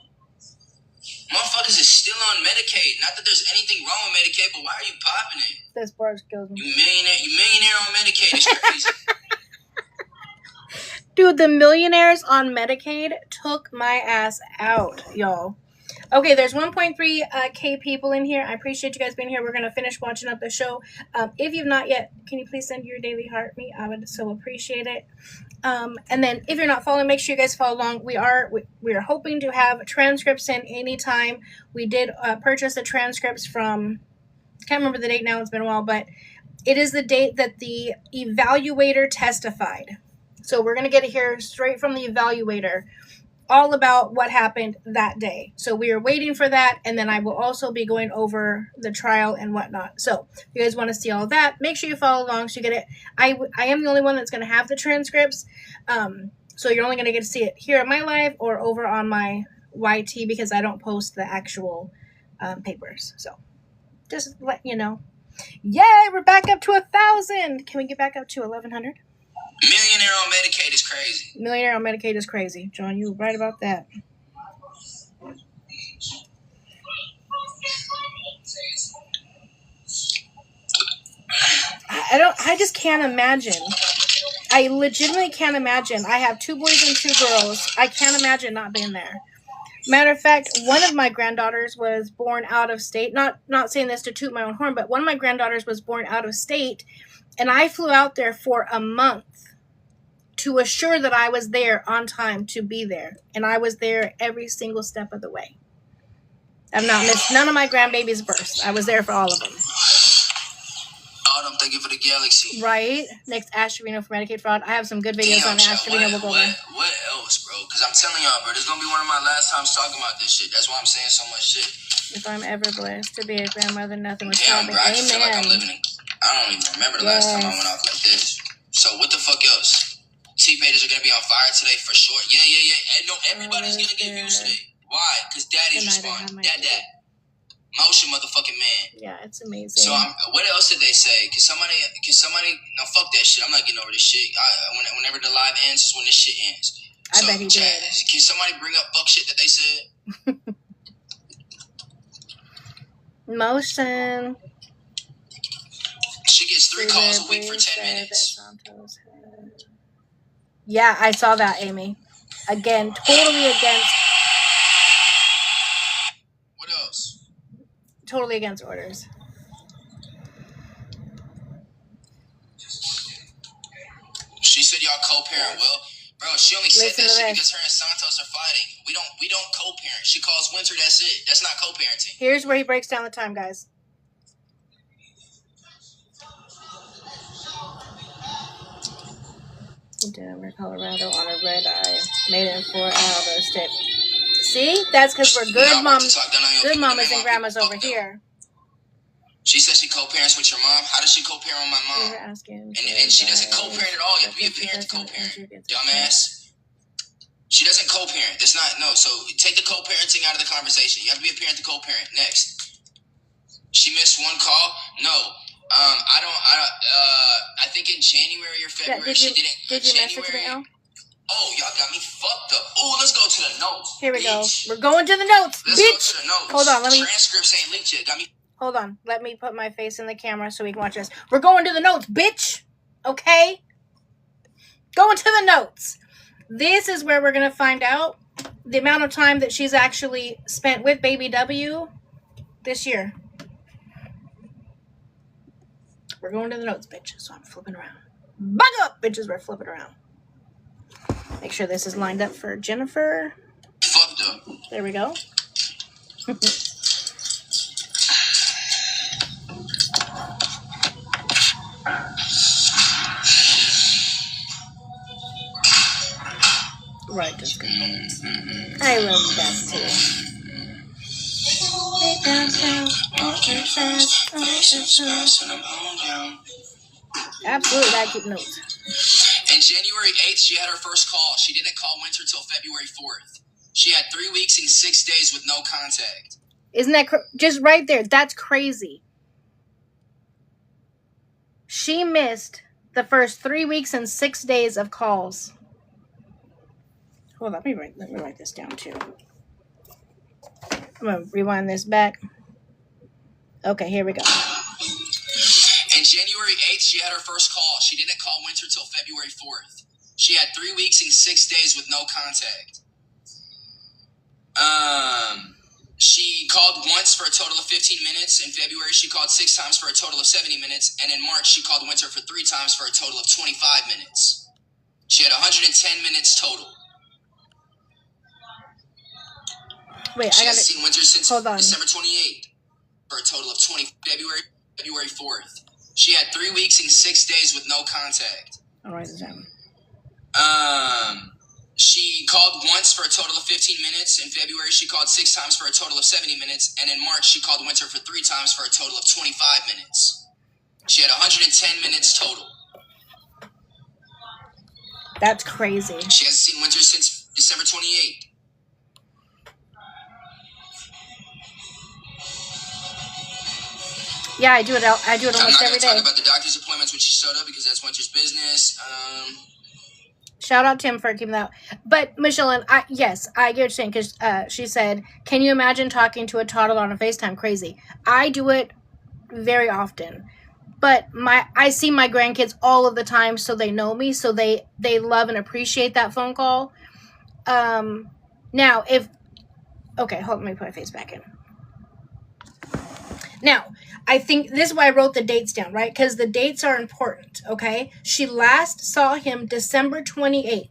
B: Motherfuckers is still on Medicaid. Not that there's anything wrong with Medicaid, but why are you popping it?
A: This part kills me.
B: You millionaire on Medicaid. It's crazy.
A: Dude, the millionaires on Medicaid took my ass out, y'all. Okay, there's 1.3K people in here. I appreciate you guys being here. We're going to finish watching up the show. If you've not yet, can you please send your daily heart me? I would so appreciate it. And then if you're not following, make sure you guys follow along. We are hoping to have transcripts in anytime. We did purchase the transcripts from, can't remember the date now, it's been a while, but it is the date that the evaluator testified. So we're going to get it here straight from the evaluator, all about what happened that day. So we are waiting for that, and then I will also be going over the trial and whatnot. So if you guys want to see all that, make sure you follow along so you get it. I am the only one that's going to have the transcripts, so you're only going to get to see it here at my live or over on my YT, because I don't post the actual papers. So just let you know. Yay, we're back up to 1,000. Can we get back up to 1,100?
B: Millionaire on Medicaid is crazy.
A: Millionaire on Medicaid is crazy. John, you were right about that. I just can't imagine. I legitimately can't imagine. I have 2 boys and 2 girls. I can't imagine not being there. Matter of fact, one of my granddaughters was born out of state. Not saying this to toot my own horn, but one of my granddaughters was born out of state. And I flew out there for a month to assure that I was there on time to be there. And I was there every single step of the way. I've not missed none of my grandbabies' births. I was there for all of them.
B: I'm thinking for the galaxy.
A: Right? Next, Ash Trevino for Medicaid fraud. I have some good videos on Ash Trevino. We'll go over.
B: What else, bro? Because I'm telling y'all, bro, this is going to be one of my last times talking about this shit. That's why I'm saying so much shit.
A: If I'm ever blessed to be a grandmother, nothing was
B: Damn,
A: stopping.
B: bro, I just feel like I'm
A: Amen.
B: living in... I don't even remember the last time I went off like this. So what the fuck else? T-pages are going to be on fire today for sure. Yeah. And no, everybody's going to get views today. Why? Because daddy's responding. Dad. Motion motherfucking man.
A: Yeah, it's amazing.
B: So what else did they say? Can somebody? No, fuck that shit. I'm not getting over this shit. Whenever the live ends is when this shit ends.
A: I bet he did.
B: Can somebody bring up fuck shit that they said?
A: Motion.
B: She gets 3 calls a week for 10 minutes.
A: Yeah, I saw that, Amy. Again, totally against.
B: What else?
A: Totally against orders.
B: She said y'all co-parent. Well, bro, she only said
A: Listen
B: that shit
A: this.
B: because her and Santos are fighting. We don't co-parent. She calls Winter. That's it. That's not co-parenting.
A: Here's where he breaks down the time, guys. Denver, Colorado on a red eye. Made it in 4 hours. See? That's because we're good moms. Good mamas and grandmas over here.
B: She says she co-parents with your mom. How does she co-parent with my mom? And she doesn't co-parent at all. You have to be a parent to co-parent. Dumbass. She doesn't co-parent. That's not, no. So take the co-parenting out of the conversation. You have to be a parent to co-parent. Next. She missed 1 call? No. I think in January or February she didn't.
A: Did you message me, Elle?
B: Oh, y'all got me fucked up. Oh, let's go to the notes.
A: Here we go. We're going to the notes,
B: Let's
A: bitch.
B: go to the notes.
A: Hold on, let me.
B: Transcripts ain't leaked yet. Got me.
A: Hold on. Let me put my face in the camera so we can watch this. We're going to the notes, bitch. Okay? Going to the notes. This is where we're going to find out the amount of time that she's actually spent with Baby W this year. We're going to the notes, bitch. So I'm flipping around. Bug up, bitches. We're flipping around. Make sure this is lined up for Jennifer.
B: Fucked up.
A: There we go. Right, just go. I love that too. Absolutely, I keep notes.
B: And January 8th, she had her first call. She didn't call Winter till February 4th. She had 3 weeks and 6 days with no contact.
A: Isn't that just right there? That's crazy. She missed the first 3 weeks and 6 days of calls. Hold on, let me write this down too. I'm gonna rewind this back. Okay, here we go.
B: And January 8th, she had her first call. She didn't call Winter till February 4th. She had 3 weeks and 6 days with no contact. She called once for a total of 15 minutes. In February, she called 6 times for a total of 70 minutes. And in March, she called Winter for 3 times for a total of 25 minutes. She had 110 minutes total.
A: Wait,
B: she
A: I gotta
B: hasn't seen Winter since
A: hold on.
B: December 28th for a total of February 4th. She had 3 weeks and 6 days with no contact.
A: I'll write this down.
B: She called once for a total of 15 minutes. In February, she called 6 times for a total of 70 minutes. And in March, she called Winter for 3 times for a total of 25 minutes. She had 110 minutes total.
A: That's crazy.
B: She hasn't seen Winter since December 28th.
A: Yeah, I do it almost every day.
B: I'm not going to talk about the doctor's appointments when she showed up because that's Winter's business.
A: Shout out Tim for keeping that. But Michelle, and I get what you're saying because she said, "Can you imagine talking to a toddler on a FaceTime? Crazy." I do it very often, but I see my grandkids all of the time, so they know me, so they love and appreciate that phone call. Now, hold on, let me put my face back in. Now, I think this is why I wrote the dates down, right? Because the dates are important, okay? She last saw him December 28th.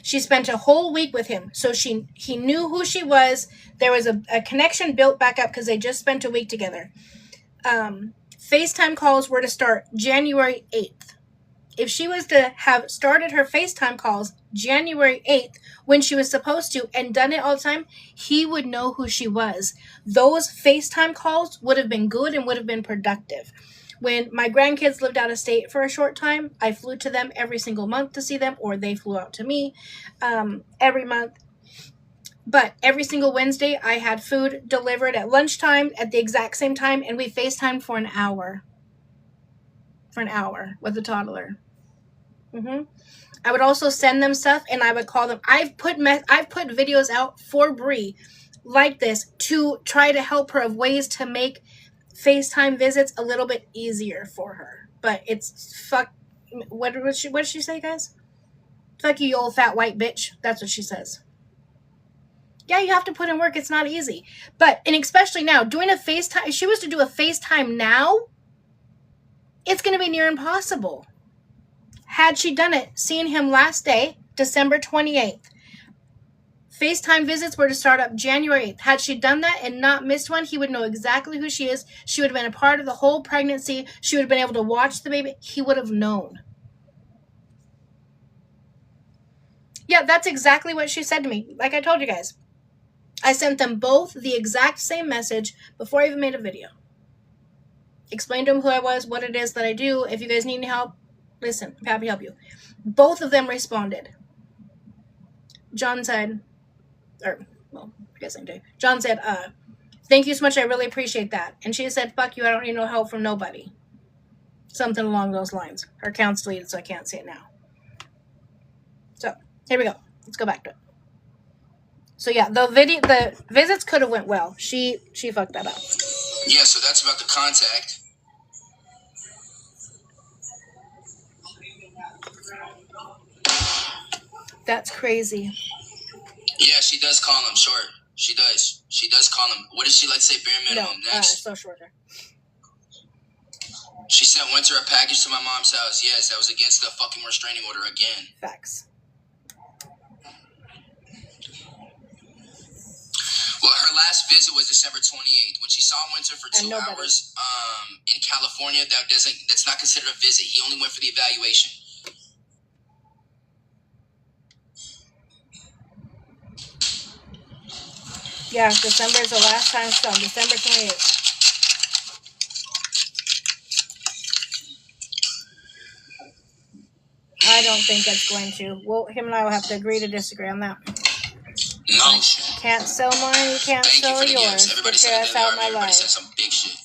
A: She spent a whole week with him, so he knew who she was. There was a connection built back up because they just spent a week together. FaceTime calls were to start January 8th. If she was to have started her FaceTime calls January 8th when she was supposed to and done it all the time, he would know who she was. Those FaceTime calls would have been good and would have been productive. When my grandkids lived out of state for a short time, I flew to them every single month to see them, or they flew out to me every month. But every single Wednesday, I had food delivered at lunchtime at the exact same time, and we FaceTimed for an hour. For an hour with a toddler. I would also send them stuff, and I would call them. I've put videos out for Bri like this to try to help her of ways to make FaceTime visits a little bit easier for her. But it's fuck. What did she say, guys? Fuck you old fat white bitch. That's what she says. Yeah, you have to put in work. It's not easy. But, and especially now, doing a FaceTime, if she was to do a FaceTime now, it's going to be near impossible. Had she done it, seeing him last day, December 28th, FaceTime visits were to start up January 8th. Had she done that and not missed one, he would know exactly who she is. She would have been a part of the whole pregnancy. She would have been able to watch the baby. He would have known. Yeah, that's exactly what she said to me. Like I told you guys, I sent them both the exact same message before I even made a video. Explained to them who I was, what it is that I do. If you guys need any help, listen, I'm happy to help you. Both of them responded. John said, or, well, I guess I'm doing. John said, thank you so much. I really appreciate that. And she said, fuck you. I don't need no help from nobody. Something along those lines. Her account's deleted, so I can't say it now. So, here we go. Let's go back to it. So, yeah, the visits could have went well. She fucked that up.
B: Yeah, so that's about the contact.
A: That's crazy.
B: Yeah, she does call him, sure. She does. She does call him. What did she like say bare minimum next?
A: Social worker.
B: She sent Winter a package to my mom's house. Yes, that was against the fucking restraining order again.
A: Facts.
B: Well, her last visit was December 28th. When she saw Winter for 2 hours in California, that's not considered a visit. He only went for the evaluation.
A: Yeah, December is the last time she saw him. December 28th. I don't think it's going to. Well, him and I will have to agree to disagree on that.
B: No
A: you
B: shit.
A: Can't sell mine, you can't sell yours.
B: Everybody
A: Get your ass out my
B: Everybody
A: life.
B: said some big shit.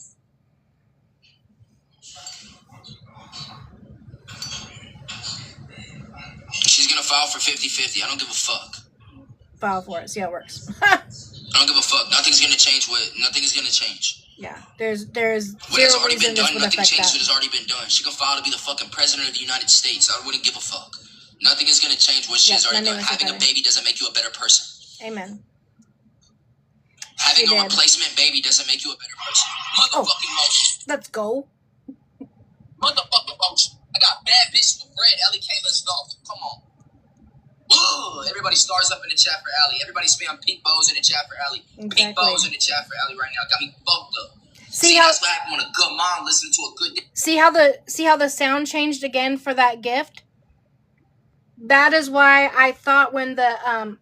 B: She's gonna file for 50-50. I don't give a fuck.
A: File for it. See how it works.
B: I don't give a fuck. Nothing is gonna change.
A: Yeah, there's
B: What
A: zero
B: has already
A: reason
B: been
A: this
B: done,
A: would
B: nothing
A: affect
B: changes
A: that.
B: what has already been done. She can file to be the fucking president of the United States. I wouldn't give a fuck. Nothing is gonna change what she has already done. Having a baby doesn't make you a better person.
A: Amen.
B: Having a replacement baby doesn't make you a better person. Motherfucking motion.
A: Let's go.
B: Motherfucking motion. I got bad bitches with bread. Ellie K, let's go. Come on. Woo! Everybody stars up in the chat for Allie. Everybody spam pink bows in the chat for Allie.
A: Exactly.
B: Pink bows in the chat for Allie right now. Got me fucked up.
A: See how
B: that's what happened when a good mom listened to a good.
A: See how the sound changed again for that gift? That is why I thought when the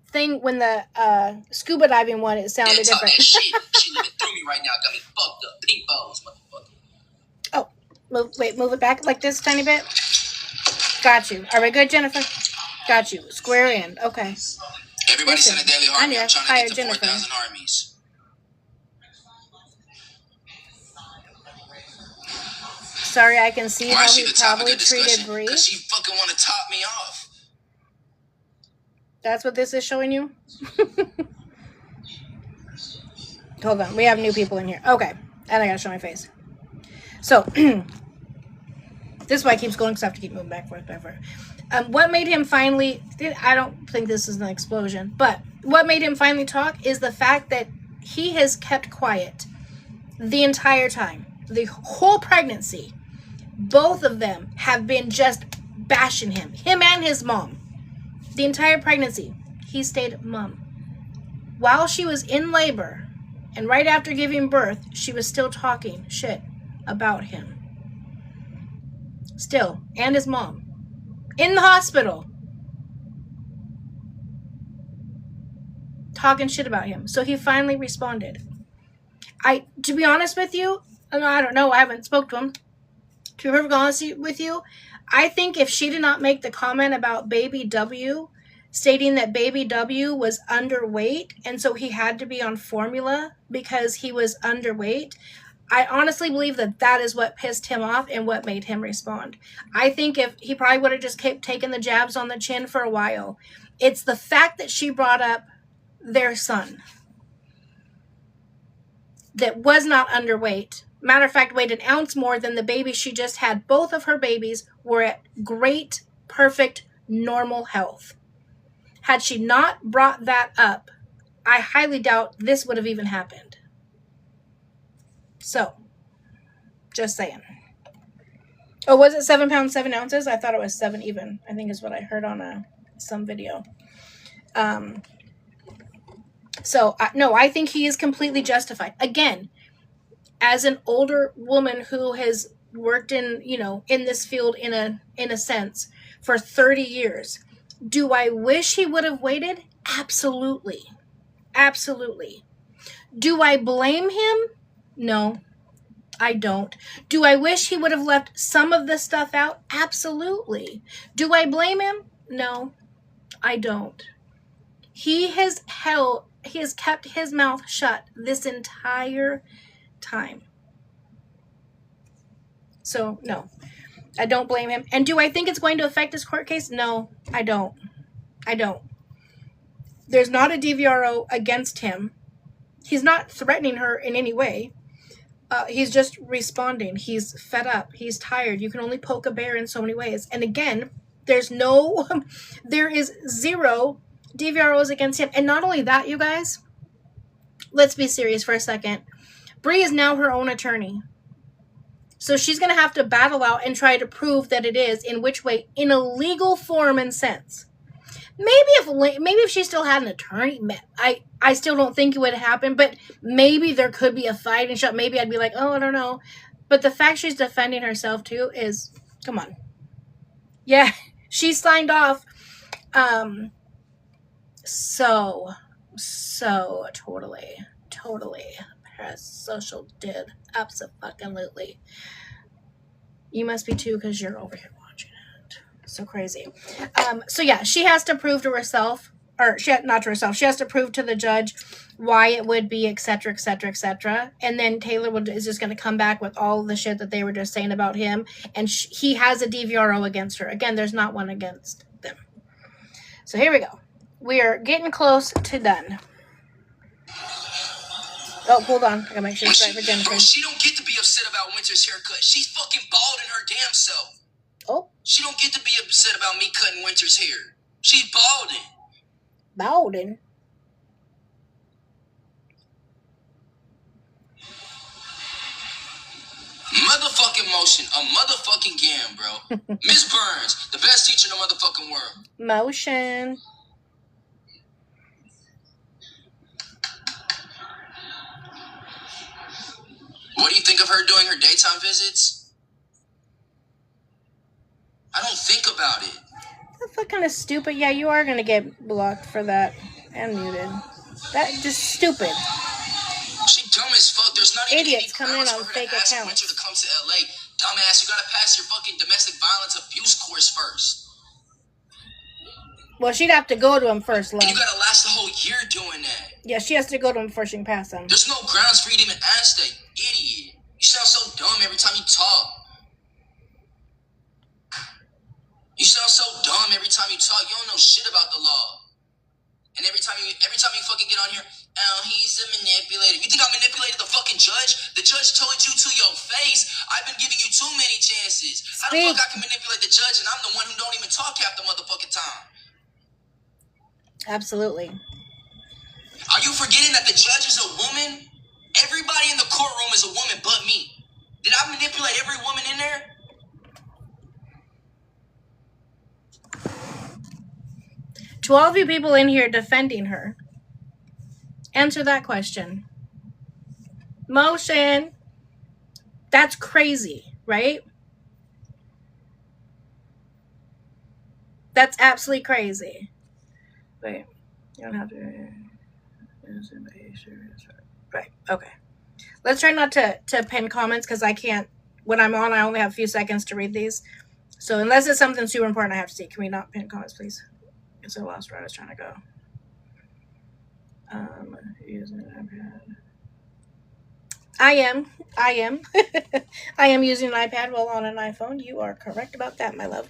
A: scuba diving one, it sounded different.
B: She living through me right now. Got me fucked up. Pink bows, motherfucker.
A: Oh, move it back like this tiny bit. Got you. Are we good, Jennifer? Got you. Square in. Okay.
B: Everybody send a daily army. I'm trying to get to
A: Jennifer.
B: 4,000 armies.
A: Sorry, I can see how he probably treated Bri.
B: Because she fucking want to top me off.
A: That's what this is showing you? Hold on. We have new people in here. Okay. And I gotta show my face. So, this is why I keep scrolling because I have to keep moving back and forth. What made him finally... I don't think this is an explosion. But what made him finally talk is the fact that he has kept quiet. The entire time. The whole pregnancy. Both of them have been just bashing him. Him and his mom. The entire pregnancy. He stayed mum. While she was in labor and right after giving birth, she was still talking shit about him. Still. And his mom. In the hospital. Talking shit about him. So he finally responded. To be honest with you, I don't know, I haven't spoke to him. To be perfectly honest with you, I think if she did not make the comment about Baby W, stating that Baby W was underweight, and so he had to be on formula because he was underweight, I honestly believe that that is what pissed him off and what made him respond. I think if he probably would have just kept taking the jabs on the chin for a while. It's the fact that she brought up their son that was not underweight. Matter of fact, weighed an ounce more than the baby she just had. Both of her babies were at great, perfect, normal health. Had she not brought that up, I highly doubt this would have even happened. So, just saying. Oh, was it 7 pounds, 7 ounces? I thought it was 7 even. I think is what I heard on some video. No, I think he is completely justified. Again, as an older woman who has worked in this field in a sense for 30 years, do I wish he would have waited? Absolutely. Absolutely. Do I blame him? No, I don't. Do I wish he would have left some of the stuff out? Absolutely. Do I blame him? No, I don't. He has kept his mouth shut this entire time. So, no, I don't blame him. And do I think it's going to affect his court case? No, I don't. There's not a DVRO against him. He's not threatening her in any way. He's just responding. He's fed up. He's tired. You can only poke a bear in so many ways. And again, there is 0 DVROs against him. And not only that, you guys, let's be serious for a second. Bri is now her own attorney. So she's going to have to battle out and try to prove that it is, in which way, in a legal form and sense. Maybe if she still had an attorney, I still don't think it would happen, but maybe there could be a fight and shot. Maybe I'd be like, oh, I don't know. But the fact she's defending herself too is, come on. Yeah, she signed off. So totally parasocial did. Absolutely. You must be too, because you're over here watching it. So crazy. So yeah, she has to prove to herself, or not to herself, she has to prove to the judge why it would be, etc., etc., etc. And then Taylor is just going to come back with all the shit that they were just saying about him. And he has a DVRO against her. Again, there's not one against them. So here we go. We are getting close to done. Oh, hold on. I gotta make sure it's right for Jennifer.
B: Bro, she don't get to be upset about Winter's haircut. She's fucking bald in her damn self.
A: Oh.
B: She don't get to be upset about me cutting Winter's hair. She's balding.
A: Balding?
B: Motherfucking motion. A motherfucking game, bro. Miss Burns, the best teacher in the motherfucking world.
A: Motion.
B: What do you think of her doing her daytime visits? I don't think about it.
A: That's kind of stupid. Yeah, you are going to get blocked for that and muted. That's just stupid.
B: She dumb as fuck. There's not even
A: idiots
B: any
A: coming in on
B: grounds for her
A: fake
B: to ask
A: accounts.
B: Winter to come to LA. Dumbass, you gotta pass your fucking domestic violence abuse course first.
A: Well, she'd have to go to him first, love.
B: And you gotta last the whole year doing that.
A: Yeah, she has to go to him before she can pass him.
B: There's no grounds for you to even ask that, idiot. You sound so dumb every time you talk. You sound so dumb every time you talk. You don't know shit about the law. And every time you fucking get on here, oh, he's a manipulator. You think I manipulated the fucking judge? The judge told you to your face. I've been giving you too many chances. How the fuck I can manipulate the judge and I'm the one who don't even talk half the motherfucking time?
A: Absolutely.
B: Are you forgetting that the judge is a woman? Everybody in the courtroom is a woman but me. Did I manipulate every woman in there?
A: To all of you people in here defending her, answer that question. Motion. That's crazy, right? That's absolutely crazy. Wait, you don't have to. Right, okay. Let's try not to pin comments because I can't. When I'm on, I only have a few seconds to read these. So unless it's something super important I have to see, can we not pin comments, please? Because I lost where I was trying to go. Using an iPad. I am. I am using an iPad while on an iPhone. You are correct about that, my love.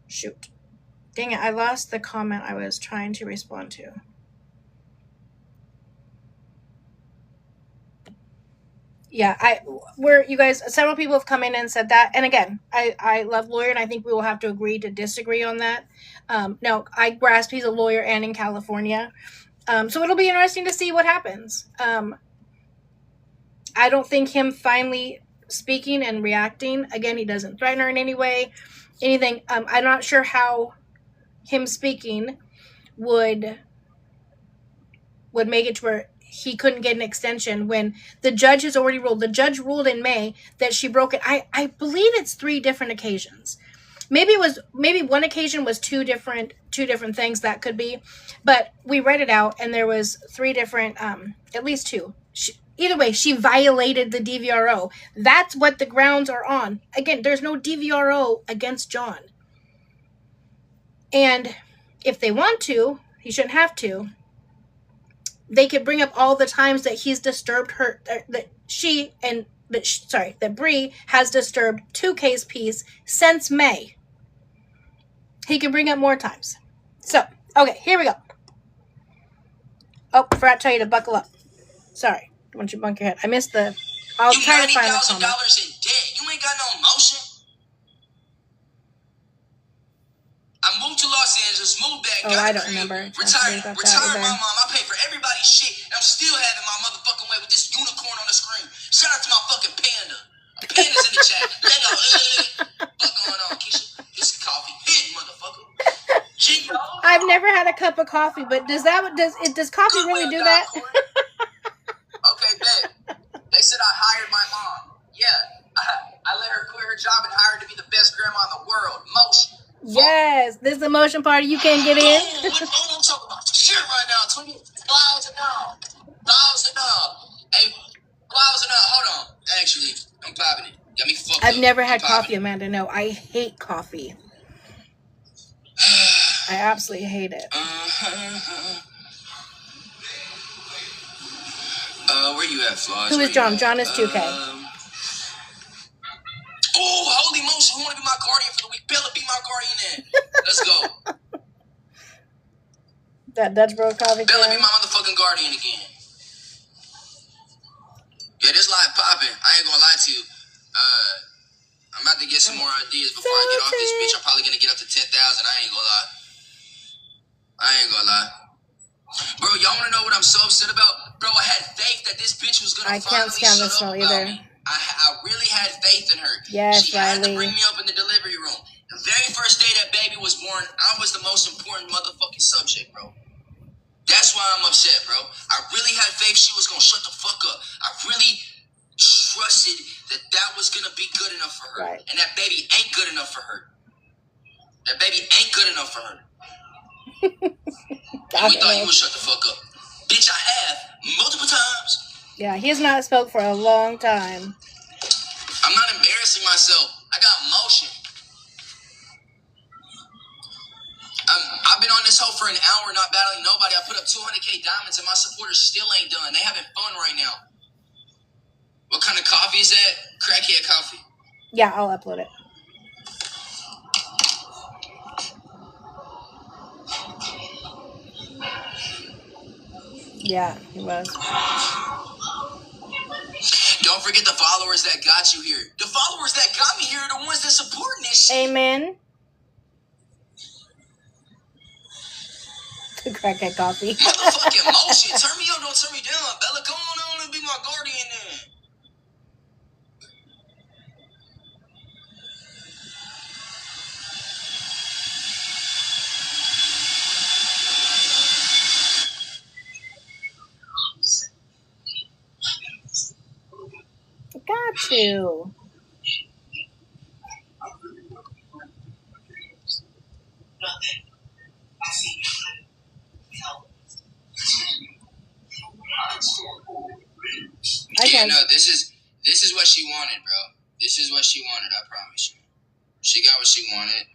A: Shoot. Dang it, I lost the comment I was trying to respond to. Yeah, you guys, several people have come in and said that. And again, I love lawyer, and I think we will have to agree to disagree on that. No, I grasp he's a lawyer and in California. So it'll be interesting to see what happens. I don't think him finally speaking and reacting, again, he doesn't threaten her in any way, anything. I'm not sure how him speaking would make it to where he couldn't get an extension when the judge has already ruled. The judge ruled in May that she broke it. I believe it's 3 different occasions. Maybe one occasion was two different things, that could be, but we read it out and there was 3 different, at least 2. Either way, she violated the DVRO. That's what the grounds are on. Again, there's no DVRO against John. And if they want to, he shouldn't have to. They could bring up all the times that he's disturbed her, that Bri has disturbed 2K's peace since May. He can bring up more times. So, okay, here we go. Oh, forgot to tell you to buckle up. Sorry, don't want you to bunk your head. I missed the. I'll try to find the comment.
B: $90,000 in debt. You ain't got no emotion. I moved to Los Angeles, moved back.
A: I don't remember.
B: Retired my mom. I paid for everybody's shit, and I'm still having my motherfucking way with this unicorn on the screen. Shout out to my fucking panda. Panda's in the chat. Lego. What's going on, Keisha? This is coffee. Hit, motherfucker. Gino.
A: I've never had a cup of coffee, but does coffee really do that?
B: Okay, bet. They said I hired my mom. Yeah, I let her quit her job and hired to be the best grandma in the world. Motion.
A: Yes, this is the motion party. You can't get in.
B: What I'm talking about? Shit right now. $20,000 now. Hey, $1,000. Hold on. Actually, I'm popping it. Got me fucked up.
A: I've never had coffee, Amanda. No, I hate coffee. I absolutely hate it.
B: Where you at, Flaws?
A: Who is John? John is 2K.
B: Oh, holy motion. Who want to be my guardian for the week? Bella, be my guardian then. Let's go.
A: That Dutch bro coffee.
B: Bella, be my motherfucking guardian again. Yeah, this live popping. I ain't gonna lie to you. I'm about to get some more ideas before I get off this bitch. I'm probably gonna get up to 10,000. I ain't gonna lie. Bro, y'all wanna know what I'm so upset about? Bro, I had faith that this bitch was gonna finally shut up about me. I really had faith in her.
A: Yes,
B: she had to bring me up in the delivery room. The very first day that baby was born, I was the most important motherfucking subject, bro. That's why I'm upset, bro. I really had faith she was gonna shut the fuck up. I really trusted that was gonna be good enough for her.
A: Right.
B: And that baby ain't good enough for her. That baby ain't good enough for her. And we thought you would shut the fuck up. Bitch, I have multiple times.
A: Yeah, he has not spoke for a long time.
B: I'm not embarrassing myself. I got motion. I've been on this hoe for an hour not battling nobody. I put up 200K diamonds and my supporters still ain't done. They having fun right now. What kind of coffee is that? Crackhead coffee.
A: Yeah, I'll upload it. Yeah, he was.
B: Don't forget the followers that got you here. The followers that got me here are the ones that supporting this shit.
A: Amen. Crackhead coffee.
B: Motherfucking motion. Turn me up, don't turn me down. Bella, come on and be my guardian then.
A: Got to.
B: Yeah, no, this is what she wanted, bro. This is what she wanted, I promise you. She got what she wanted.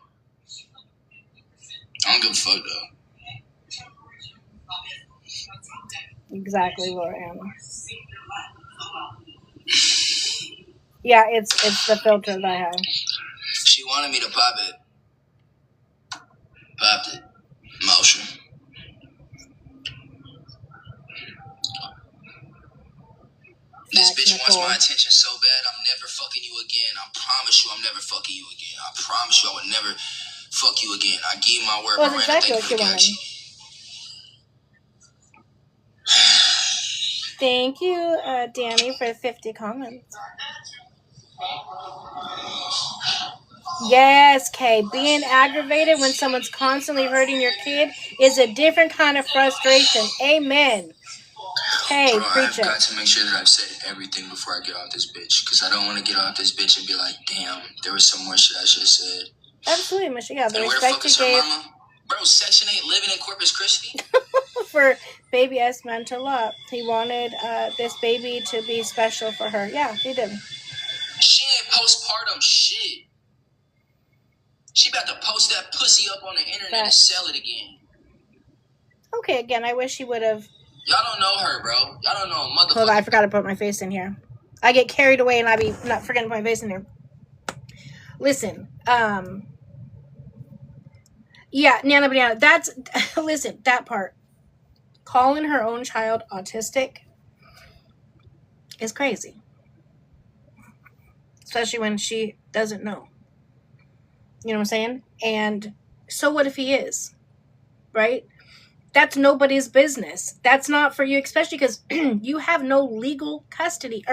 B: I don't give a fuck, though.
A: Exactly, Laura. Yeah, it's the filter that I have.
B: She wanted me to pop it. Popped it. Motion. This bitch wants my attention so bad, I'm never fucking you again. I promise you I'm never fucking you again. I promise you I would never fuck you again. I give you my word,
A: Miranda. Exactly what she wanted. Thank you, Danny, for 50 comments. Yes, Kay. Being aggravated when someone's constantly hurting your kid is a different kind of frustration. Amen. Hey, preach it.
B: I've got to make sure that I've said everything before I get off this bitch, because I don't want to get off this bitch and be like, damn, there was some more shit I should have said.
A: Absolutely, Michelle. Yeah, the
B: and
A: respect you gave.
B: Mama? Bro, Section 8 living in Corpus Christi?
A: For baby S meant a lot. He wanted this baby to be special for her. Yeah, he did.
B: She ain't postpartum shit. She about to post that pussy up on the internet and sell it again.
A: Okay, again, I wish he would have.
B: Y'all don't know her, bro. Y'all don't know motherfucker.
A: Hold on, I forgot to put my face in here. I get carried away and I be not forgetting to put my face in here. Listen, yeah, Nana Banana, that's, listen, that part. Calling her own child autistic is crazy. Especially when she doesn't know. You know what I'm saying? And so what if he is? Right? That's nobody's business. That's not for you, especially because you have no legal custody,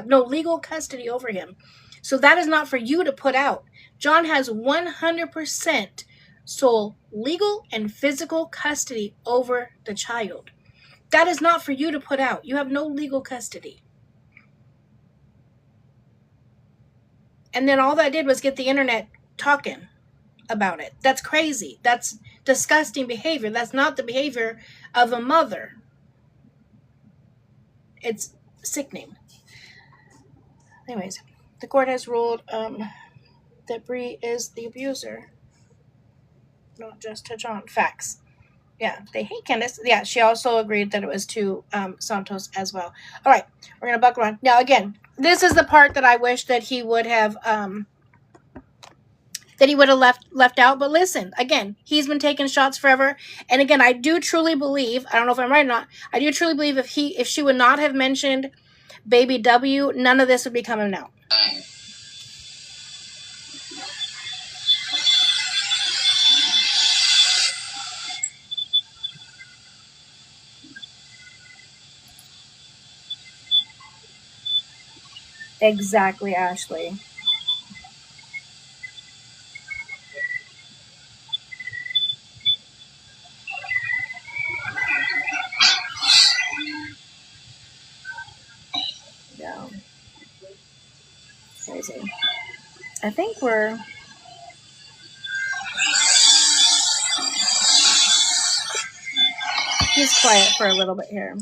A: no legal custody over him. So that is not for you to put out. John has 100% sole legal and physical custody over the child. That is not for you to put out. You have no legal custody. And then all that did was get the internet talking about it. That's crazy. That's disgusting behavior. That's not the behavior of a mother. It's sickening. Anyways, the court has ruled that Bri is the abuser. Not just to John. Facts. Yeah, they hate Candace. Yeah, she also agreed that it was to Santos as well. All right, we're going to buckle on. Now, again, this is the part that I wish that he would have left out. But listen, again, he's been taking shots forever. And again, I do truly believe, I don't know if I'm right or not, I do truly believe if she would not have mentioned Baby W, none of this would be coming out. Exactly, Ashley. Yeah. Crazy. I think he's quiet for a little bit here.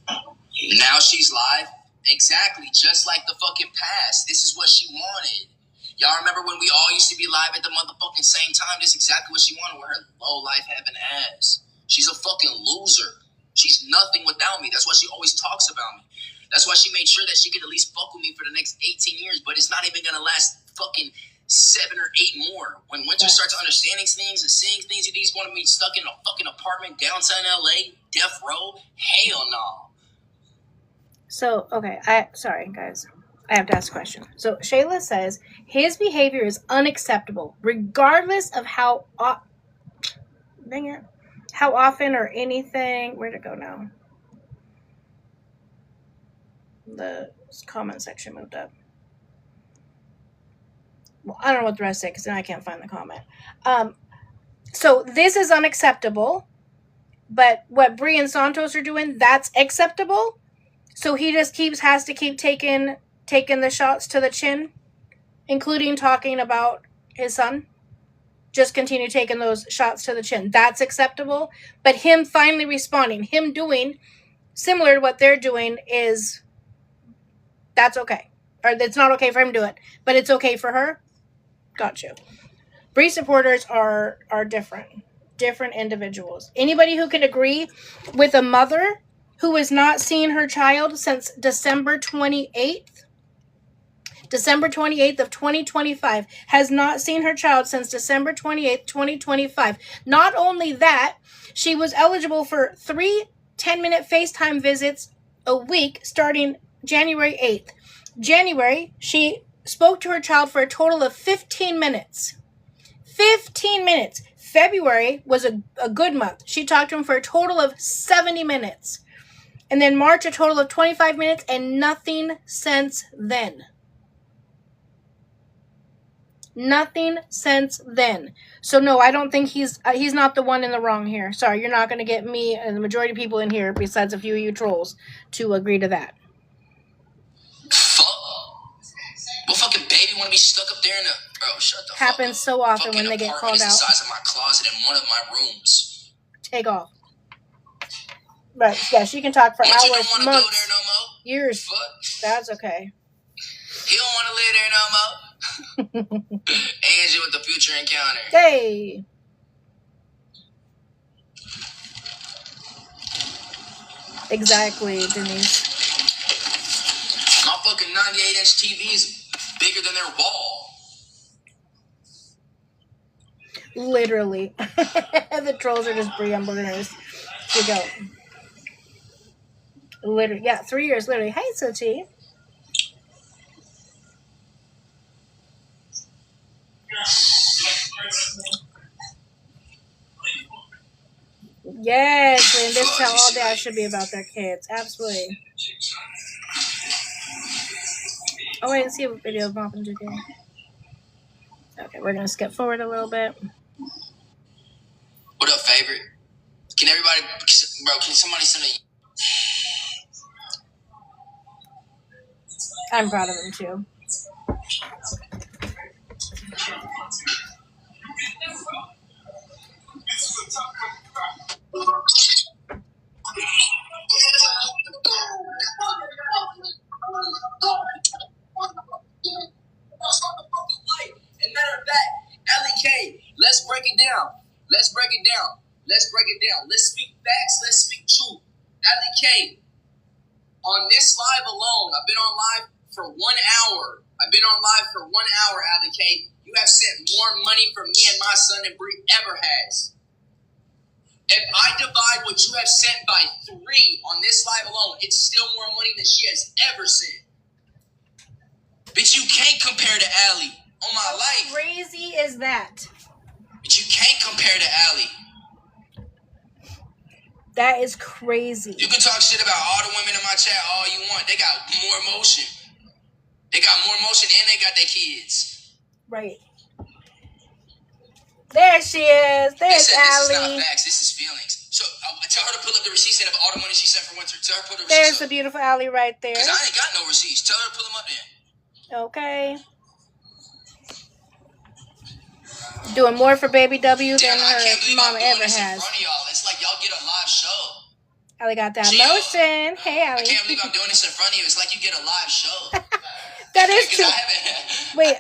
B: Now she's live? Exactly, just like the fucking past. This is what she wanted. Y'all remember when we all used to be live at the motherfucking same time? This is exactly what she wanted with her low life having ass. She's a fucking loser. She's nothing without me. That's why she always talks about me. That's why she made sure that she could at least fuck with me for the next 18 years, but it's not even gonna last fucking 7 or 8 more. When Winter starts understanding things and seeing things, he's want to be stuck in a fucking apartment downtown LA, death row. Hell no.
A: So, okay, sorry, guys. I have to ask a question. So, Shayla says, his behavior is unacceptable, regardless of how How often or anything? Where'd it go now? The comment section moved up. Well, I don't know what the rest say because then I can't find the comment. So this is unacceptable, but what Bri and Santos are doing, that's acceptable. So he just has to keep taking the shots to the chin, including talking about his son. Just continue taking those shots to the chin. That's acceptable. But him finally responding, him doing similar to what they're doing that's okay. Or it's not okay for him to do it, but it's okay for her. Got you. Bri supporters are different individuals. Anybody who can agree with a mother who has not seen her child since December 28th of 2025, has not seen her child since December 28th, 2025. Not only that, she was eligible for 3 10-minute FaceTime visits a week starting January 8th. January, she spoke to her child for a total of 15 minutes. 15 minutes. February was a good month. She talked to him for a total of 70 minutes. And then March, a total of 25 minutes, and nothing since then. Nothing since then. So no, I don't think he's not the one in the wrong here. Sorry, you're not going to get me and the majority of people in here, besides a few of you trolls, to agree to that.
B: Fuck. What fucking baby want to be stuck up there in the... Bro, shut the fuck up.
A: Happens so often when they get called out.
B: The size of my closet in one of my rooms.
A: Take off. Right, yeah, she can talk for hours,
B: You don't want to go there no more?
A: years.
B: Fuck.
A: That's okay.
B: He don't want to live there no more. Angie with the future encounter.
A: Hey. Exactly, Denise.
B: My fucking 98-inch TV is bigger than their wall.
A: Literally. The trolls are just Bri unburners. Here we go. Literally, yeah, 3 years, literally. Hey, Sochi. Yes, Lynn, this is how all dads should be about their kids. Absolutely. Oh, I didn't see a video of Mom and Judy. Okay, we're going to skip forward a little bit.
B: What up, favorite? Can everybody... Bro, can somebody send a...
A: I'm proud of him, too.
B: And matter of fact, LEK, let's break it down. Let's break it down. Let's break it down. Let's speak facts. Let's speak truth. LEK, on this live alone, I've been on live for 1 hour. LEK. You have sent more money for me and my son than Bri ever has. If I divide what you have sent by 3 on this live alone, it's still more money than she has ever sent. Bitch, you can't compare to Allie on my life.
A: How crazy is that?
B: But you can't compare to Allie.
A: That is crazy.
B: You can talk shit about all the women in my chat all you want. They got more emotion. They got more emotion and they got their kids.
A: Right. There she is. There's Allie.
B: This is not facts. This is feelings. So tell her to pull up the receipts of all the money she sent for winter. Tell her to put the receipts
A: There's
B: up.
A: the beautiful Allie right there.
B: Because I ain't got no receipts. Tell her to pull them up then.
A: Okay. Doing more for Baby W than her mama ever has.
B: In front of y'all. It's like y'all get a live show.
A: Allie got that motion. Hey, Allie.
B: I can't believe I'm doing this in front of you. It's like you get a live show.
A: That is true. Wait,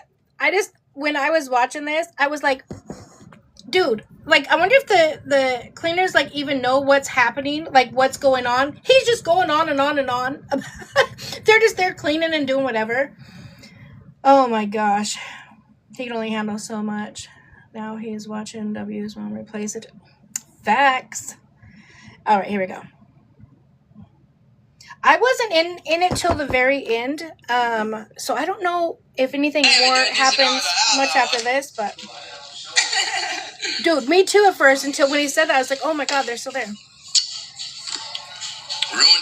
A: when I was watching this, I was like, dude, like, I wonder if the cleaners, like, even know what's happening, like, what's going on. He's just going on and on and on. They're just there cleaning and doing whatever. Oh, my gosh. He can only handle so much. Now he's watching W's mom replace it. Facts. All right, here we go. I wasn't in it till the very end, so I don't know if anything more happens much after this, but Dude, me too at first, until when he said that, I was like, oh my God, they're still there.
B: Ruined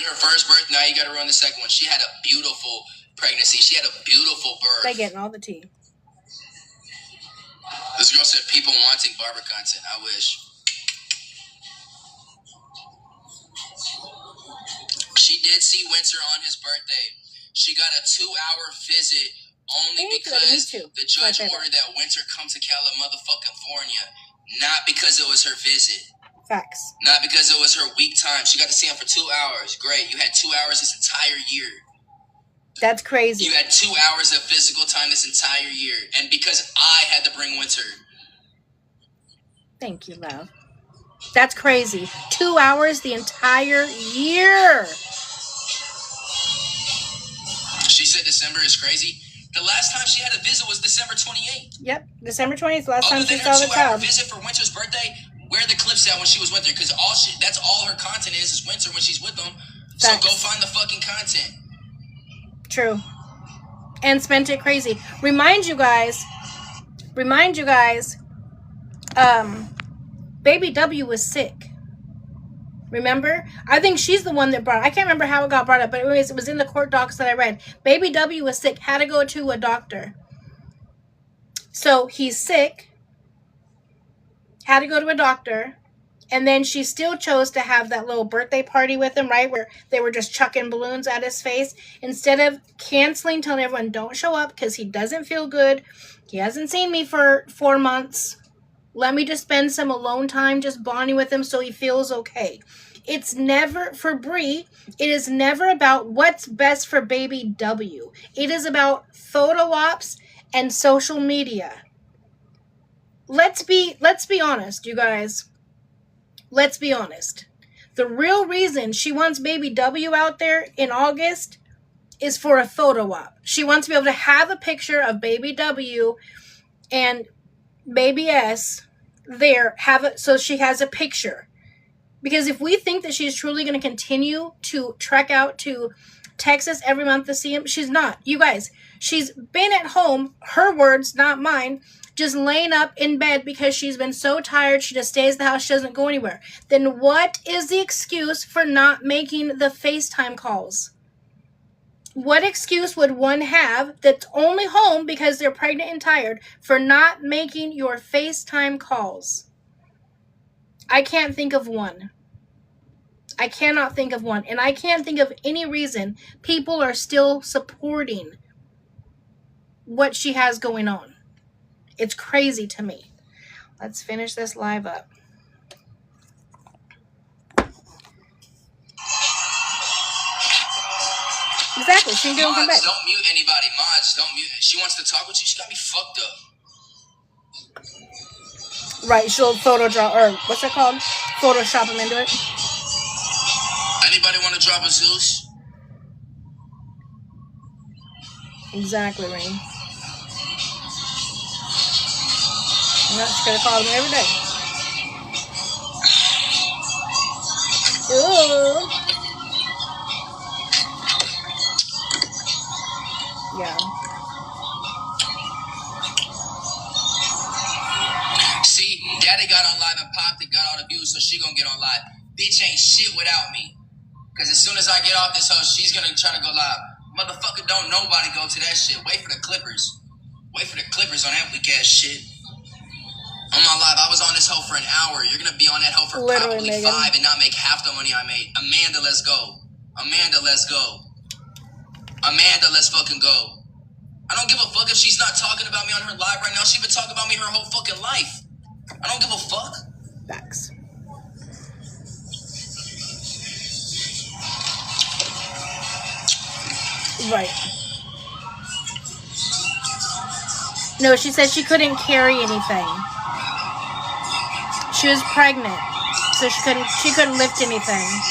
B: her first birth, now you gotta ruin the second one. She had a beautiful pregnancy. She had a beautiful birth.
A: They getting all the tea.
B: This girl said people wanting barber content. I wish. She did see Winter on his birthday. She got a 2-hour visit only because the judge ordered that Winter come to California, not because it was her visit.
A: Facts.
B: Not because it was her week time. She got to see him for 2 hours. Great. You had 2 hours this entire year.
A: That's crazy.
B: You had 2 hours of physical time this entire year. And because I had to bring Winter.
A: Thank you, love. That's crazy. 2 hours the entire year.
B: She said December is crazy. The last time she had a visit was December 28th.
A: Yep, December 20th, last time she
B: saw the child. Other than her 2-hour visit for Winter's birthday, where are the clips at when she was with her? Because that's all her content is Winter when she's with them. So go find the fucking content.
A: True. And spent it crazy. Remind you guys, Baby W was sick. Remember? I think she's the one that brought it. I can't remember how it got brought up, but anyways, it was in the court docs that I read. Baby W was sick, had to go to a doctor. So he's sick, had to go to a doctor, and then she still chose to have that little birthday party with him, right? Where they were just chucking balloons at his face. Instead of canceling, telling everyone don't show up because he doesn't feel good. He hasn't seen me for 4 months. Let me just spend some alone time just bonding with him so he feels okay. It's never, for Bri, it is never about what's best for baby W. It is about photo ops and social media. Let's be honest, you guys. Let's be honest. The real reason she wants baby W out there in August is for a photo op. She wants to be able to have a picture of baby W and baby S there, so she has a picture. Because if we think that she's truly going to continue to trek out to Texas every month to see him, she's not. You guys, she's been at home, her words, not mine, just laying up in bed because she's been so tired, she just stays at the house, she doesn't go anywhere. Then what is the excuse for not making the FaceTime calls? What excuse would one have that's only home because they're pregnant and tired for not making your FaceTime calls? I can't think of one. I cannot think of one. And I can't think of any reason people are still supporting what she has going on. It's crazy to me. Let's finish this live up. Exactly. She can come back.
B: Don't mute anybody. Mods, don't mute. She wants to talk with you. She got me fucked up.
A: Right. She'll photo drop, or what's it called? Photoshop them into it.
B: Anybody want to drop a Zeus?
A: Exactly, Rain. No, she's gonna call them every day. Ooh. Yeah.
B: See, Daddy got on live and popped it, got all the views, so she gonna get on live. Bitch ain't shit without me. Cause as soon as I get off this house, she's gonna try to go live. Motherfucker, don't nobody go to that shit. Wait for the Clippers. Wait for the Clippers on that weak ass shit. On my live, I was on this hoe for an hour. You're gonna be on that hoe for probably Megan. 5 and not make half the money I made. Amanda, let's go. Amanda, let's go. Amanda, let's fucking go. I don't give a fuck if she's not talking about me on her live right now. She's been talking about me her whole fucking life. I don't give a fuck.
A: Facts. Right. No, she said she couldn't carry anything. She was pregnant, so she couldn't lift anything.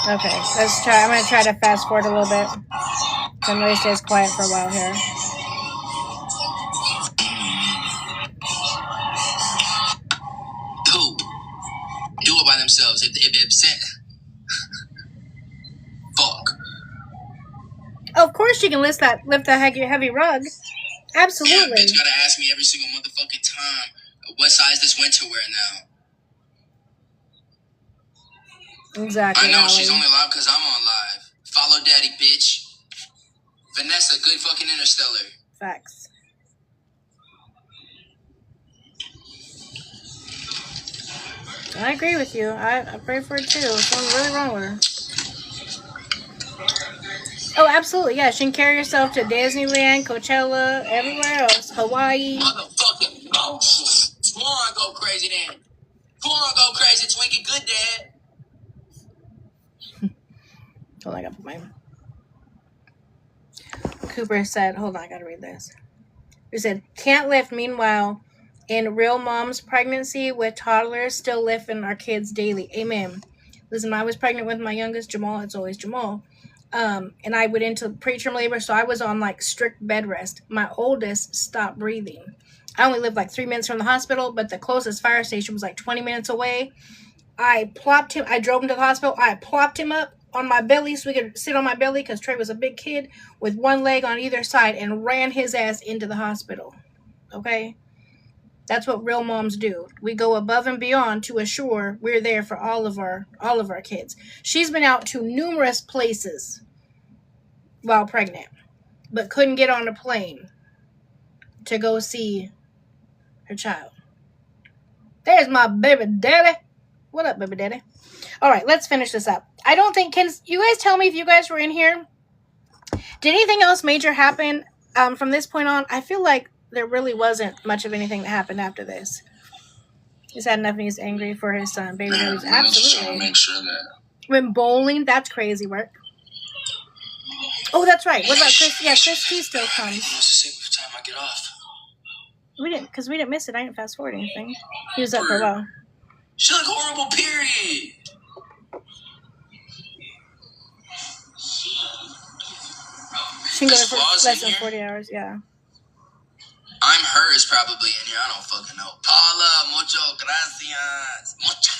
A: Okay, let's try. I'm gonna try to fast forward a little bit. Somebody stays quiet for a while here.
B: Who? Do it by themselves. If they're upset. Fuck.
A: Of course. course she can lift that heavy rug. Absolutely.
B: Yeah, bitch gotta ask me every single motherfucking time what size does Winter wear now.
A: Exactly.
B: I know she's only live because I'm on live. Follow daddy, bitch. Vanessa, good fucking Interstellar.
A: Facts. I agree with you. I pray for it too. Something really wrong with her. Oh, absolutely. Yeah, she can carry herself to Disneyland, Coachella, everywhere else. Hawaii.
B: Motherfucking oh shit. Swan go crazy then. Swan go crazy, Twinkie. Good dad.
A: Hold on, I gotta put my... Cooper said, hold on, I gotta read this. He said, can't lift. Meanwhile, in real mom's pregnancy with toddlers, still lifting our kids daily. Amen. Listen, when I was pregnant with my youngest, Jamal, it's always Jamal. And I went into preterm labor, so I was on like strict bed rest. My oldest stopped breathing. I only lived like 3 minutes from the hospital, but the closest fire station was like 20 minutes away. I drove him to the hospital. I plopped him up on my belly so we could sit on my belly because Trey was a big kid with one leg on either side and ran his ass into the hospital. Okay? That's what real moms do. We go above and beyond to assure we're there for all of our kids. She's been out to numerous places while pregnant, but couldn't get on a plane to go see her child. There's my baby daddy. What up, baby daddy? All right, let's finish this up. I don't think... Can you guys tell me if you guys were in here? Did anything else major happen from this point on? I feel like there really wasn't much of anything that happened after this. He's had enough and he's angry for his son. Baby daddy's absolutely.
B: Make sure that.
A: Went bowling. That's crazy work. Oh, that's right. What about Chris? Yeah, Chris T still comes.
B: What's the same time I get off?
A: We didn't miss it. I didn't fast forward anything. He was up for a while.
B: She look horrible, period.
A: She can go for less than 40 hours, yeah.
B: I'm hers probably in here. I don't fucking know. Paula, mucho gracias. Mucho.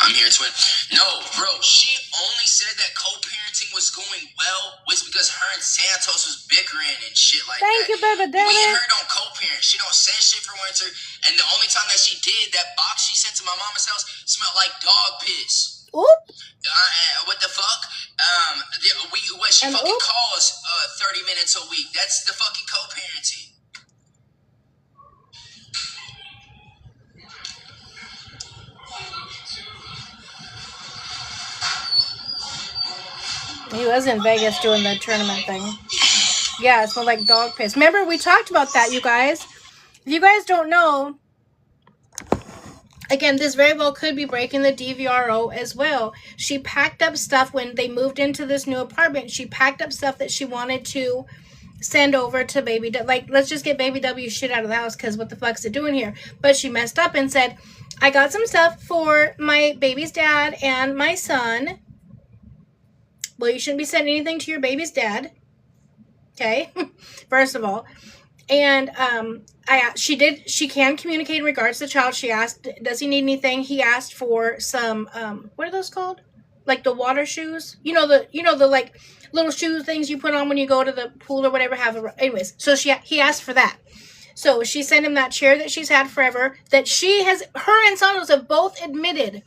B: I'm here, twin. No, bro, she only said that co-parenting was going well was because her and Santos was bickering and shit like
A: Thank
B: that.
A: you, baby daddy.
B: Me and her don't co-parent. She don't send shit for Winter. And the only time that she did, that box she sent to my mama's house smelled like dog piss.
A: Oop.
B: What the fuck? She fucking calls 30 minutes a week. That's the fucking co-parenting.
A: He was in Vegas doing the tournament thing. Yeah, it smelled like dog piss. Remember, we talked about that, you guys. If you guys don't know, again, this very well could be breaking the DVRO as well. She packed up stuff when they moved into this new apartment. She packed up stuff that she wanted to send over to Baby W. Like, let's just get Baby W's shit out of the house because what the fuck's it doing here? But she messed up and said, I got some stuff for my baby's dad and my son. Well, you shouldn't be sending anything to your baby's dad. Okay, first of all. And she can communicate in regards to the child. She asked, does he need anything? He asked for some, what are those called? Like the water shoes? You know the like little shoe things you put on when you go to the pool or whatever. Anyways, so he asked for that. So she sent him that chair that she's had forever, that her and Santos have both admitted,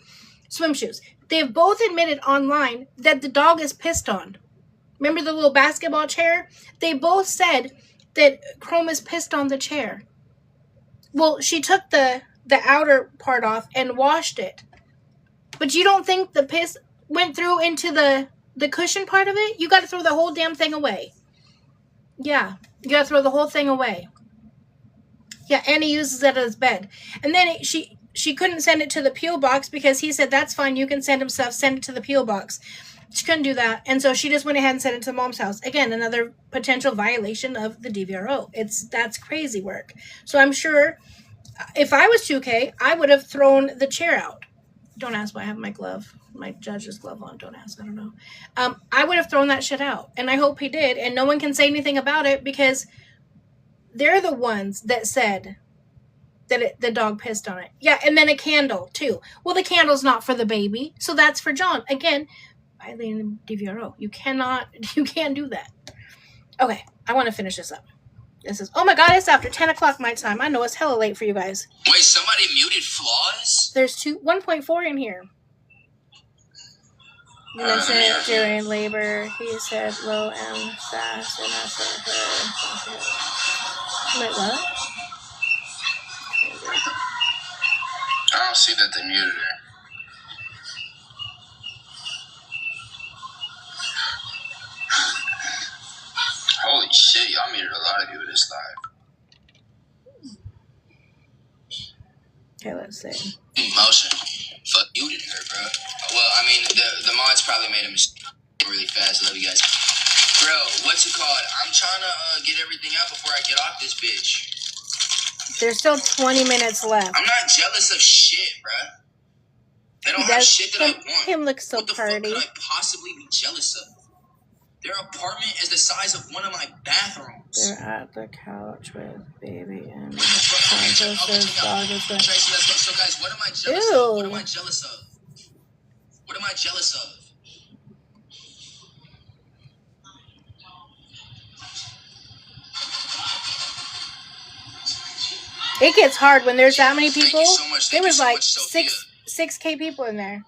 A: swim shoes. They have both admitted online that the dog is pissed on. Remember the little basketball chair? They both said that Chrome is pissed on the chair. Well, she took the outer part off and washed it. But you don't think the piss went through into the cushion part of it? You got to throw the whole damn thing away. Yeah, you got to throw the whole thing away. Yeah, and he uses it as bed. And then she couldn't send it to the P.O. box because he said, that's fine, you can send him stuff, send it to the P.O. box. She couldn't do that, and so she just went ahead and sent it to mom's house. Again, another potential violation of the DVRO. That's crazy work. So I'm sure if I was 2K, I would have thrown the chair out. Don't ask why I have my glove, my judge's glove on. Don't ask, I don't know. I would have thrown that shit out, and I hope he did, and no one can say anything about it because they're the ones that said that the dog pissed on it. Yeah, and then a candle too. Well, the candle's not for the baby, so that's for John. Again, Eileen DeViro, you can't do that. Okay, I want to finish this up. This is, oh my god, it's after 10 o'clock my time. I know it's hella late for you guys.
B: Wait, somebody muted Flaws?
A: There's 1.4 in here. You mentioned it during labor. He said low and fast, and I said her. Wait, what?
B: I don't see that they muted her. Holy shit, y'all muted a lot of people this live.
A: Okay, let's see.
B: Motion. Fuck muted her, bro. Well, I mean, the mods probably made a mistake really fast. Love you guys. Bro, what's it called? I'm trying to get everything out before I get off this bitch.
A: There's still 20 minutes left.
B: I'm not jealous of shit, bro. They don't have shit that I want.
A: Him looks so
B: what the
A: party.
B: fuck could I possibly be jealous of? Their apartment is the size of one of my bathrooms.
A: They're at the couch with baby and
B: Tracy, let's go. So, guys, what am I jealous of? What am I jealous of? What am I jealous of?
A: It gets hard when there's that many people.
B: So much.
A: There was like
B: so
A: 6K people in there.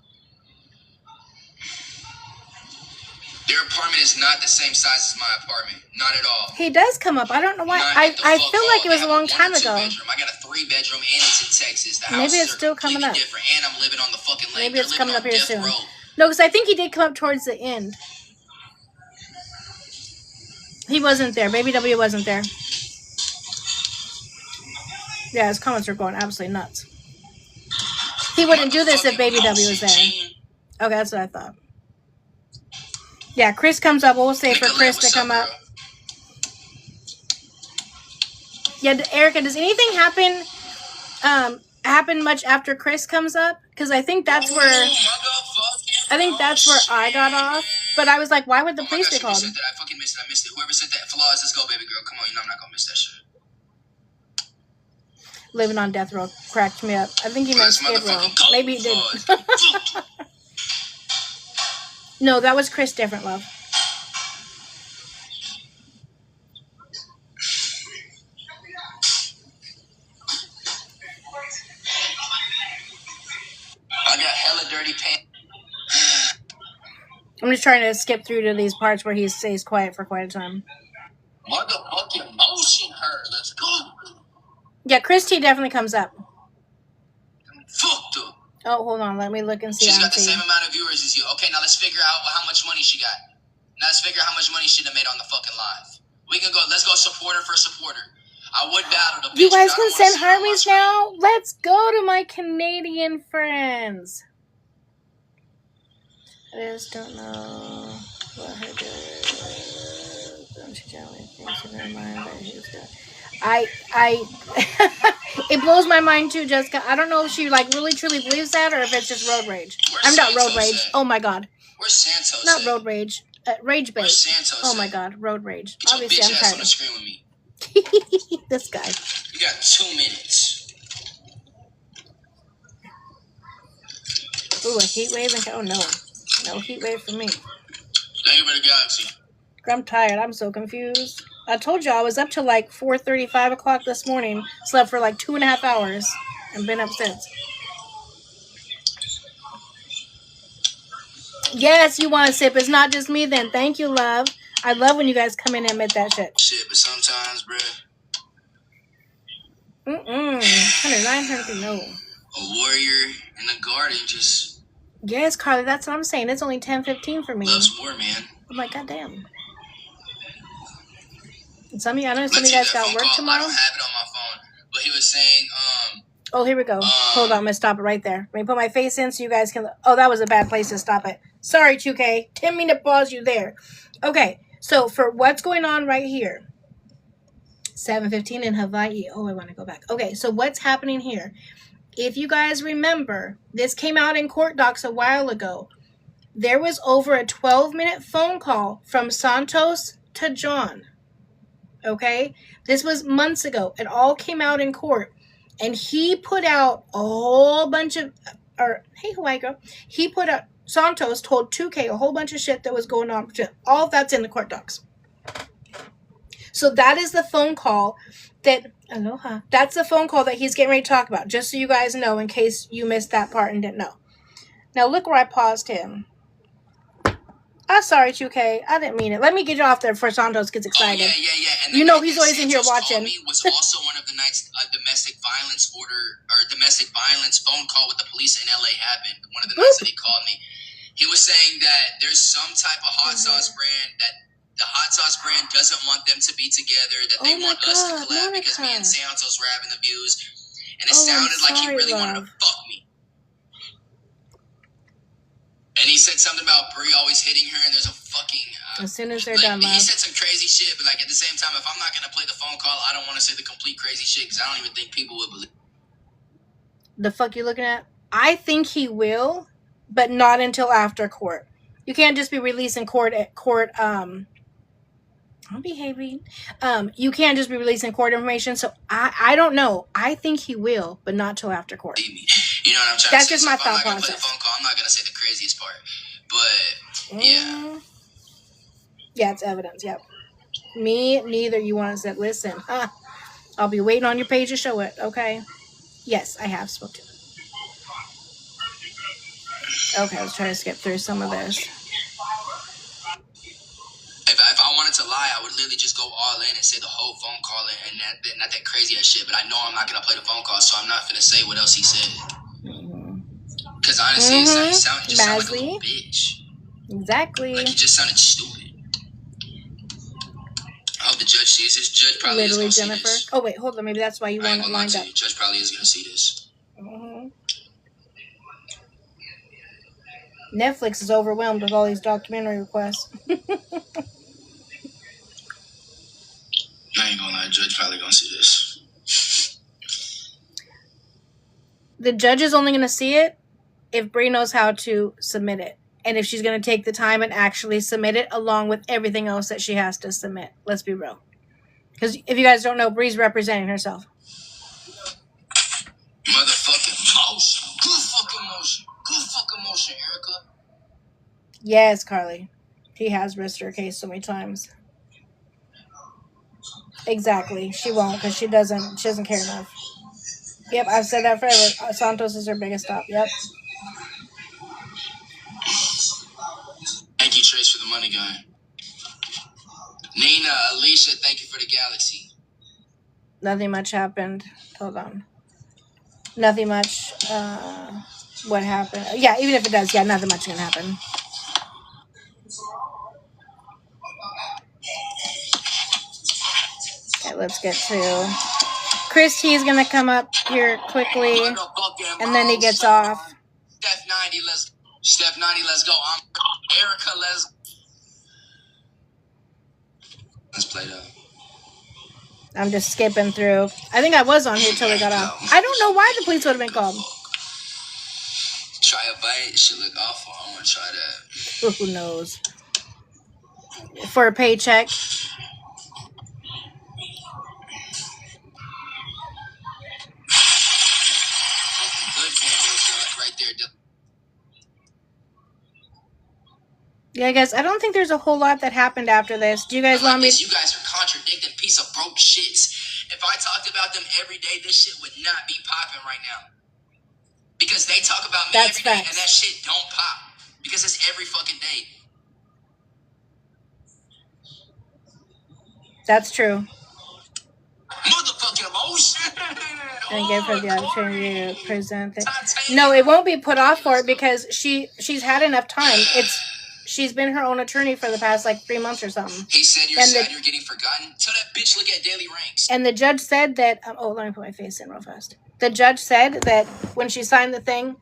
B: Their apartment is not the same size as my apartment. Not at all.
A: He does come up. I don't know why. I feel like it was a long time ago.
B: I got a 3-bedroom and it's in Texas. The
A: Maybe it's still coming up.
B: Different, and I'm living on the fucking lake.
A: Maybe it's coming up here soon. No, because I think he did come up towards the end. He wasn't there. Baby W wasn't there. Yeah, his comments are going absolutely nuts. He wouldn't do this if Baby W was there. Okay, that's what I thought. Yeah, Chris comes up. We'll say for Chris to come up. Yeah, Erica, does anything happen much after Chris comes up? Because I think that's where I got off. But I was like, why would the police be called?
B: I fucking missed it. I missed it. Whoever said that, Flaws, let's go, baby girl. Come on, you know I'm not gonna miss that shit.
A: Living on death row cracked me up. I think he meant Skid Row. Maybe he didn't. No, that was Chris Different Love.
B: I got hella dirty pants.
A: I'm just trying to skip through to these parts where he stays quiet for quite a time.
B: Motherfucking motion her. Let's go.
A: Yeah, Christy definitely comes up.
B: Fucked up.
A: Oh, hold on. Let me look and see.
B: She's got the same amount of viewers as you. Okay, now let's figure out how much money she got. Now let's figure out how much money she done made on the fucking live. We can go. Let's go supporter for supporter. I would battle the bitch.
A: You guys can send Harleys now? Let's go to my Canadian friends. I just don't know what her does. Don't she generally thinks in her mind that he's done. It blows my mind too, Jessica. I don't know if she like really truly believes that or if it's just road rage. I'm not road rage. Oh my god.
B: Where's Santos?
A: Not road rage. Rage bait.
B: Where's Santos?
A: Oh my god, road rage.
B: Get
A: obviously,
B: your bitch
A: I'm
B: ass
A: tired.
B: On the screen with me.
A: This guy.
B: You got 2 minutes.
A: Ooh, a heat wave and oh no, no heat wave for me.
B: Thank you for the galaxy.
A: I'm tired. I'm so confused. I told you I was up till like 4:30, 5 o'clock this morning. Slept for like 2.5 hours and been up since. Yes, you want to sip. It's not just me then. Thank you, love. I love when you guys come in and admit that shit.
B: Shit, but sometimes, bruh.
A: 109, no.
B: A warrior in the garden just...
A: Yes, Carly, that's what I'm saying. It's only 10:15 for me.
B: Loves war, man.
A: I'm like, goddamn. I know some of you guys got work tomorrow.
B: I don't have it on my phone, but he was saying,
A: oh, here we go. Hold on, I'm gonna stop it right there. Let me put my face in so you guys can. Oh, that was a bad place to stop it. Sorry, 2K. 10-minute pause you there. Okay, so for what's going on right here, 7:15 in Hawaii. Oh, I want to go back. Okay, so what's happening here? If you guys remember, this came out in court docs a while ago. There was over a 12-minute phone call from Santos to John. Okay, this was months ago. It all came out in court. And he put out a whole bunch of, hey, Hawaii girl. He put out, Santos told 2K a whole bunch of shit that was going on. All of that's in the court docs. So that is the phone call that, aloha. That's the phone call that he's getting ready to talk about. Just so you guys know, in case you missed that part and didn't know. Now look where I paused him. I'm sorry, 2K. I didn't mean it. Let me get you off there before Santos gets excited.
B: Oh, yeah. And
A: you know he's always in here watching.
B: Me was also one of the nights domestic violence phone call with the police in LA happened. One of the nights that he called me. He was saying that there's some type of hot sauce brand that the hot sauce brand doesn't want them to be together, that they want us to collab because me and Santos were having the views. And it sounded like he really wanted to fuck me. And he said something about Bri always hitting her, and there's a fucking...
A: as soon as they're done,
B: he said some crazy shit, but like at the same time, if I'm not going to play the phone call, I don't want to say the complete crazy shit, because I don't even think people would believe.
A: The fuck you looking at? I think he will, but not until after court. You can't just be releasing I'm behaving. You can't just be releasing court information, so I don't know. I think he will, but not till after court.
B: You know what I'm trying
A: That's
B: to say?
A: just my thought process.
B: I'm not going to play the phone call. I'm not going to say the craziest part. But, yeah.
A: Yeah, it's evidence, yep. Me neither. You want to say, listen, I'll be waiting on your page to show it, okay? Yes, I have spoken. Okay, let's try to skip through some of this.
B: If I wanted to lie, I would literally just go all in and say the whole phone call and not that crazy ass shit. But I know I'm not going to play the phone call, so I'm not going to say what else he said. Because honestly, it sounded like a little bitch.
A: Exactly.
B: Like he just sounded stupid. I hope the judge sees this. Judge probably is going to see this.
A: Oh, wait, hold on. Maybe that's why you want it lined up.
B: Judge probably is going to see this.
A: Netflix is overwhelmed with all these documentary requests.
B: I ain't gonna lie, judge probably gonna see this.
A: The judge is only gonna see it if Bri knows how to submit it. And if she's gonna take the time and actually submit it along with everything else that she has to submit. Let's be real. Because if you guys don't know, Bri's representing herself.
B: Motherfucking motion. Good fucking motion. Good fucking motion, Erica.
A: Yes, Carly. He has risked her case so many times. Exactly. She won't because she doesn't care enough. Yep, I've said that forever. Santos is her biggest stop. Yep.
B: Thank you, Trace, for the money, guy. Nina, Alicia, thank you for the galaxy.
A: Nothing much happened. Hold on. Nothing much. What happened? Yeah, even if it does, nothing much can happen. Okay, let's get to... Chris T is going to come up here quickly, and then he gets off.
B: Steph 90, let's go. Erica, let's play that.
A: I'm just skipping through. I think I was on here till they got off. I don't know why the police would have been called.
B: Try a bite. It should look awful. I want to try that.
A: Who knows? For a paycheck. Yeah, guys, I don't think there's a whole lot that happened after this. Do you guys want me to...
B: You guys are contradicting piece of broke shits. If I talked about them every day, this shit would not be popping right now. Because they talk about me every day, and that shit don't pop. Because it's every fucking day.
A: That's true.
B: Motherfucking emotion.
A: And give her the opportunity to present it. No, it won't be put off for it because she's had enough time. She's been her own attorney for the past 3 months or something.
B: He said you're sad you're getting forgotten. Tell that bitch look at daily ranks.
A: And the judge said that... let me put my face in real fast. The judge said that when she signed the thing,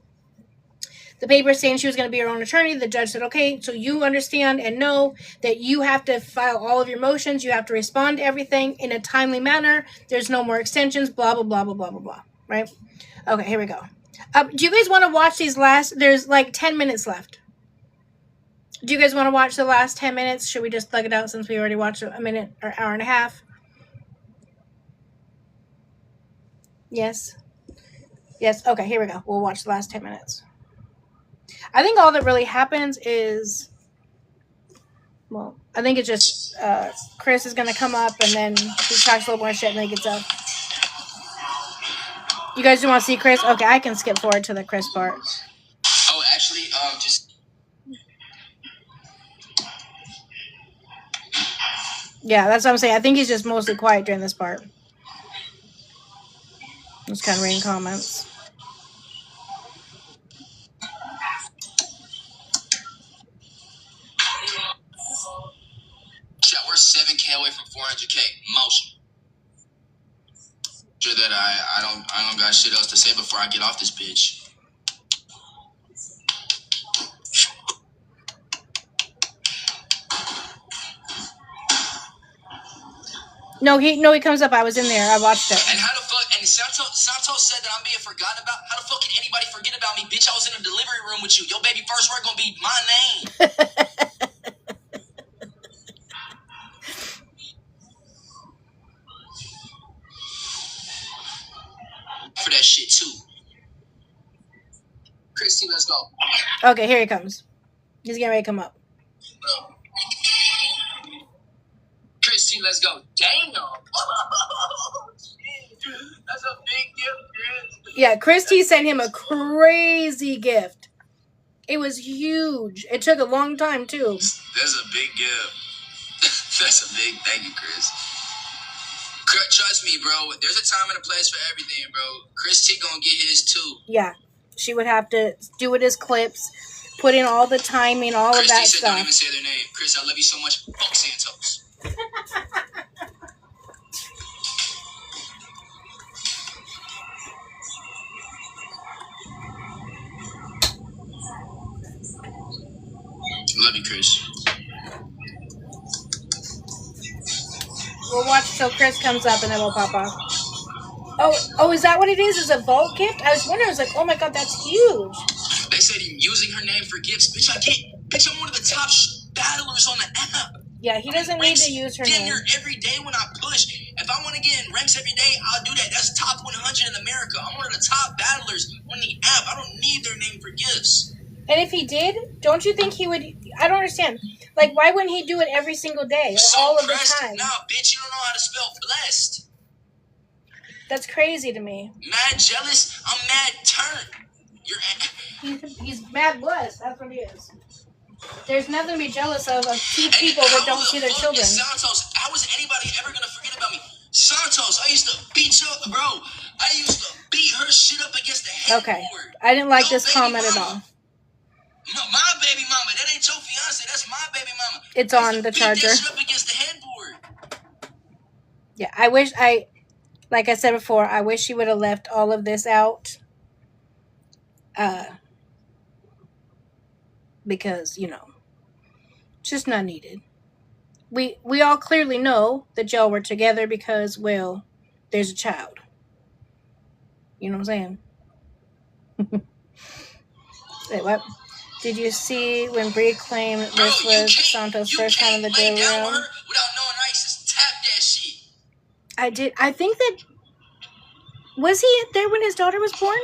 A: the paper saying she was going to be her own attorney, the judge said, okay, so you understand and know that you have to file all of your motions. You have to respond to everything in a timely manner. There's no more extensions, blah, blah, blah, blah, blah, blah, blah. Right? Okay, here we go. Do you guys want to watch these last... There's 10 minutes left. Do you guys want to watch the last 10 minutes? Should we just thug it out since we already watched a minute or hour and a half? Yes. Yes. Okay, here we go. We'll watch the last 10 minutes. I think all that really happens is, well, I think it's just Chris is going to come up and then he talks a little more shit and then he gets up. You guys do want to see Chris? Okay, I can skip forward to the Chris part.
B: Oh, actually, just...
A: Yeah, that's what I'm saying. I think he's just mostly quiet during this part. Just kind of reading comments.
B: Chat, we're 7K away from 400K. Motion. Sure that I don't got shit else to say before I get off this bitch.
A: No, he comes up. I was in there. I watched it.
B: And how the fuck? And Santos said that I'm being forgotten about. How the fuck can anybody forget about me, bitch? I was in a delivery room with you. Your baby first word gonna be my name. For that shit too. Christy, let's go.
A: Okay, here he comes. He's getting ready to come up.
B: Christy, let's go. Damn. That's a big gift, Chris.
A: Yeah, Christy sent him a crazy gift. It was huge. It took a long time, too.
B: That's a big gift. That's a big thank you, Chris. Trust me, bro. There's a time and a place for everything, bro. Christy gonna get his, too.
A: Yeah. She would have to do it as clips, put in all the timing, all of that
B: Christy said
A: stuff.
B: don't even say their name. Chris, I love you so much. Fuck Santos. Love you, Chris.
A: We'll watch till Chris comes up and then we'll pop off. Oh, is that what it is? Is a vault gift? I was wondering. I was like, oh my god, that's huge.
B: They said he's using her name for gifts. Bitch, I'm one of the top battlers on the app.
A: Yeah, he doesn't need to use her name.
B: Every day when I push. If I want to get in ranks every day, I'll do that. That's top 100 in America. I'm one of the top battlers on the app. I don't need their name for gifts.
A: And if he did, don't you think he would? I don't understand. Like, why wouldn't he do it every single day, all of the time?
B: Nah, bitch, you don't know how to spell blessed.
A: That's crazy to me.
B: Mad jealous. I'm mad turned.
A: He's mad blessed. That's what he is. There's nothing to be jealous of two people that don't see their children.
B: Santos, how is anybody ever gonna forget about me? Santos, I used to beat you, bro. I used to beat her shit up against the headboard.
A: Okay, I didn't like this comment at all.
B: My baby mama, that ain't your fiance. That's my baby mama.
A: It's on the charger.
B: Beat that shit up against the headboard.
A: Yeah, like I said before, I wish she would have left all of this out. Because, just not needed. We all clearly know that y'all were together because, well, there's a child. You know what I'm saying? Wait, what? Did you see when Bri claimed this was Santos' first time in the jail room?
B: Without knowing I used to tap that shit.
A: I did. I think that... Was he there when his daughter was born?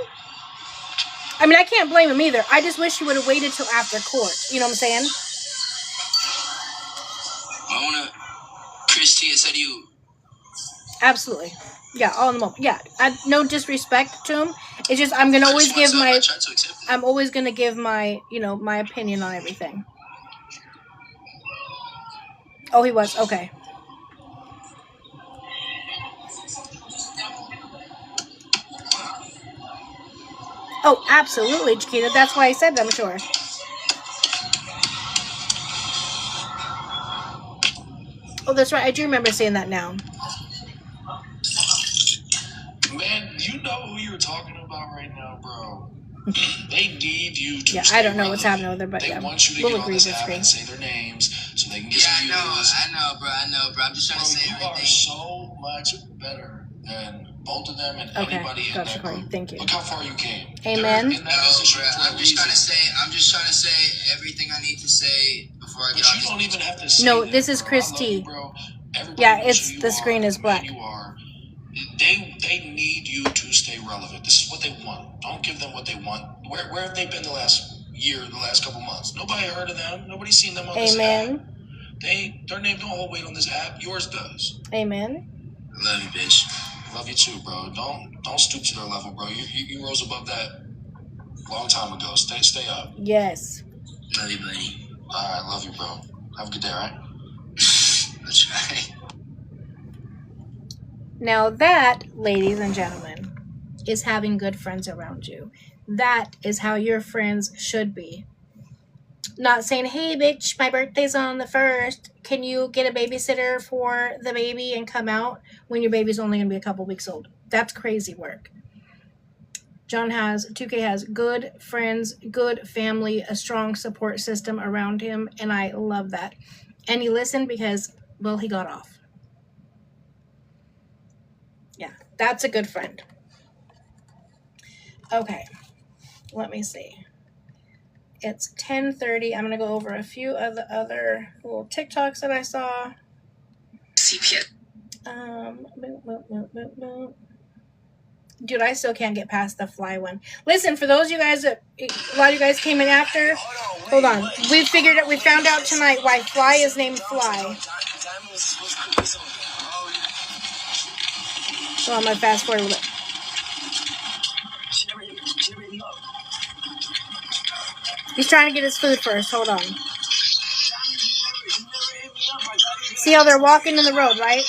A: I mean, I can't blame him either. I just wish he would have waited till after court. You know what I'm saying?
B: I want to... Christy, I said you...
A: Absolutely. Yeah, all in the moment. Yeah, no disrespect to him. It's just I'm gonna always give my... I'm always gonna give my, my opinion on everything. Oh, he was. Okay. Oh, absolutely, Chiquita. That's why I said that, I'm sure. Oh, that's right. I do remember seeing that now.
D: Man, you know who you're talking about right now, bro. They need you to.
A: Yeah, I don't know what's happening with her, but
D: they
A: yeah,
D: want you to
A: we'll
D: get on
A: agree
D: this
A: to
D: app
A: screen.
D: and say their names so they can get some views.
B: I know, bro. I'm just trying to say
D: everything. You are so much better than both of them and anybody in that group.
A: Thank you.
D: Look how far you came.
A: Amen.
D: In that position for a
B: I'm just trying to say everything I need to say before I get
D: But
B: off
D: you
B: this.
D: don't even have to say
A: No,
D: that,
A: this is
D: bro.
A: Chris
D: I love
A: T.
D: you, bro. Everybody
A: Yeah,
D: knows
A: it's
D: who you
A: the
D: are,
A: screen is
D: the man
A: black.
D: you are. They need you to stay relevant. This is what they want. Don't give them what they want. Where have they been the last year, the last couple months? Nobody heard of them. Nobody's seen them on this app. Their name don't hold weight on this app. Yours does.
A: Amen.
B: Love you, bitch.
D: Love you too, bro. Don't stoop to their level, bro. You rose above that a long time ago. Stay up.
A: Yes.
B: Love you, buddy.
D: All right, love you, bro. Have a good day, all right?
B: That's right.
A: Now that, ladies and gentlemen, is having good friends around you. That is how your friends should be. Not saying, hey, bitch, my birthday's on the 1st. Can you get a babysitter for the baby and come out when your baby's only going to be a couple weeks old? That's crazy work. 2K has good friends, good family, a strong support system around him, and I love that. And he listened because, well, he got off. Yeah, that's a good friend. Okay, let me see. It's 10:30. I'm going to go over a few of the other little TikToks that I saw. Dude, I still can't get past the fly one. Listen, for those of you guys that a lot of you guys came in after, hold on. We found out tonight why Fly is named Fly. So I'm going to fast forward a little bit. He's trying to get his food first. Hold on. See how they're walking in the road, right?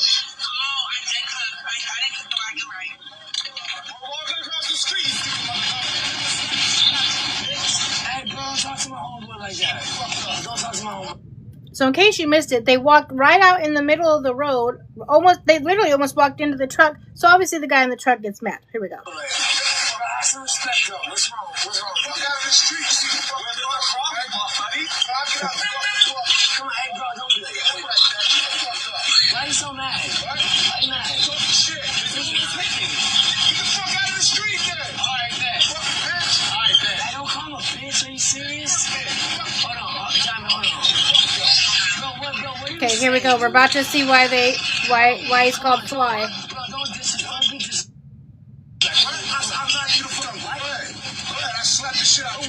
A: So in case you missed it, they walked right out in the middle of the road. They literally almost walked into the truck. So obviously the guy in the truck gets mad. Here we go.
B: Why are you so mad? Why are you mad? Shit. Get the fuck out of the street then. All right, bet. I don't call him a bitch. Are you serious? Hold on. Hold on.
A: Okay, here we go. We're about to see why he's called Fly.
B: Bro, don't be just. I'm not you to put him right. I slapped the shit out of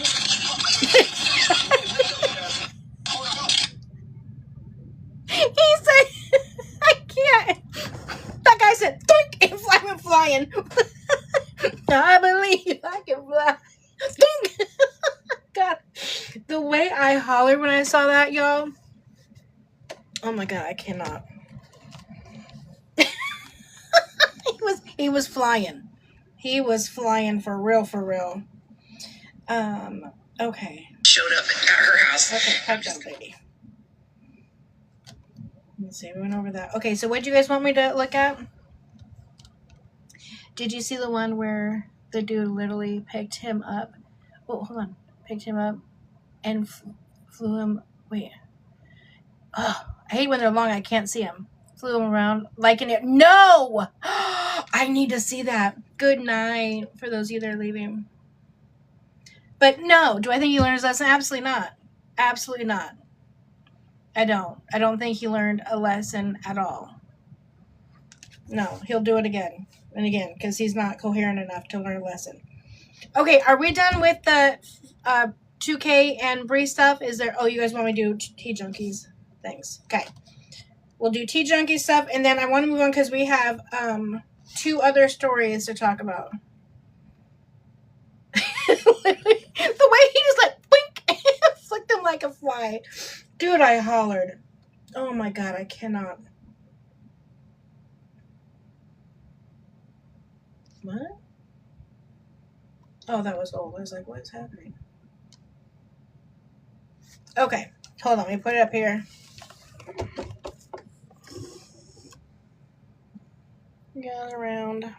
A: He said, I can't. That guy said, think, and Fly went flying. I believe I can fly. Think. God, the way I hollered when I saw that, y'all. Oh my God, I cannot. He was flying. He was flying for real. Okay.
B: Showed up at her house.
A: Okay, catch up, lady. Let's see, we went over that. Okay, so what do you guys want me to look at? Did you see the one where the dude literally picked him up? Oh, hold on. Picked him up and flew him. Wait. Oh, I hate when they're long. I can't see him. Flew him around like an air. No! I need to see that. Good night for those of you that are leaving. But no, do I think he learned his lesson? Absolutely not. Absolutely not. I don't think he learned a lesson at all. No, he'll do it again and again because he's not coherent enough to learn a lesson. Okay, are we done with the 2K and Bri stuff? Is there? Oh, you guys want me to do Tea Junkies things? Okay, we'll do Tea Junkie stuff, and then I want to move on because we have 2 other stories to talk about. The way he just like blink, flicked him like a fly. Dude, I hollered. Oh my God, I cannot. What? Oh, that was old. I was like, what is happening? Okay, hold on. Let me put it up here. Gather around.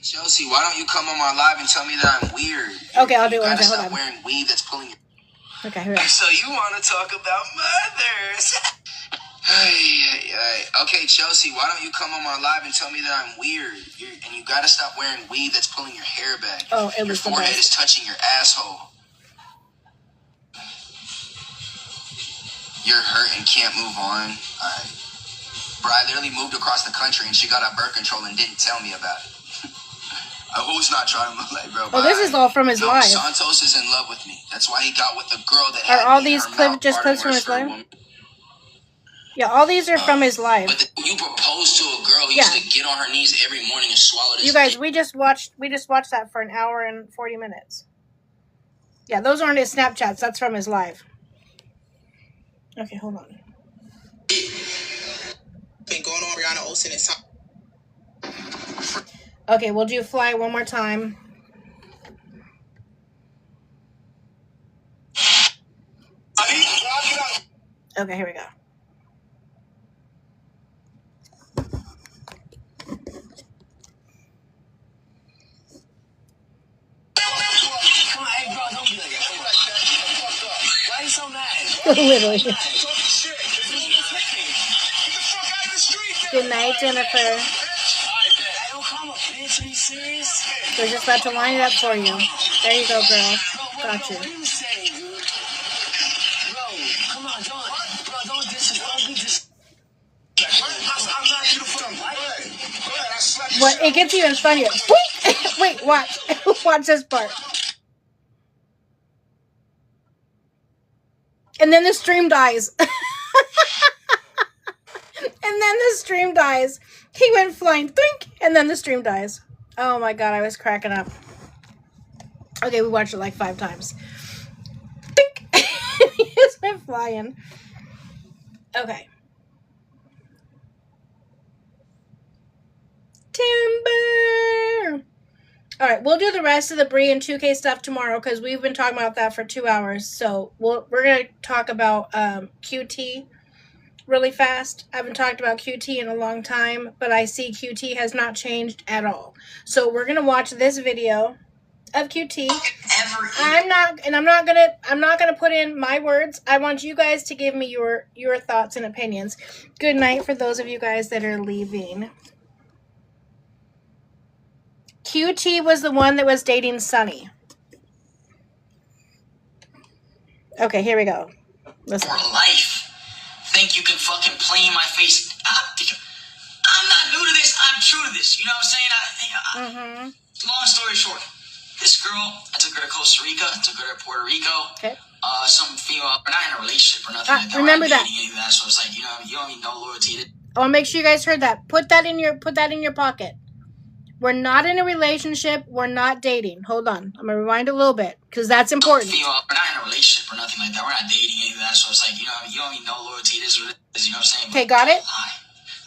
B: Chelsea, why don't you come on my live and tell me that I'm weird?
A: Okay, I'll do it.
B: You gotta
A: Hold
B: stop
A: on.
B: wearing weave that's pulling your...
A: Okay, here we go.
B: So you want to talk about mothers? Okay, Chelsea, why don't you come on my live and tell me that I'm weird? And you gotta stop wearing weave that's pulling your hair back.
A: Oh, it
B: your
A: was the
B: forehead
A: best.
B: is touching your asshole. You're hurt and can't move on. Alright. Bro, I literally moved across the country and she got on birth control and didn't tell me about it. Who's not trying to look like, bro?
A: Oh, this is all from his life.
B: Santos is in love with me. That's why he got with the girl that
A: Are
B: had
A: all
B: me
A: these
B: in her mouth,
A: just clips from his life? Yeah, all these are from his life.
B: But you proposed to a girl who used to get on her knees every morning and swallow this.
A: You guys, we just watched that for an hour and 40 minutes. Yeah, those aren't his Snapchats. That's from his live. Okay, hold on.
B: Been going on Brianna Olsen and
A: Okay, we'll do Fly one more time. Okay, here we go.
C: Come on, hey, bro, don't be like that. Why are you so mad?
A: Literally. Good night, Jennifer.
C: I don't come a bitch. Are you serious?
A: We're just about to line it up for you. There you go, girl. Got you.
C: What are you saying, dude? Bro, come on, don't be
A: What? It gets even funnier. Wait, watch. Watch this part. And then the stream dies. And then the stream dies. He went flying. Think, and then the stream dies. Oh my god, I was cracking up. Okay, we watched it like 5 times. Think. He just went flying. Okay. Timber. All right, we'll do the rest of the Bri and 2K stuff tomorrow because we've been talking about that for 2 hours. So we're going to talk about QT really fast. I haven't talked about QT in a long time, but I see QT has not changed at all. So we're going to watch this video of QT. I'm not going to put in my words. I want you guys to give me your thoughts and opinions. Good night for those of you guys that are leaving. QT was the one that was dating Sunny. Okay, here we go. Listen.
C: For life. Think you can fucking play in my face. I'm not new to this. I'm true to this. You know what I'm saying? Long story short, this girl, I took her to Costa Rica. I took her to Puerto Rico.
A: Okay.
C: Some female, we're not in a relationship or nothing like that.
A: Remember that.
C: So it's like, you don't need no loyalty.
A: I want to make sure you guys heard that. Put that in your pocket. We're not in a relationship. We're not dating. Hold on. I'm going to rewind a little bit because that's important.
C: We're not in a relationship or nothing like that. We're not dating any of that. So it's like, you don't need no loyalty. It is what it is. You know what I'm saying?
A: Okay, got it?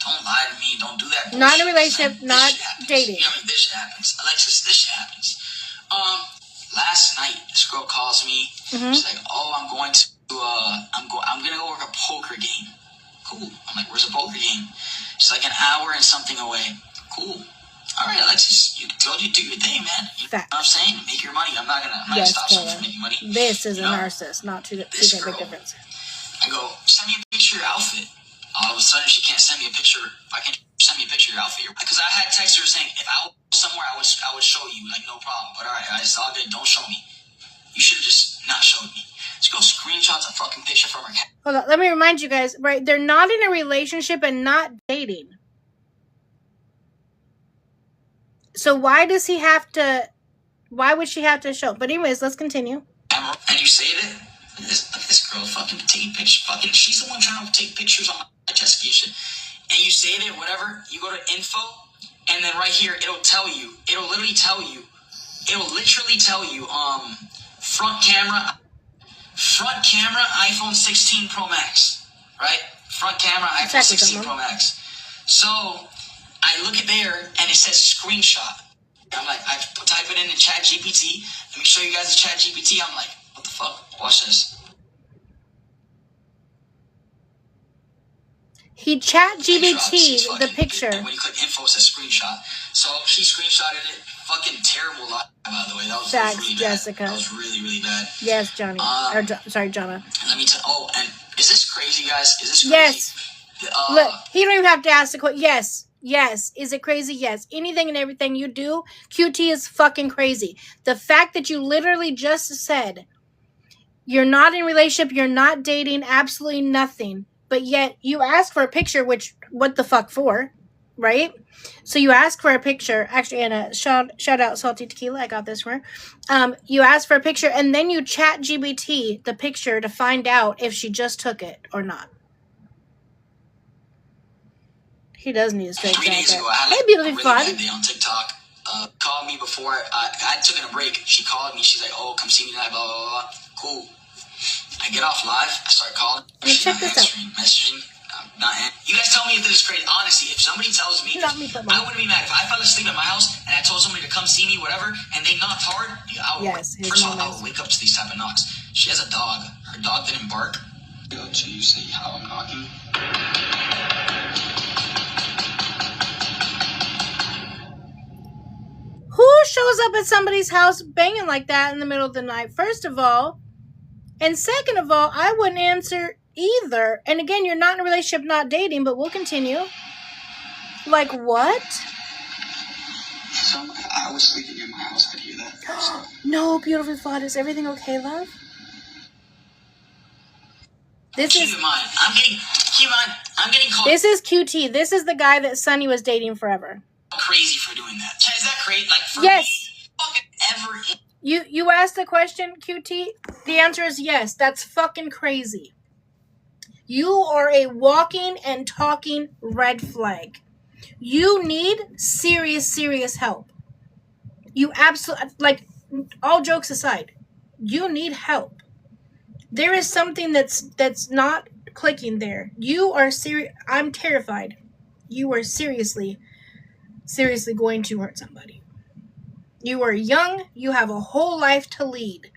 C: Don't lie to me. Don't do that bullshit.
A: Not in a relationship, not dating.
C: You know what I mean? This shit happens. Alexis, this shit happens. Last night, this girl calls me. She's like, oh, I'm going to go work a poker game. Cool. I'm like, where's the poker game? She's like an hour and something away. Cool. All right, Alexis, you do your thing, man. You know what I'm saying? Make your money. I'm not gonna stop someone from making money.
A: This is a narcissist, not too big difference.
C: I go, send me a picture of your outfit. All of a sudden, she can't send me a picture. Why can't you send me a picture of your outfit? Because I had text her saying, if I was somewhere, I would show you, like, no problem. But all right, it's all good. Don't show me. You should have just not showed me. Just go screenshots a fucking picture from her.
A: Hold on, let me remind you guys, right? They're not in a relationship and not dating. So why would she have to show? But anyways, let's continue.
C: And you save it? Look at this girl fucking taking pictures. She's the one trying to take pictures on my jet ski shit. And you save it, whatever. You go to info, and then right here, it'll literally tell you, front camera, iPhone 16 Pro Max, right? Front camera, iPhone 16 Pro Max. So I look at there, and it says screenshot. I'm like, I type it in Chat GPT. Let me show you guys the Chat GPT. I'm like, what the fuck? Watch this.
A: He Chat GPT the picture.
C: When you click info, it says screenshot. So she screenshotted it. Fucking terrible lie, by the way. That was really
A: Jessica.
C: Bad. That was really, really bad.
A: Yes, Johnny. Sorry, Jonna.
C: Let me tell. Oh, and is this crazy, guys? Is this crazy?
A: Yes. Look, he don't even have to ask the question. Yes. Is it crazy? Yes. Anything and everything you do, QT is fucking crazy. The fact that you literally just said you're not in a relationship, you're not dating, absolutely nothing, but but yet you ask for a picture, which, what the fuck for, right? So you ask for a picture. Actually, and shout out Salty Tequila, I got this for her. You ask for a picture, and then you chat GBT the picture to find out if she just took it or not. He does need to straighten out.
C: 3 days ago, I had a really bad day on TikTok. Called me before I took a break. She called me. She's like, "Oh, come see me tonight." Blah blah blah. Cool. I get off live. I start calling. She's not answering, messaging. You guys tell me if this is crazy. Honestly, if somebody tells me, I wouldn't be mad if I fell asleep at my house and I told somebody to come see me, whatever, and they knocked hard. First of all, I would wake up to these type of knocks. She has a dog. Her dog didn't bark. So you see how I'm knocking?
A: Who shows up at somebody's house banging like that in the middle of the night, first of all? And second of all, I wouldn't answer either. And again, you're not in a relationship, not dating, but we'll continue. Like, what?
C: So I was sleeping in my house. I'd hear that.
A: No, beautiful thought. Is everything okay, love? Keep in mind, I'm getting called. This is QT. This is the guy that Sunny was dating forever.
C: Crazy for doing that. Is that crazy? Like, for
A: yes.
C: Me, fucking ever.
A: You asked the question, QT? The answer is yes. That's fucking crazy. You are a walking and talking red flag. You need serious help. You absolutely, like, all jokes aside, you need help. There is something that's not clicking there. You are serious. I'm terrified. You are seriously going to hurt somebody. You are young. You have a whole life to lead.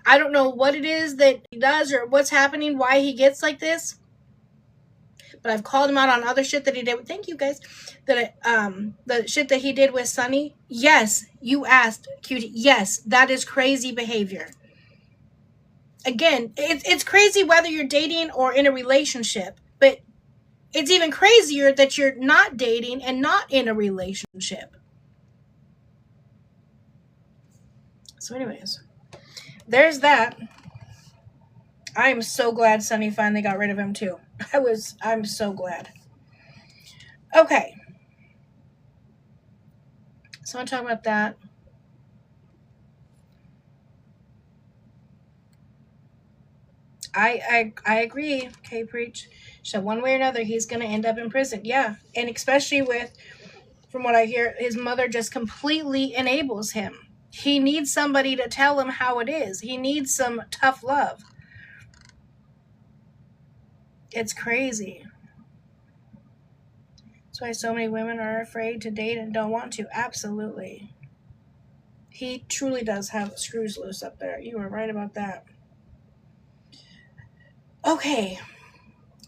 A: I don't know what it is that he does or what's happening, why he gets like this. But I've called him out on other shit that he did. Thank you guys. The shit that he did with Sunny. Yes, you asked, Cutie. Yes, that is crazy behavior. Again, it's crazy whether you're dating or in a relationship. But it's even crazier that you're not dating and not in a relationship. So anyways, there's that. I am so glad Sunny finally got rid of him too. I'm so glad. Okay. So I'm talking about that. I agree, okay, Preach. So one way or another, he's going to end up in prison. Yeah. And especially from what I hear, his mother just completely enables him. He needs somebody to tell him how it is. He needs some tough love. It's crazy. That's why so many women are afraid to date and don't want to. Absolutely. He truly does have screws loose up there. You were right about that. Okay.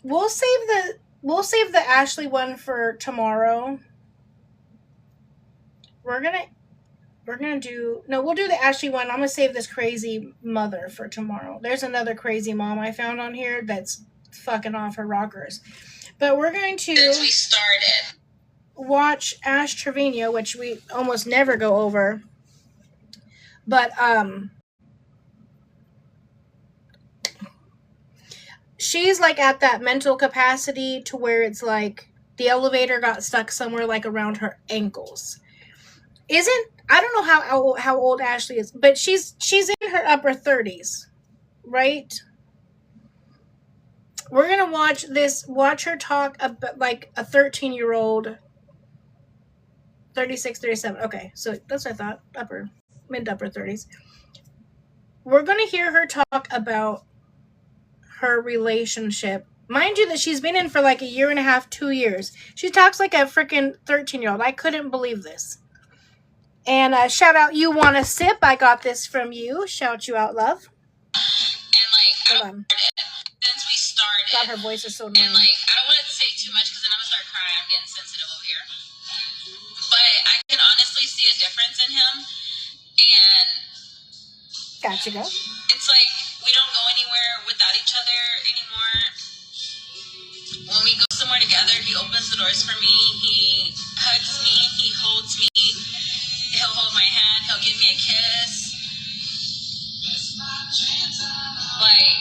A: We'll save the Ashley one for tomorrow. We'll do the Ashley one. I'm going to save this crazy mother for tomorrow. There's another crazy mom I found on here that's fucking off her rockers. But we're going to watch Ash Trevino, which we almost never go over. But she's like at that mental capacity to where it's like the elevator got stuck somewhere like around her ankles. I don't know how old Ashley is, but she's in her upper 30s, right? We're going to watch her talk about like a 13-year-old, 36, 37. Okay, so that's what I thought, mid to upper 30s. We're going to hear her talk about her relationship. Mind you that she's been in for like a year and a half, 2 years. She talks like a freaking 13-year-old. I couldn't believe this. And shout out, you want a sip? I got this from you. Shout you out, love.
C: And like, hold on. Since we started,
A: God, her voice is so annoying.
C: And like, I don't want to say too much because then I'm gonna start crying. I'm getting sensitive over here. But I can honestly see a difference in him. And
A: gotcha, girl.
C: It's like we don't go anywhere without each other anymore. When we go somewhere together, he opens the doors for me. He hugs me. He holds me. He'll hold my hand. He'll give me a kiss. Like,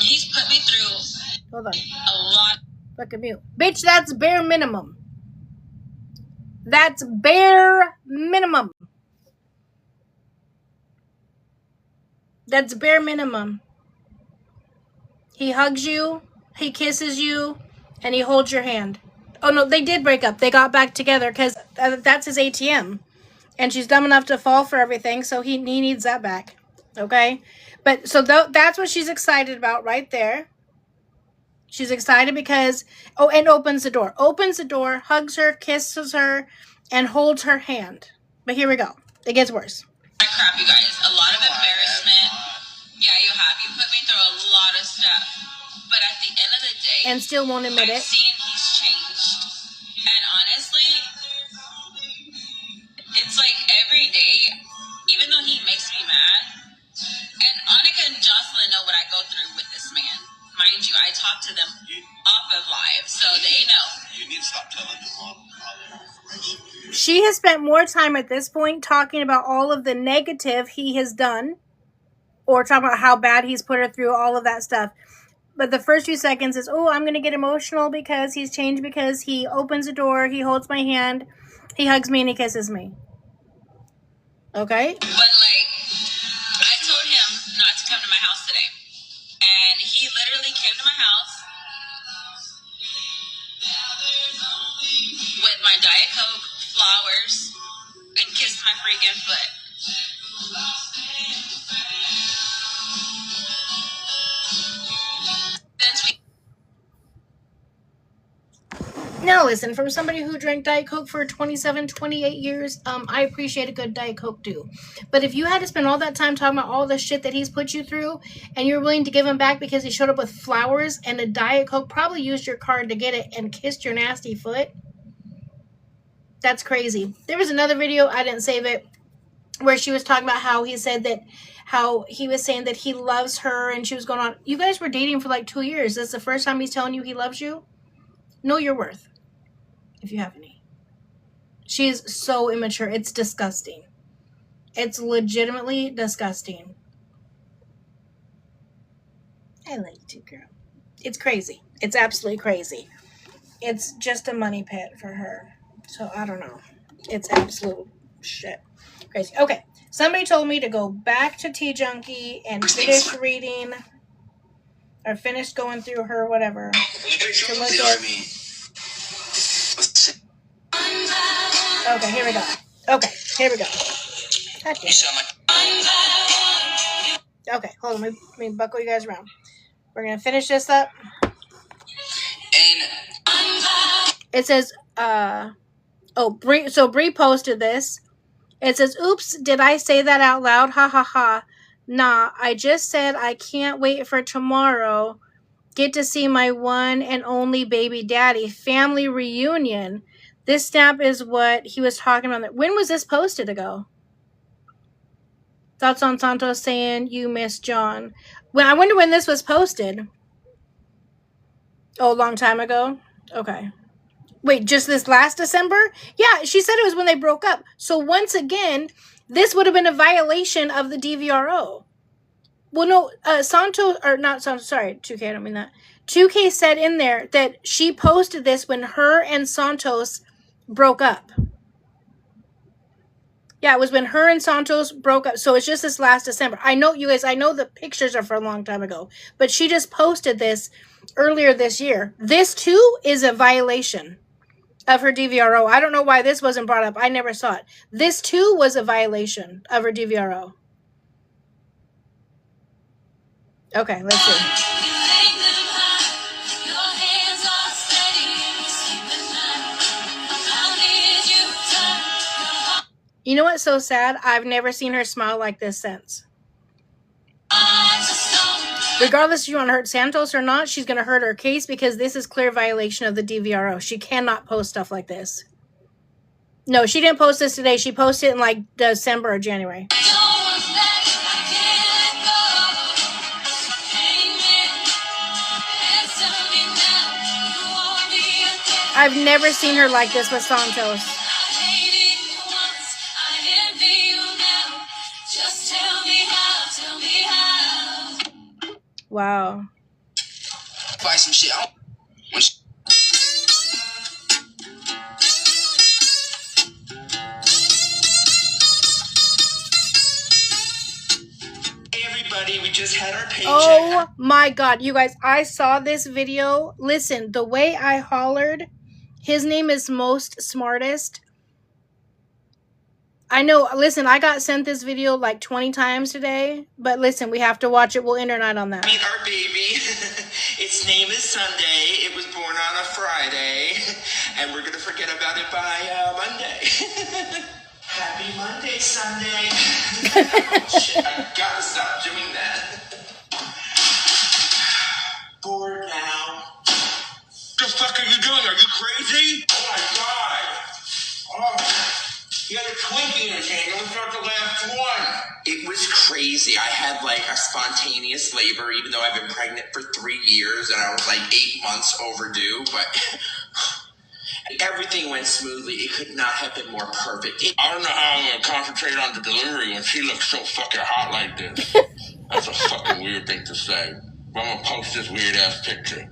C: he's put me through
A: Hold on.
C: A lot.
A: Fucking mute. Bitch, that's bare minimum. That's bare minimum. That's bare minimum. He hugs you, he kisses you, and he holds your hand. Oh no, they did break up. They got back together because that's his ATM. And she's dumb enough to fall for everything, so he needs that back. Okay? But so that's what she's excited about right there. She's excited because, oh, and opens the door. Opens the door, hugs her, kisses her, and holds her hand. But here we go. It gets worse.
C: Crap, you guys. A lot of embarrassment. Yeah, you have. You put me through a lot of stuff. But at the end of the day,
A: and still won't admit it.
C: I've seen he's changed. And honestly, it's like every day, even though he makes me mad, and Annika and Jocelyn know what I go through with this man. Mind you, I talk to them off of live, so they know. You need to stop telling them all their information.
A: She has spent more time at this point talking about all of the negative he has done, or talking about how bad he's put her through, all of that stuff. But the first few seconds is, oh, I'm going to get emotional because he's changed, because he opens the door, he holds my hand, he hugs me, and he kisses me. Okay?
C: But, like, I told him not to come to my house today. And he literally came to my house with my Diet Coke, flowers, and kissed my freaking foot.
A: Now listen, from somebody who drank Diet Coke for 27, 28 years, I appreciate a good Diet Coke too. But if you had to spend all that time talking about all the shit that he's put you through, and you're willing to give him back because he showed up with flowers and a Diet Coke, probably used your card to get it, and kissed your nasty foot, that's crazy. There was another video, I didn't save it, where she was talking about how he said that, how he was saying that he loves her, and she was going on, you guys were dating for like 2 years. That's the first time he's telling you he loves you? Know your worth, if you have any. She's so immature. It's disgusting. It's legitimately disgusting. I like you, girl. It's crazy. It's absolutely crazy. It's just a money pit for her. So I don't know. It's absolute shit. Crazy. Okay. Somebody told me to go back to Tea Junkie and finish reading, or finish going through her whatever. To look at. Okay, here we go. Okay, here we go. Okay, hold on. Let me buckle you guys around. We're going to finish this up. It says, Bri posted this. It says, oops, did I say that out loud? Ha ha ha. Nah, I just said I can't wait for tomorrow. Get to see my one and only baby daddy. Family reunion. This snap is what he was talking about. When was this posted ago? Thoughts on Santos saying you miss John. Well, I wonder when this was posted. Oh, a long time ago? Okay. Wait, just this last December? Yeah, she said it was when they broke up. So once again, this would have been a violation of the DVRO. Well, no, Santos, or not Santos, sorry, 2K, I don't mean that. 2K said in there that she posted this when her and Santos broke up. Yeah, it was when her and Santos broke up. So it's just this last December. I know, you guys, I know the pictures are for a long time ago, but she just posted this earlier this year. This, too, is a violation of her DVRO. I don't know why this wasn't brought up. I never saw it. This, too, was a violation of her DVRO. Okay, let's see. You know what's so sad? I've never seen her smile like this since. Regardless if you want to hurt Santos or not, she's going to hurt her case, because this is clear violation of the DVRO. She cannot post stuff like this. No, she didn't post this today. She posted it in like December or January. I've never seen her like this with Santos. Wow.
B: Buy some shit.
C: Everybody, we just had our paycheck.
A: Oh my God, you guys, I saw this video. Listen, the way I hollered, his name is Most Smartest. I know, listen, I got sent this video like 20 times today, but listen, we have to watch it. We'll end our night on that.
C: Meet our baby. Its name is Sunday. It was born on a Friday, and we're gonna forget about it by Monday. Happy Monday, Sunday. Oh, shit, I gotta stop doing that. Bored now.
D: The fuck are you doing? Are you crazy?
C: Oh my God. Oh. He had a Twinkie in his hand. It was not the last one. It was crazy. I had like a spontaneous labor, even though I've been pregnant for 3 years and I was like 8 months overdue. But everything went smoothly. It could not have been more perfect.
D: I don't know how I'm gonna concentrate on the delivery when she looks so fucking hot like this. That's a fucking weird thing to say. But I'm gonna post this weird ass picture.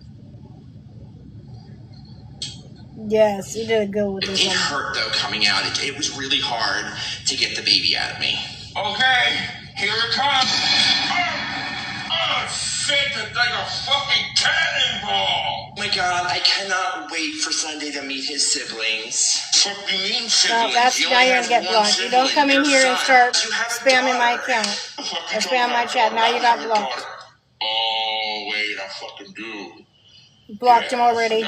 A: Yes, you did good with this
C: It
A: one.
C: hurt though coming out. It was really hard to get the baby out of me.
D: Okay, here it comes. Oh shit, it's like a fucking cannonball.
C: Oh my God, I cannot wait for Sunday to meet his siblings.
D: What do you mean
A: No,
D: siblings?
A: that's
D: He
A: now
D: only
A: you're
D: has
A: gonna get
D: one
A: blocked. You don't
D: sibling,
A: come in
D: your
A: here and
D: son.
A: start
C: You have a
A: spamming my
C: daughter.
A: account
D: Fuck,
A: or
D: you
A: spam
D: don't
A: my
D: have
A: chat.
D: a
A: Now you
D: daughter.
A: got blocked.
D: Oh wait, I fucking do.
A: Blocked him already.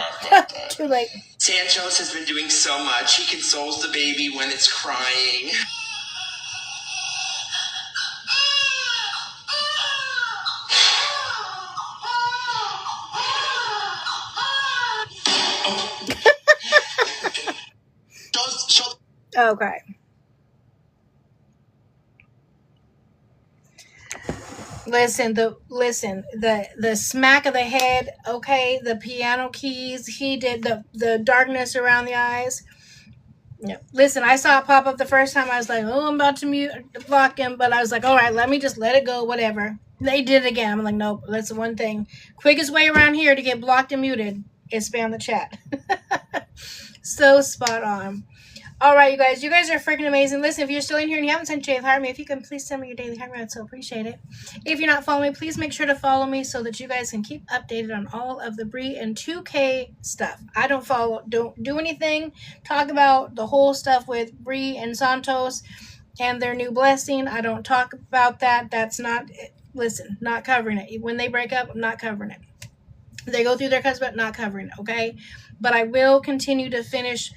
A: Too late.
C: Santos has been doing so much. He consoles the baby when it's crying.
A: Okay. Listen, the smack of the head, okay, the piano keys, he did the darkness around the eyes. Yeah. Listen, I saw it pop up the first time. I was like, oh, I'm about to block him, but I was like, all right, let me just let it go, whatever. They did it again. I'm like, nope, that's the one thing. Quickest way around here to get blocked and muted is spam the chat. So spot on. All right, you guys are freaking amazing. Listen, if you're still in here and you haven't sent your daily heart me, if you can please send me your daily heart me, I'd so appreciate it. If you're not following me, please make sure to follow me so that you guys can keep updated on all of the Bri and 2K stuff. I don't do anything, talk about the whole stuff with Bri and Santos and their new blessing. I don't talk about that. That's not, listen, not covering it. When they break up, I'm not covering it. They go through their husband, not covering it, okay? But I will continue to finish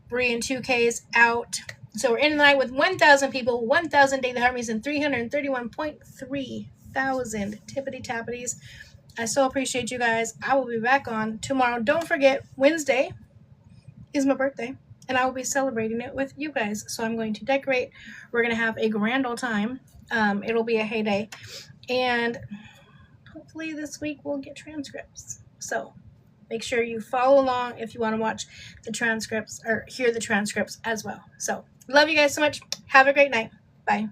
A: Bri and 2K's out. So we're in the night with 1,000 people, 1,000 daily heart me's, and 331.3 thousand tippity tappities. I so appreciate you guys. I will be back on tomorrow. Don't forget, Wednesday is my birthday, and I will be celebrating it with you guys. So I'm going to decorate. We're going to have a grand old time. It'll be a heyday. And hopefully this week we'll get transcripts. So make sure you follow along if you want to watch the transcripts or hear the transcripts as well. So, love you guys so much. Have a great night. Bye.